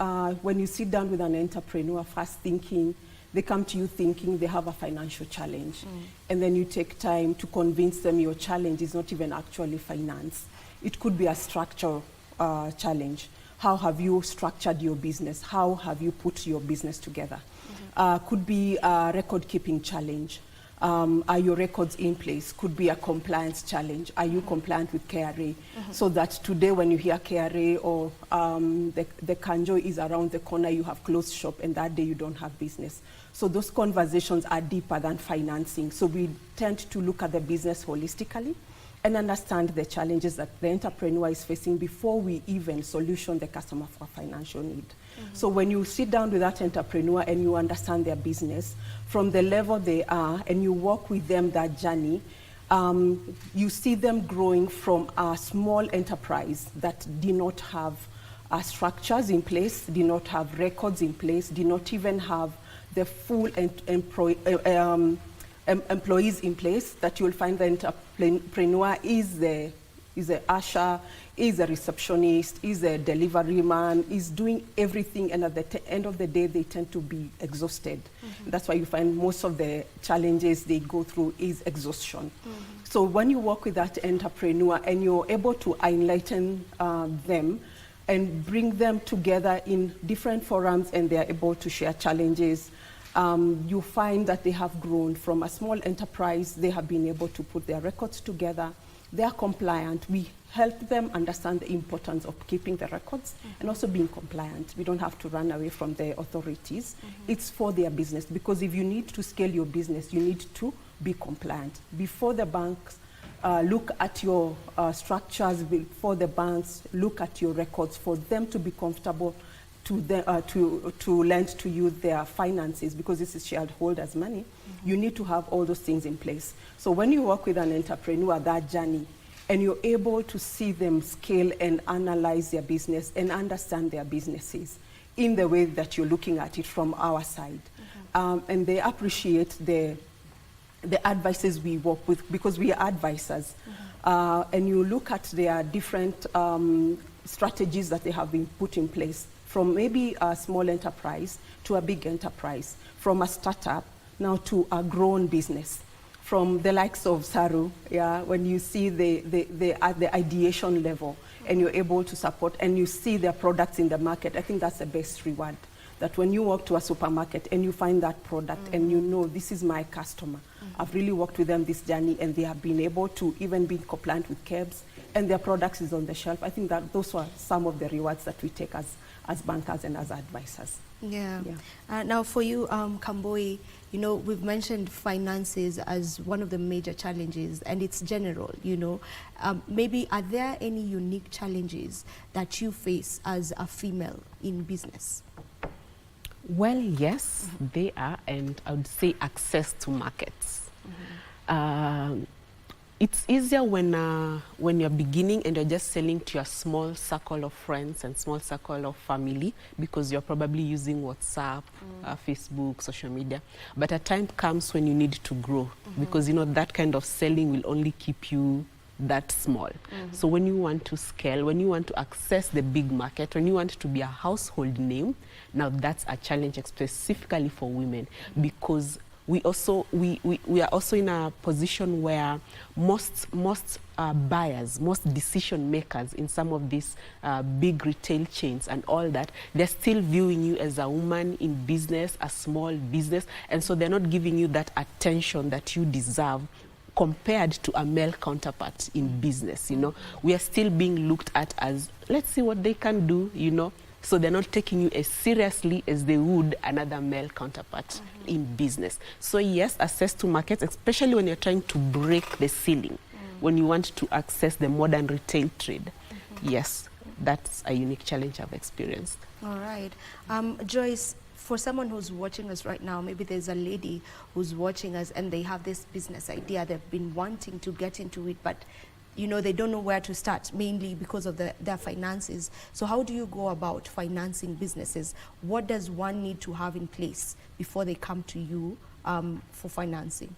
When you sit down with an entrepreneur, first thinking, they come to you thinking they have a financial challenge. And then you take time to convince them your challenge is not even actually finance. It could be a structural challenge. How have you structured your business? How have you put your business together? Could be a record-keeping challenge. Are your records in place? Could be a compliance challenge. Are you compliant with KRA? So that today when you hear KRA or the kanjo is around the corner, you have closed shop, and that day you don't have business. So those conversations are deeper than financing. So we tend to look at the business holistically and understand the challenges that the entrepreneur is facing before we even solution the customer for financial need. So when you sit down with that entrepreneur and you understand their business from the level they are, and you walk with them that journey, you see them growing from a small enterprise that did not have structures in place, did not have records in place, did not even have the full employees in place, that you'll find the entrepreneur is the usher, is a receptionist, is a delivery man, is doing everything, and at the end of the day, they tend to be exhausted. That's why you find most of the challenges they go through is exhaustion. So when you work with that entrepreneur and you're able to enlighten them and bring them together in different forums, and they're able to share challenges, you find that they have grown from a small enterprise. They have been able to put their records together. They are compliant. We help them understand the importance of keeping the records and also being compliant. We don't have to run away from the authorities. It's for their business, because if you need to scale your business, you need to be compliant. Before the banks look at your structures, before the banks look at your records, for them to be comfortable to lend to you their finances, because this is shareholders' money, you need to have all those things in place. So when you work with an entrepreneur, that journey, and you're able to see them scale and analyze their business and understand their businesses in the way that you're looking at it from our side. And they appreciate the advices we work with, because we are advisors. And you look at their different strategies that they have been put in place, from maybe a small enterprise to a big enterprise, from a startup now to a grown business, from the likes of Saru, when you see at the ideation level and you're able to support and you see their products in the market, I think that's the best reward. That when you walk to a supermarket and you find that product and you know, this is my customer, I've really worked with them this journey, and they have been able to even be compliant with KEBS, and their products is on the shelf. I think that those are some of the rewards that we take as bankers and as advisors. Now for you, Kamboi, you know, we've mentioned finances as one of the major challenges, and it's general, you know. Maybe are there any unique challenges that you face as a female in business? Well, yes, they are, and I would say access to markets. It's easier when you're beginning and you're just selling to your small circle of friends and small circle of family, because you're probably using WhatsApp, Facebook, social media. But a time comes when you need to grow, because you know that kind of selling will only keep you that small. So when you want to scale, when you want to access the big market, when you want to be a household name, now that's a challenge specifically for women, because we are also in a position where most buyers, most decision makers in some of these big retail chains and all that, they're still viewing you as a woman in business, a small business, and so they're not giving you that attention that you deserve compared to a male counterpart in business. You know, we are still being looked at as, let's see what they can do, you know. So they're not taking you as seriously as they would another male counterpart in business. So yes, access to markets, especially when you're trying to break the ceiling, when you want to access the modern retail trade. Yes, that's a unique challenge I've experienced. All right. Joyce, for someone who's watching us right now, maybe there's a lady who's watching us and they have this business idea, they've been wanting to get into it, but you know, they don't know where to start, mainly because of their finances. So how do you go about financing businesses? What does one need to have in place before they come to you for financing?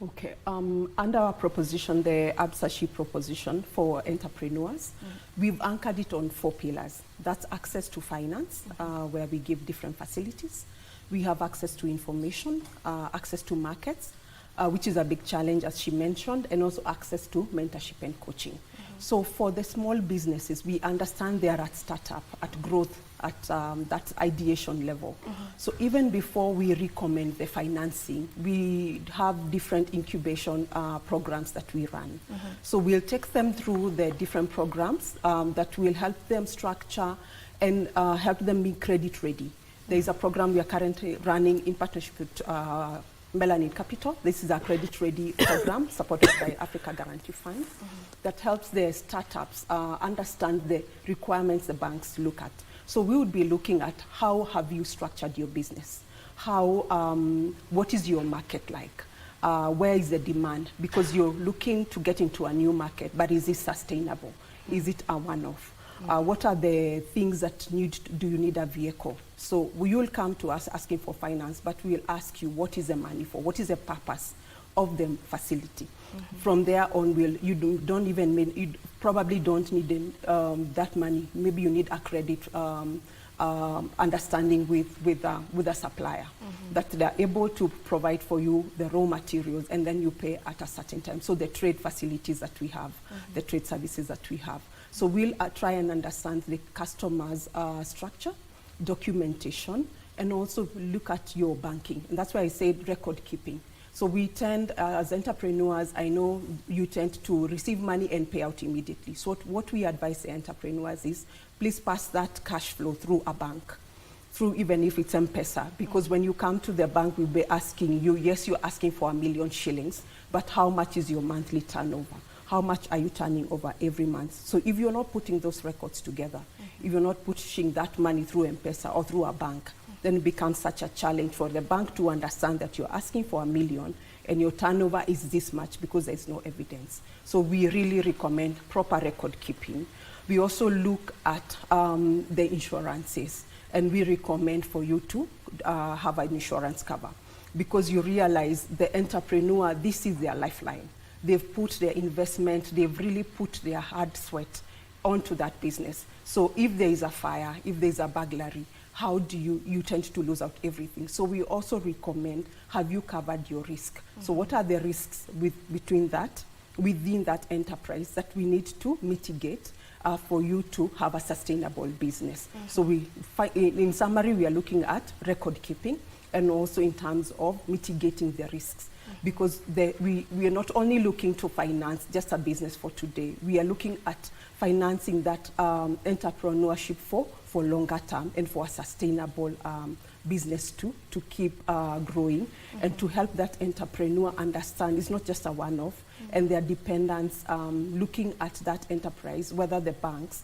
Okay, under our proposition, the ABSA proposition for entrepreneurs, we've anchored it on 4 pillars. That's access to finance, where we give different facilities. We have access to information, access to markets, which is a big challenge, as she mentioned, and also access to mentorship and coaching. So for the small businesses, we understand they are at startup, at growth, at that ideation level. So even before we recommend the financing, we have different incubation programs that we run. So we'll take them through the different programs that will help them structure and help them be credit ready. There is a program we are currently running in partnership with Melanin Capital. This is a credit-ready program supported by Africa Guarantee Fund that helps the startups understand the requirements the banks look at. So we would be looking at how have you structured your business? How, what is your market like? Where is the demand? Because you're looking to get into a new market, but is it sustainable? Is it a one-off? What are the things that do you need a vehicle? So you will come to us asking for finance, but we'll ask you what is the money for? What is the purpose of the facility? From there on, you probably don't need that money. Maybe you need a credit understanding with a supplier that they're able to provide for you the raw materials, and then you pay at a certain time. So the trade facilities that we have, the trade services that we have. So we'll try and understand the customer's structure, documentation, and also look at your banking. And that's why I said record keeping. So we tend, as entrepreneurs, I know you tend to receive money and pay out immediately. So what we advise the entrepreneurs is, please pass that cash flow through a bank, through even if it's M-Pesa, because when you come to the bank, we'll be asking you, yes, you're asking for 1 million shillings, but how much is your monthly turnover? How much are you turning over every month? So if you're not putting those records together, if you're not pushing that money through M-Pesa or through a bank, then it becomes such a challenge for the bank to understand that you're asking for 1 million and your turnover is this much, because there's no evidence. So we really recommend proper record keeping. We also look at the insurances, and we recommend for you to have an insurance cover, because you realize the entrepreneur, this is their lifeline. They've put their investment, they've really put their hard sweat onto that business. So if there is a fire, if there's a burglary, how do you tend to lose out everything? So we also recommend, have you covered your risk? So what are the risks within that enterprise that we need to mitigate for you to have a sustainable business? So in summary, we are looking at record keeping, and also in terms of mitigating the risks. Because we are not only looking to finance just a business for today, we are looking at financing that entrepreneurship for for longer term and for a sustainable business to keep growing and to help that entrepreneur understand it's not just a one-off and their dependents looking at that enterprise, whether the banks,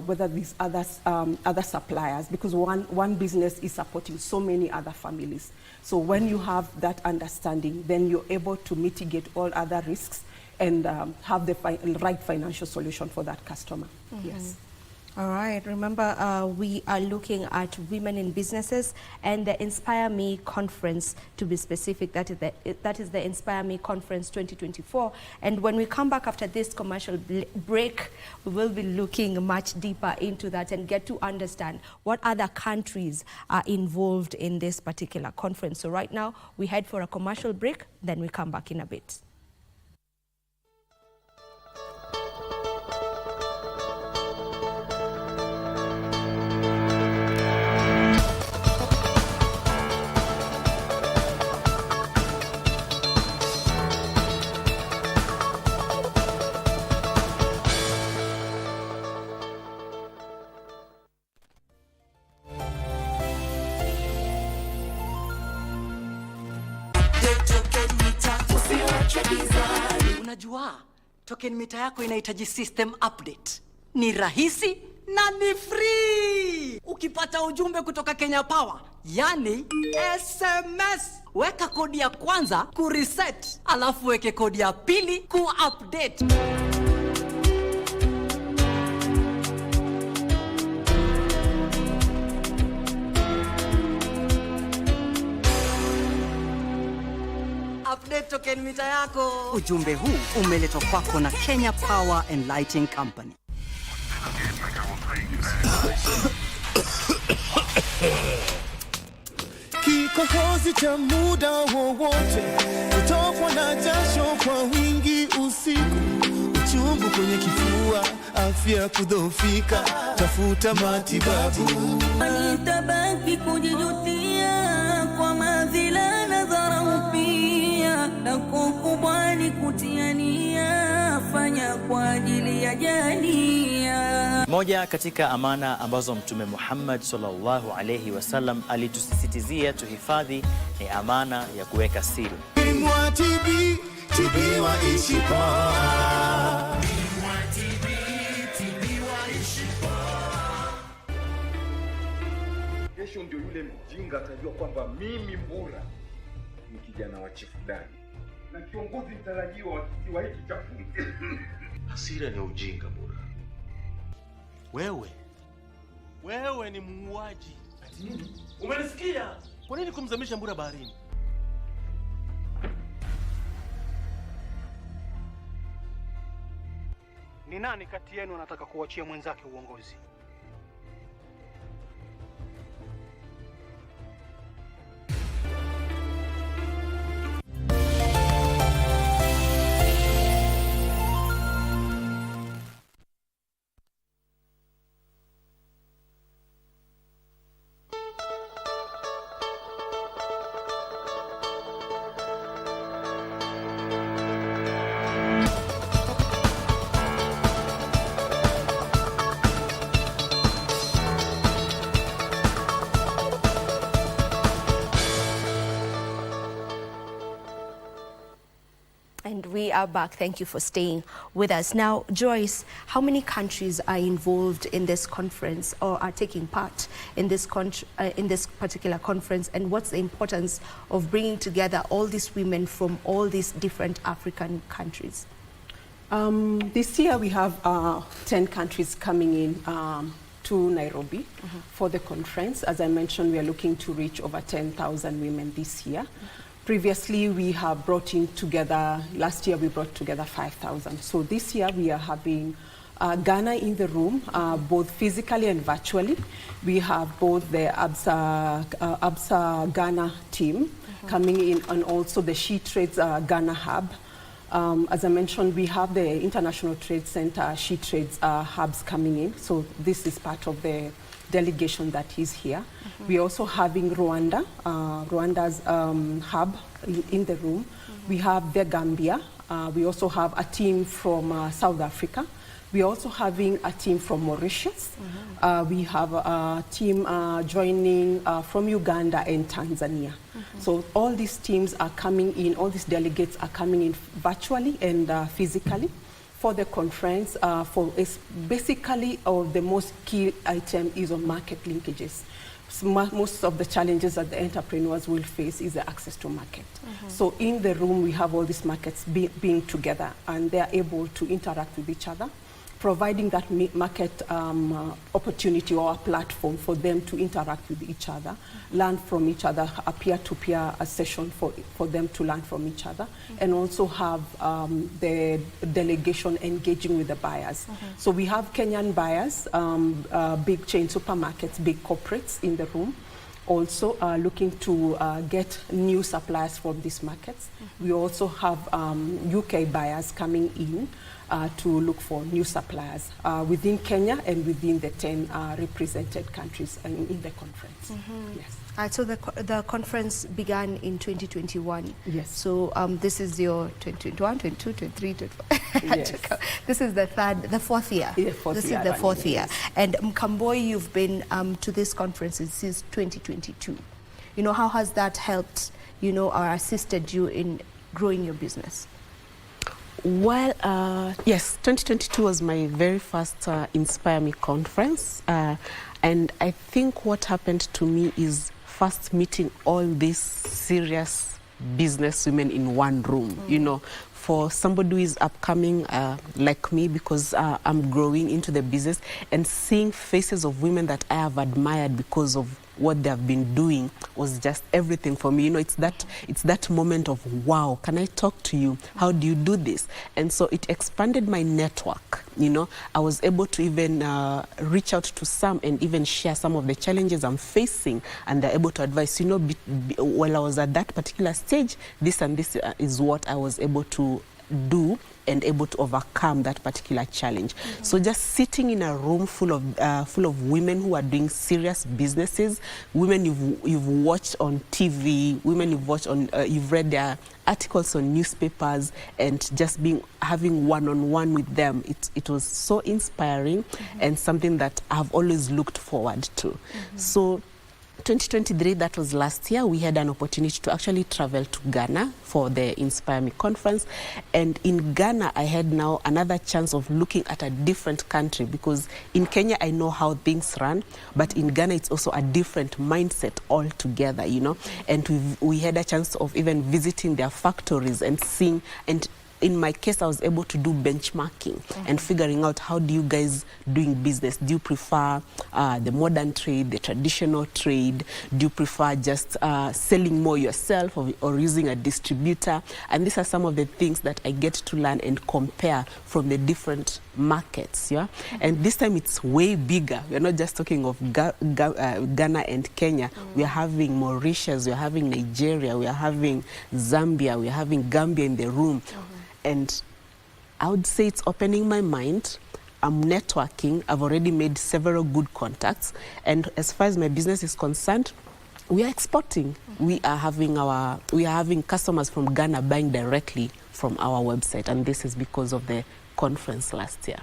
whether these other suppliers, because one business is supporting so many other families. So when you have that understanding, then you're able to mitigate all other risks and have the right financial solution for that customer. Yes. All right. Remember, we are looking at women in businesses and the Inspire Me conference, to be specific. That is the Inspire Me conference 2024. And when we come back after this commercial break, we will be looking much deeper into that and get to understand what other countries are involved in this particular conference. So right now, we head for a commercial break, then we come back in a bit. Unajua, token mita yako inahitaji system update. Ni rahisi na ni free. Ukipata ujumbe kutoka Kenya Power, yani SMS, weka kodi ya kwanza kureset, alafu weke kodi ya pili kuupdate. Update token mita yako. Ujumbe huu umeletwa kwako na Kenya Power and Lighting Company. Kikohozi cha muda wowote, kutokwa na jasho kwa wingi usiku, uchungu kwenye kifua, afya kudhoofika, tafuta matibabu. Nitabaki kujijutia kwa madhila na dharau pia, na kukubali kutiania, fanya kwa ajili ya jania. Moja katika amana ambazo Mtume Muhammad sallallahu alayhi wasallam alitusisitizia tuhifadhi ni amana ya kuweka siri. Kesho ndio yule mjinga atajua kwamba mimi Mbura ni kijana wa chifu Dani na kiongozi mtarajiwa wa kisiwa hiki cha Funge. Hasira ni ujinga, Mbura. Wewe ni muuaji. Ati nini? Umenisikia? Kwa nini kumzamisha Mbura baharini? Ni nani kati yenu anataka kuachia mwenzake uongozi? And we are back. Thank you for staying with us. Now, Joyce, how many countries are involved in this conference or are taking part in this particular conference? And what's the importance of bringing together all these women from all these different African countries? This year we have 10 countries coming in to Nairobi for the conference. As I mentioned, we are looking to reach over 10,000 women this year. Previously, we have brought in together, last year we brought together 5,000. So this year we are having Ghana in the room, both physically and virtually. We have both the ABSA Ghana team coming in, and also the She Trades Ghana Hub. As I mentioned, we have the International Trade Center She Trades hubs coming in. So this is part of the delegation that is here. We're also having Rwanda, Rwanda's hub in the room. We have the Gambia. We also have a team from South Africa. We're also having a team from Mauritius. We have a team joining from Uganda and Tanzania. So all these teams are coming in, all these delegates are coming in virtually and physically for the conference. Basically, the most key item is on market linkages. So most of the challenges that the entrepreneurs will face is the access to market. So in the room, we have all these markets being together, and they're able to interact with each other, providing that market opportunity or a platform for them to interact with each other, learn from each other, a peer-to-peer session for them to learn from each other, and also have the delegation engaging with the buyers. So we have Kenyan buyers, big chain supermarkets, big corporates in the room, also looking to get new suppliers from these markets. We also have UK buyers coming in to look for new suppliers within Kenya and within the 10 represented countries in the conference. Yes. So the conference began in 2021. Yes. So this is your 2021, 22, 23, 24. Yes. This is the fourth year. Yeah, this is the fourth year. And Mkamboi, you've been to this conference since 2022. You know, how has that helped, you know, or assisted you in growing your business? Well, yes, 2022 was my very first Inspire Me conference. And I think what happened to me is first meeting all these serious business women in one room, you know, for somebody who is upcoming like me, because I'm growing into the business, and seeing faces of women that I have admired because of what they have been doing was just everything for me. You know, it's that moment of, wow, can I talk to you? How do you do this? And so it expanded my network. You know, I was able to even reach out to some and even share some of the challenges I'm facing, and they're able to advise, you know, while I was at that particular stage, this and this is what I was able to do and able to overcome that particular challenge. So just sitting in a room full of women who are doing serious businesses, women you've watched on TV, women you've watched on, you've read their articles on newspapers, and just having one-on-one with them, it was so inspiring and something that I've always looked forward to. So 2023, that was last year, we had an opportunity to actually travel to Ghana for the Inspire Me conference. And in Ghana, I had now another chance of looking at a different country, because in Kenya, I know how things run, but in Ghana, it's also a different mindset altogether, you know. And we had a chance of even visiting their factories and seeing, and in my case, I was able to do benchmarking and figuring out, how do you guys doing business? Do you prefer the modern trade, the traditional trade? Do you prefer just selling more yourself or using a distributor? And these are some of the things that I get to learn and compare from the different markets. Yeah, and this time it's way bigger. We're not just talking of Ghana and Kenya. We are having Mauritius, we are having Nigeria, we are having Zambia, we are having Gambia in the room. And I would say it's opening my mind. I'm networking. I've already made several good contacts. And as far as my business is concerned, we are exporting. We are having customers from Ghana buying directly from our website. And this is because of the conference last year.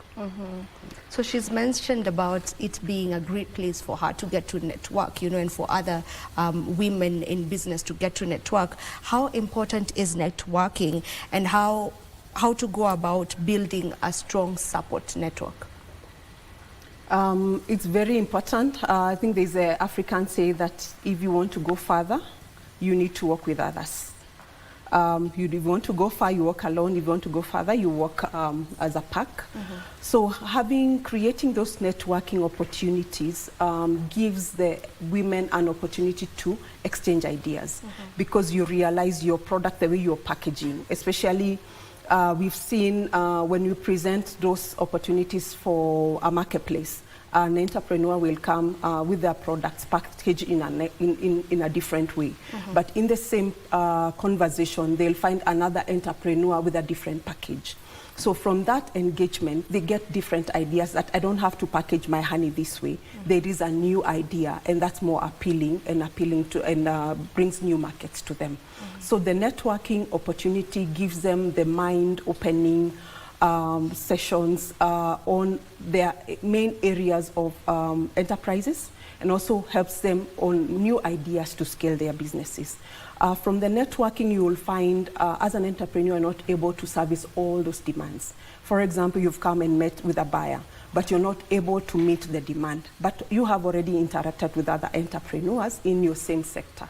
So she's mentioned about it being a great place for her to get to network, you know, and for other women in business to get to network. How important is networking, and how to go about building a strong support network? It's very important. I think there's an African say that if you want to go further, you need to work with others. If you want to go far, you walk alone. If you want to go further, you walk as a pack. So creating those networking opportunities gives the women an opportunity to exchange ideas, because you realize your product, the way you're packaging, especially we've seen when you present those opportunities for a marketplace, an entrepreneur will come with their products packaged in a different way. But in the same conversation, they'll find another entrepreneur with a different package. So from that engagement, they get different ideas that I don't have to package my honey this way. There is a new idea, and that's more appealing to, and brings new markets to them. So the networking opportunity gives them the mind opening sessions on their main areas of enterprises, and also helps them on new ideas to scale their businesses. From the networking, you will find as an entrepreneur, you're not able to service all those demands. For example, you've come and met with a buyer, but you're not able to meet the demand. But you have already interacted with other entrepreneurs in your same sector.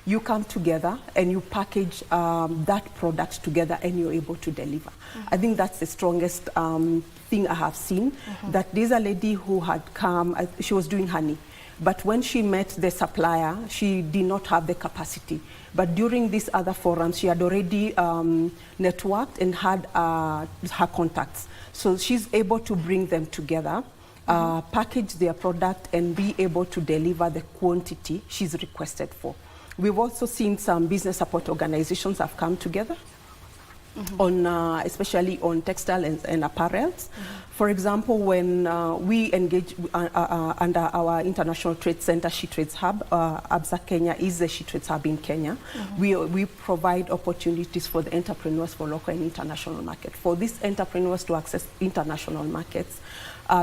You come together and you package that product together and you're able to deliver. I think that's the strongest thing I have seen, that there's a lady who had come, she was doing honey. But when she met the supplier, she did not have the capacity. But during these other forums, she had already networked and had her contacts. So she's able to bring them together, package their product, and be able to deliver the quantity she's requested for. We've also seen some business support organizations have come together, on, especially on textile and apparels. For example, when we engage under our International Trade Center, She Trades Hub, ABSA Kenya is the She Trades Hub in Kenya. We provide opportunities for the entrepreneurs for local and international market. For these entrepreneurs to access international markets,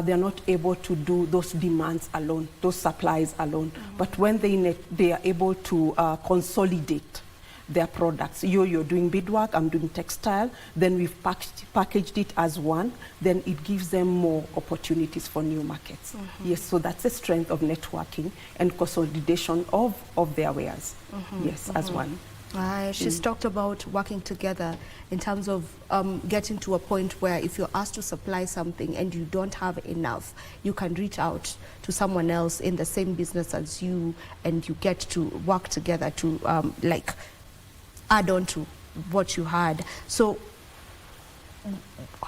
they're not able to do those demands alone, those supplies alone. But when they are able to consolidate their products. You're doing beadwork, I'm doing textile, then we've packaged it as one, then it gives them more opportunities for new markets. Yes, so that's the strength of networking and consolidation of their wares. Yes, as one. She's talked about working together in terms of getting to a point where if you're asked to supply something and you don't have enough, you can reach out to someone else in the same business as you, and you get to work together to like add on to what you had. So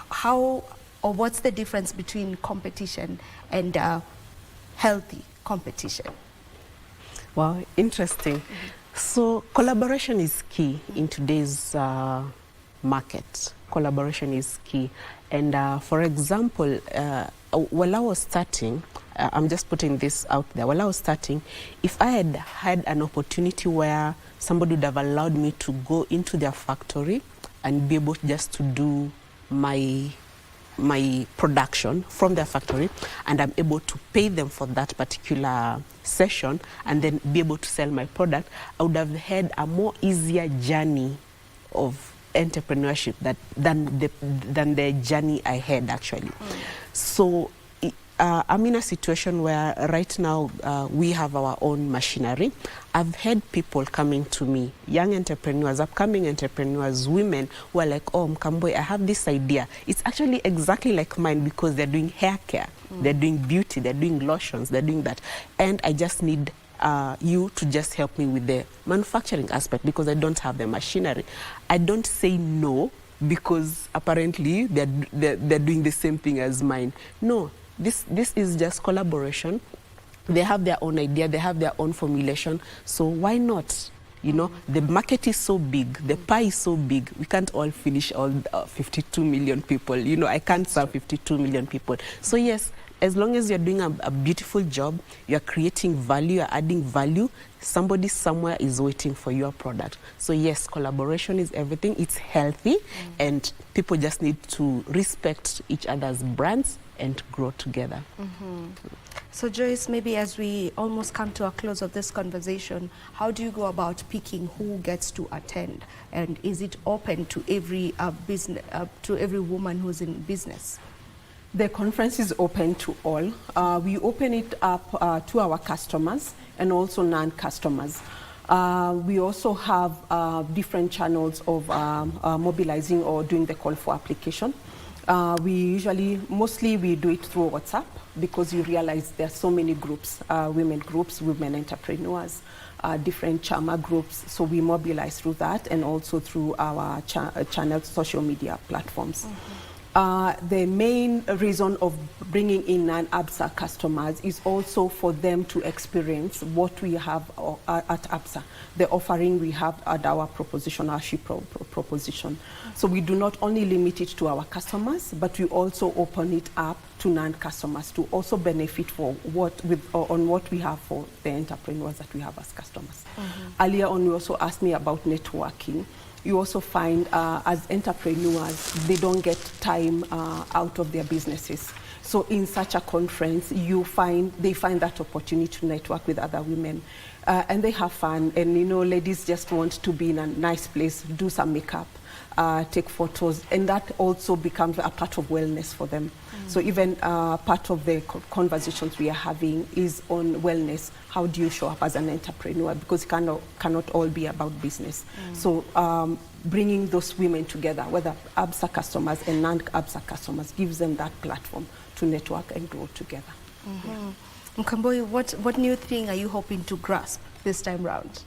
how, or what's the difference between competition and healthy competition? Wow, interesting. So collaboration is key in today's market. Collaboration is key. And for example, while I was starting, I'm just putting this out there, while I was starting, if I had had an opportunity where somebody would have allowed me to go into their factory and be able just to do my production from their factory, and I'm able to pay them for that particular session and then be able to sell my product, I would have had a more easier journey of entrepreneurship than the journey I had actually. So I'm in a situation where right now we have our own machinery. I've had people coming to me, young entrepreneurs, upcoming entrepreneurs, women who are like, oh, Mkambwe, I have this idea. It's actually exactly like mine because they're doing hair care, they're doing beauty, they're doing lotions, they're doing that. And I just need you to just help me with the manufacturing aspect because I don't have the machinery. I don't say no because apparently they're doing the same thing as mine. No. This is just collaboration. They have their own idea, they have their own formulation, so why not? You know, the market is so big, the pie is so big, we can't all finish all 52 million people. You know, I can't serve 52 million people. So yes, as long as you're doing a beautiful job, you're creating value, you're adding value, somebody somewhere is waiting for your product. So yes, collaboration is everything, it's healthy, and people just need to respect each other's brands and grow together. So Joyce, maybe as we almost come to a close of this conversation, how do you go about picking who gets to attend? And is it open to every business, to every woman who's in business? The conference is open to all. We open it up to our customers and also non-customers. We also have different channels of mobilizing or doing the call for application. Mostly we do it through WhatsApp because you realize there are so many groups, women entrepreneurs, different chama groups. So we mobilize through that and also through our channels, social media platforms. The main reason of bringing in non-ABSA customers is also for them to experience what we have at ABSA, the offering we have at our proposition, our SHE proposition. So we do not only limit it to our customers, but we also open it up to non-customers to also benefit on what we have for the entrepreneurs that we have as customers. Earlier on, you also asked me about networking. You also find as entrepreneurs, they don't get time out of their businesses. So in such a conference, they find that opportunity to network with other women. And they have fun. And, you know, ladies just want to be in a nice place, do some makeup, take photos. And that also becomes a part of wellness for them. So even part of the conversations we are having is on wellness. How do you show up as an entrepreneur? Because it cannot all be about business. So bringing those women together, whether ABSA customers and non-ABSA customers, gives them that platform to network and grow together. Mkamboi, what new thing are you hoping to grasp this time round?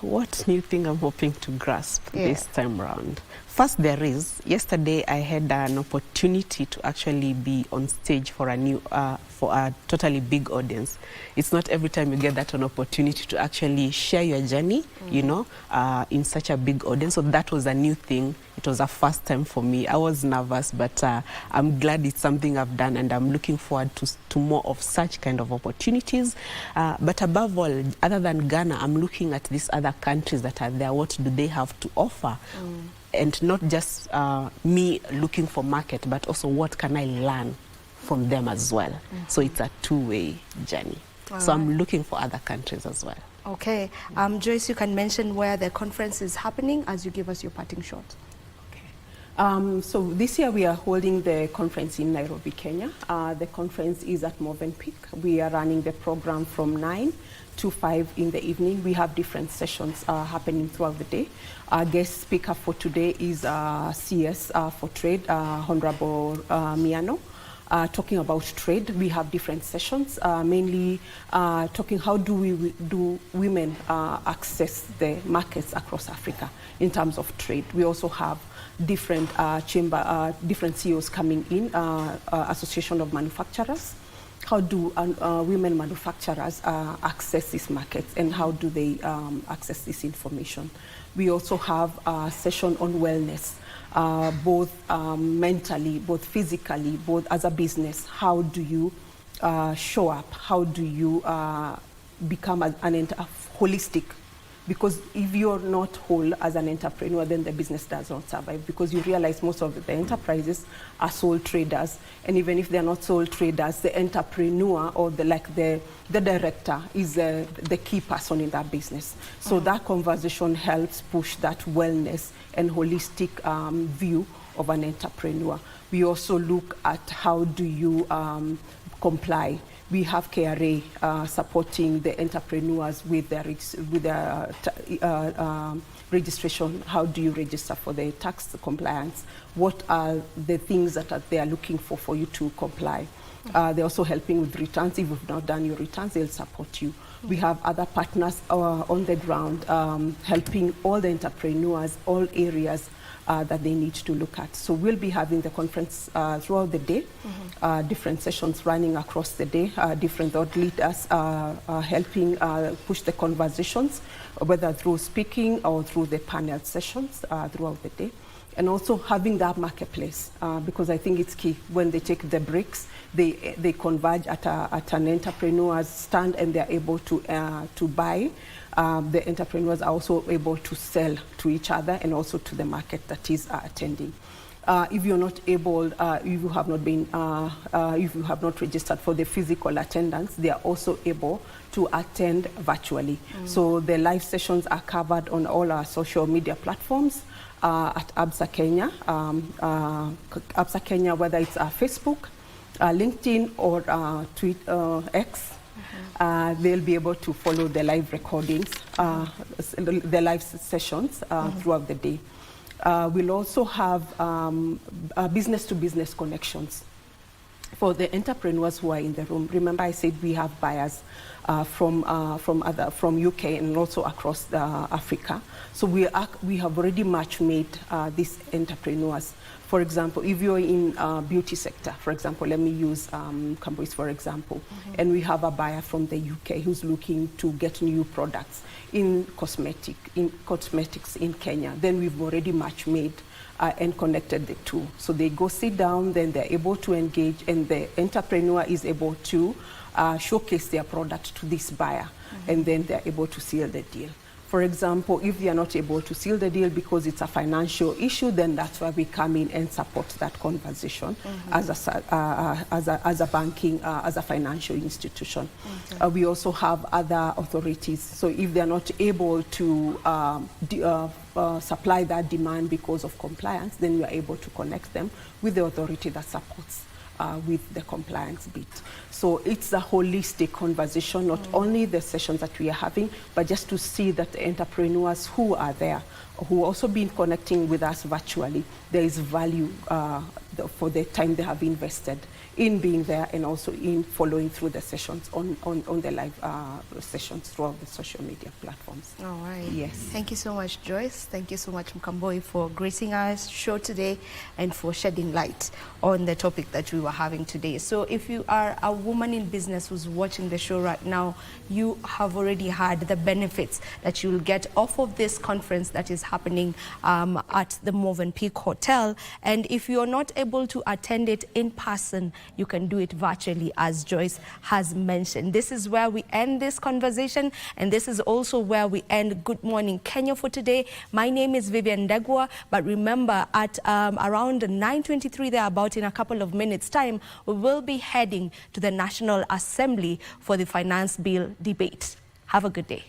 What new thing I'm hoping to grasp this time round? First, yesterday I had an opportunity to actually be on stage for a totally big audience. It's not every time you get that an opportunity to actually share your journey, you know, in such a big audience. So that was a new thing. It was a first time for me. I was nervous, but I'm glad it's something I've done, and I'm looking forward to more of such kind of opportunities. But above all, other than Ghana, I'm looking at these other countries that are there. What do they have to offer? And not just me looking for market, but also what can I learn from them as well. So it's a two-way journey. So I'm looking for other countries as well. Okay. Joyce, you can mention where the conference is happening as you give us your parting shot. So this year we are holding the conference in Nairobi, Kenya. The conference is at Movenpick. We are running the program from 9 to 5 in the evening. We have different sessions happening throughout the day. Our guest speaker for today is CS for Trade, Honorable Miano. Talking about trade, we have different sessions, mainly talking how do women access the markets across Africa in terms of trade. We also have different different CEOs coming in, Association of Manufacturers. How do women manufacturers access these markets, and how do they access this information? We also have a session on wellness, both mentally, both physically, both as a business. How do you show up? How do you become a holistic? Because if you're not whole as an entrepreneur, then the business does not survive, because you realize most of the enterprises are sole traders. And even if they're not sole traders, the entrepreneur or the director is the key person in that business. So that conversation helps push that wellness and holistic view of an entrepreneur. We also look at how do you comply. We have KRA supporting the entrepreneurs with their registration. How do you register for the tax compliance? What are the things that they are looking for you to comply? They're also helping with returns. If you've not done your returns, they'll support you. We have other partners on the ground helping all the entrepreneurs, all areas that they need to look at. So we'll be having the conference throughout the day, different sessions running across the day, different thought leaders helping push the conversations, whether through speaking or through the panel sessions throughout the day. And also having that marketplace, because I think it's key. When they take the breaks, they converge at an entrepreneur's stand, and they're able to buy. The entrepreneurs are also able to sell to each other and also to the market that is attending. If you're not able, if you have not registered for the physical attendance, they are also able to attend virtually. So the live sessions are covered on all our social media platforms at ABSA Kenya. ABSA Kenya, whether it's Facebook, LinkedIn, or X. They'll be able to follow the live recordings, the live sessions throughout the day. We'll also have business-to-business connections for the entrepreneurs who are in the room. Remember, I said we have buyers from UK and also across Africa. So we have already match-made these entrepreneurs. For example, if you're in beauty sector, for example, let me use Cambois for example, and we have a buyer from the UK who's looking to get new products in cosmetics in Kenya, then we've already match-made and connected the two. So they go sit down, then they're able to engage, and the entrepreneur is able to showcase their product to this buyer, and then they're able to seal the deal. For example, if they are not able to seal the deal because it's a financial issue, then that's where we come in and support that conversation as a banking, as a financial institution. We also have other authorities. So if they are not able to supply that demand because of compliance, then we are able to connect them with the authority that supports with the compliance bit. So it's a holistic conversation, not only the sessions that we are having, but just to see that the entrepreneurs who are there, who also been connecting with us virtually, there is value for the time they have invested in being there and also in following through the sessions on the live sessions throughout the social media platforms. All right. Yes. Thank you so much, Joyce. Thank you so much, Mkamboi, for gracing our show today and for shedding light on the topic that we were having today. So if you are a woman in business who's watching the show right now, you have already had the benefits that you'll get off of this conference that is happening at the Movenpick Hotel. And if you're not able to attend it in person, you can do it virtually, as Joyce has mentioned. This is where we end this conversation, and this is also where we end Good Morning Kenya for today. My name is Vivian Degwa, but remember at around 9:23 there, about in a couple of minutes time, we will be heading to the National Assembly for the finance bill debate. Have a good day.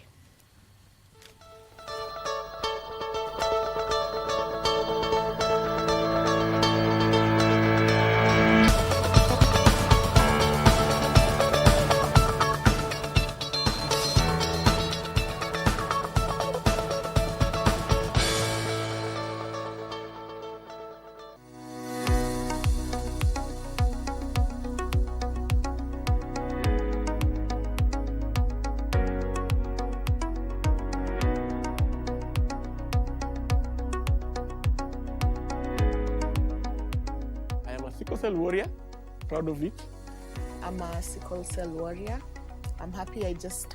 Sickle cell warrior, proud of it. I'm a sickle cell warrior. I'm happy I just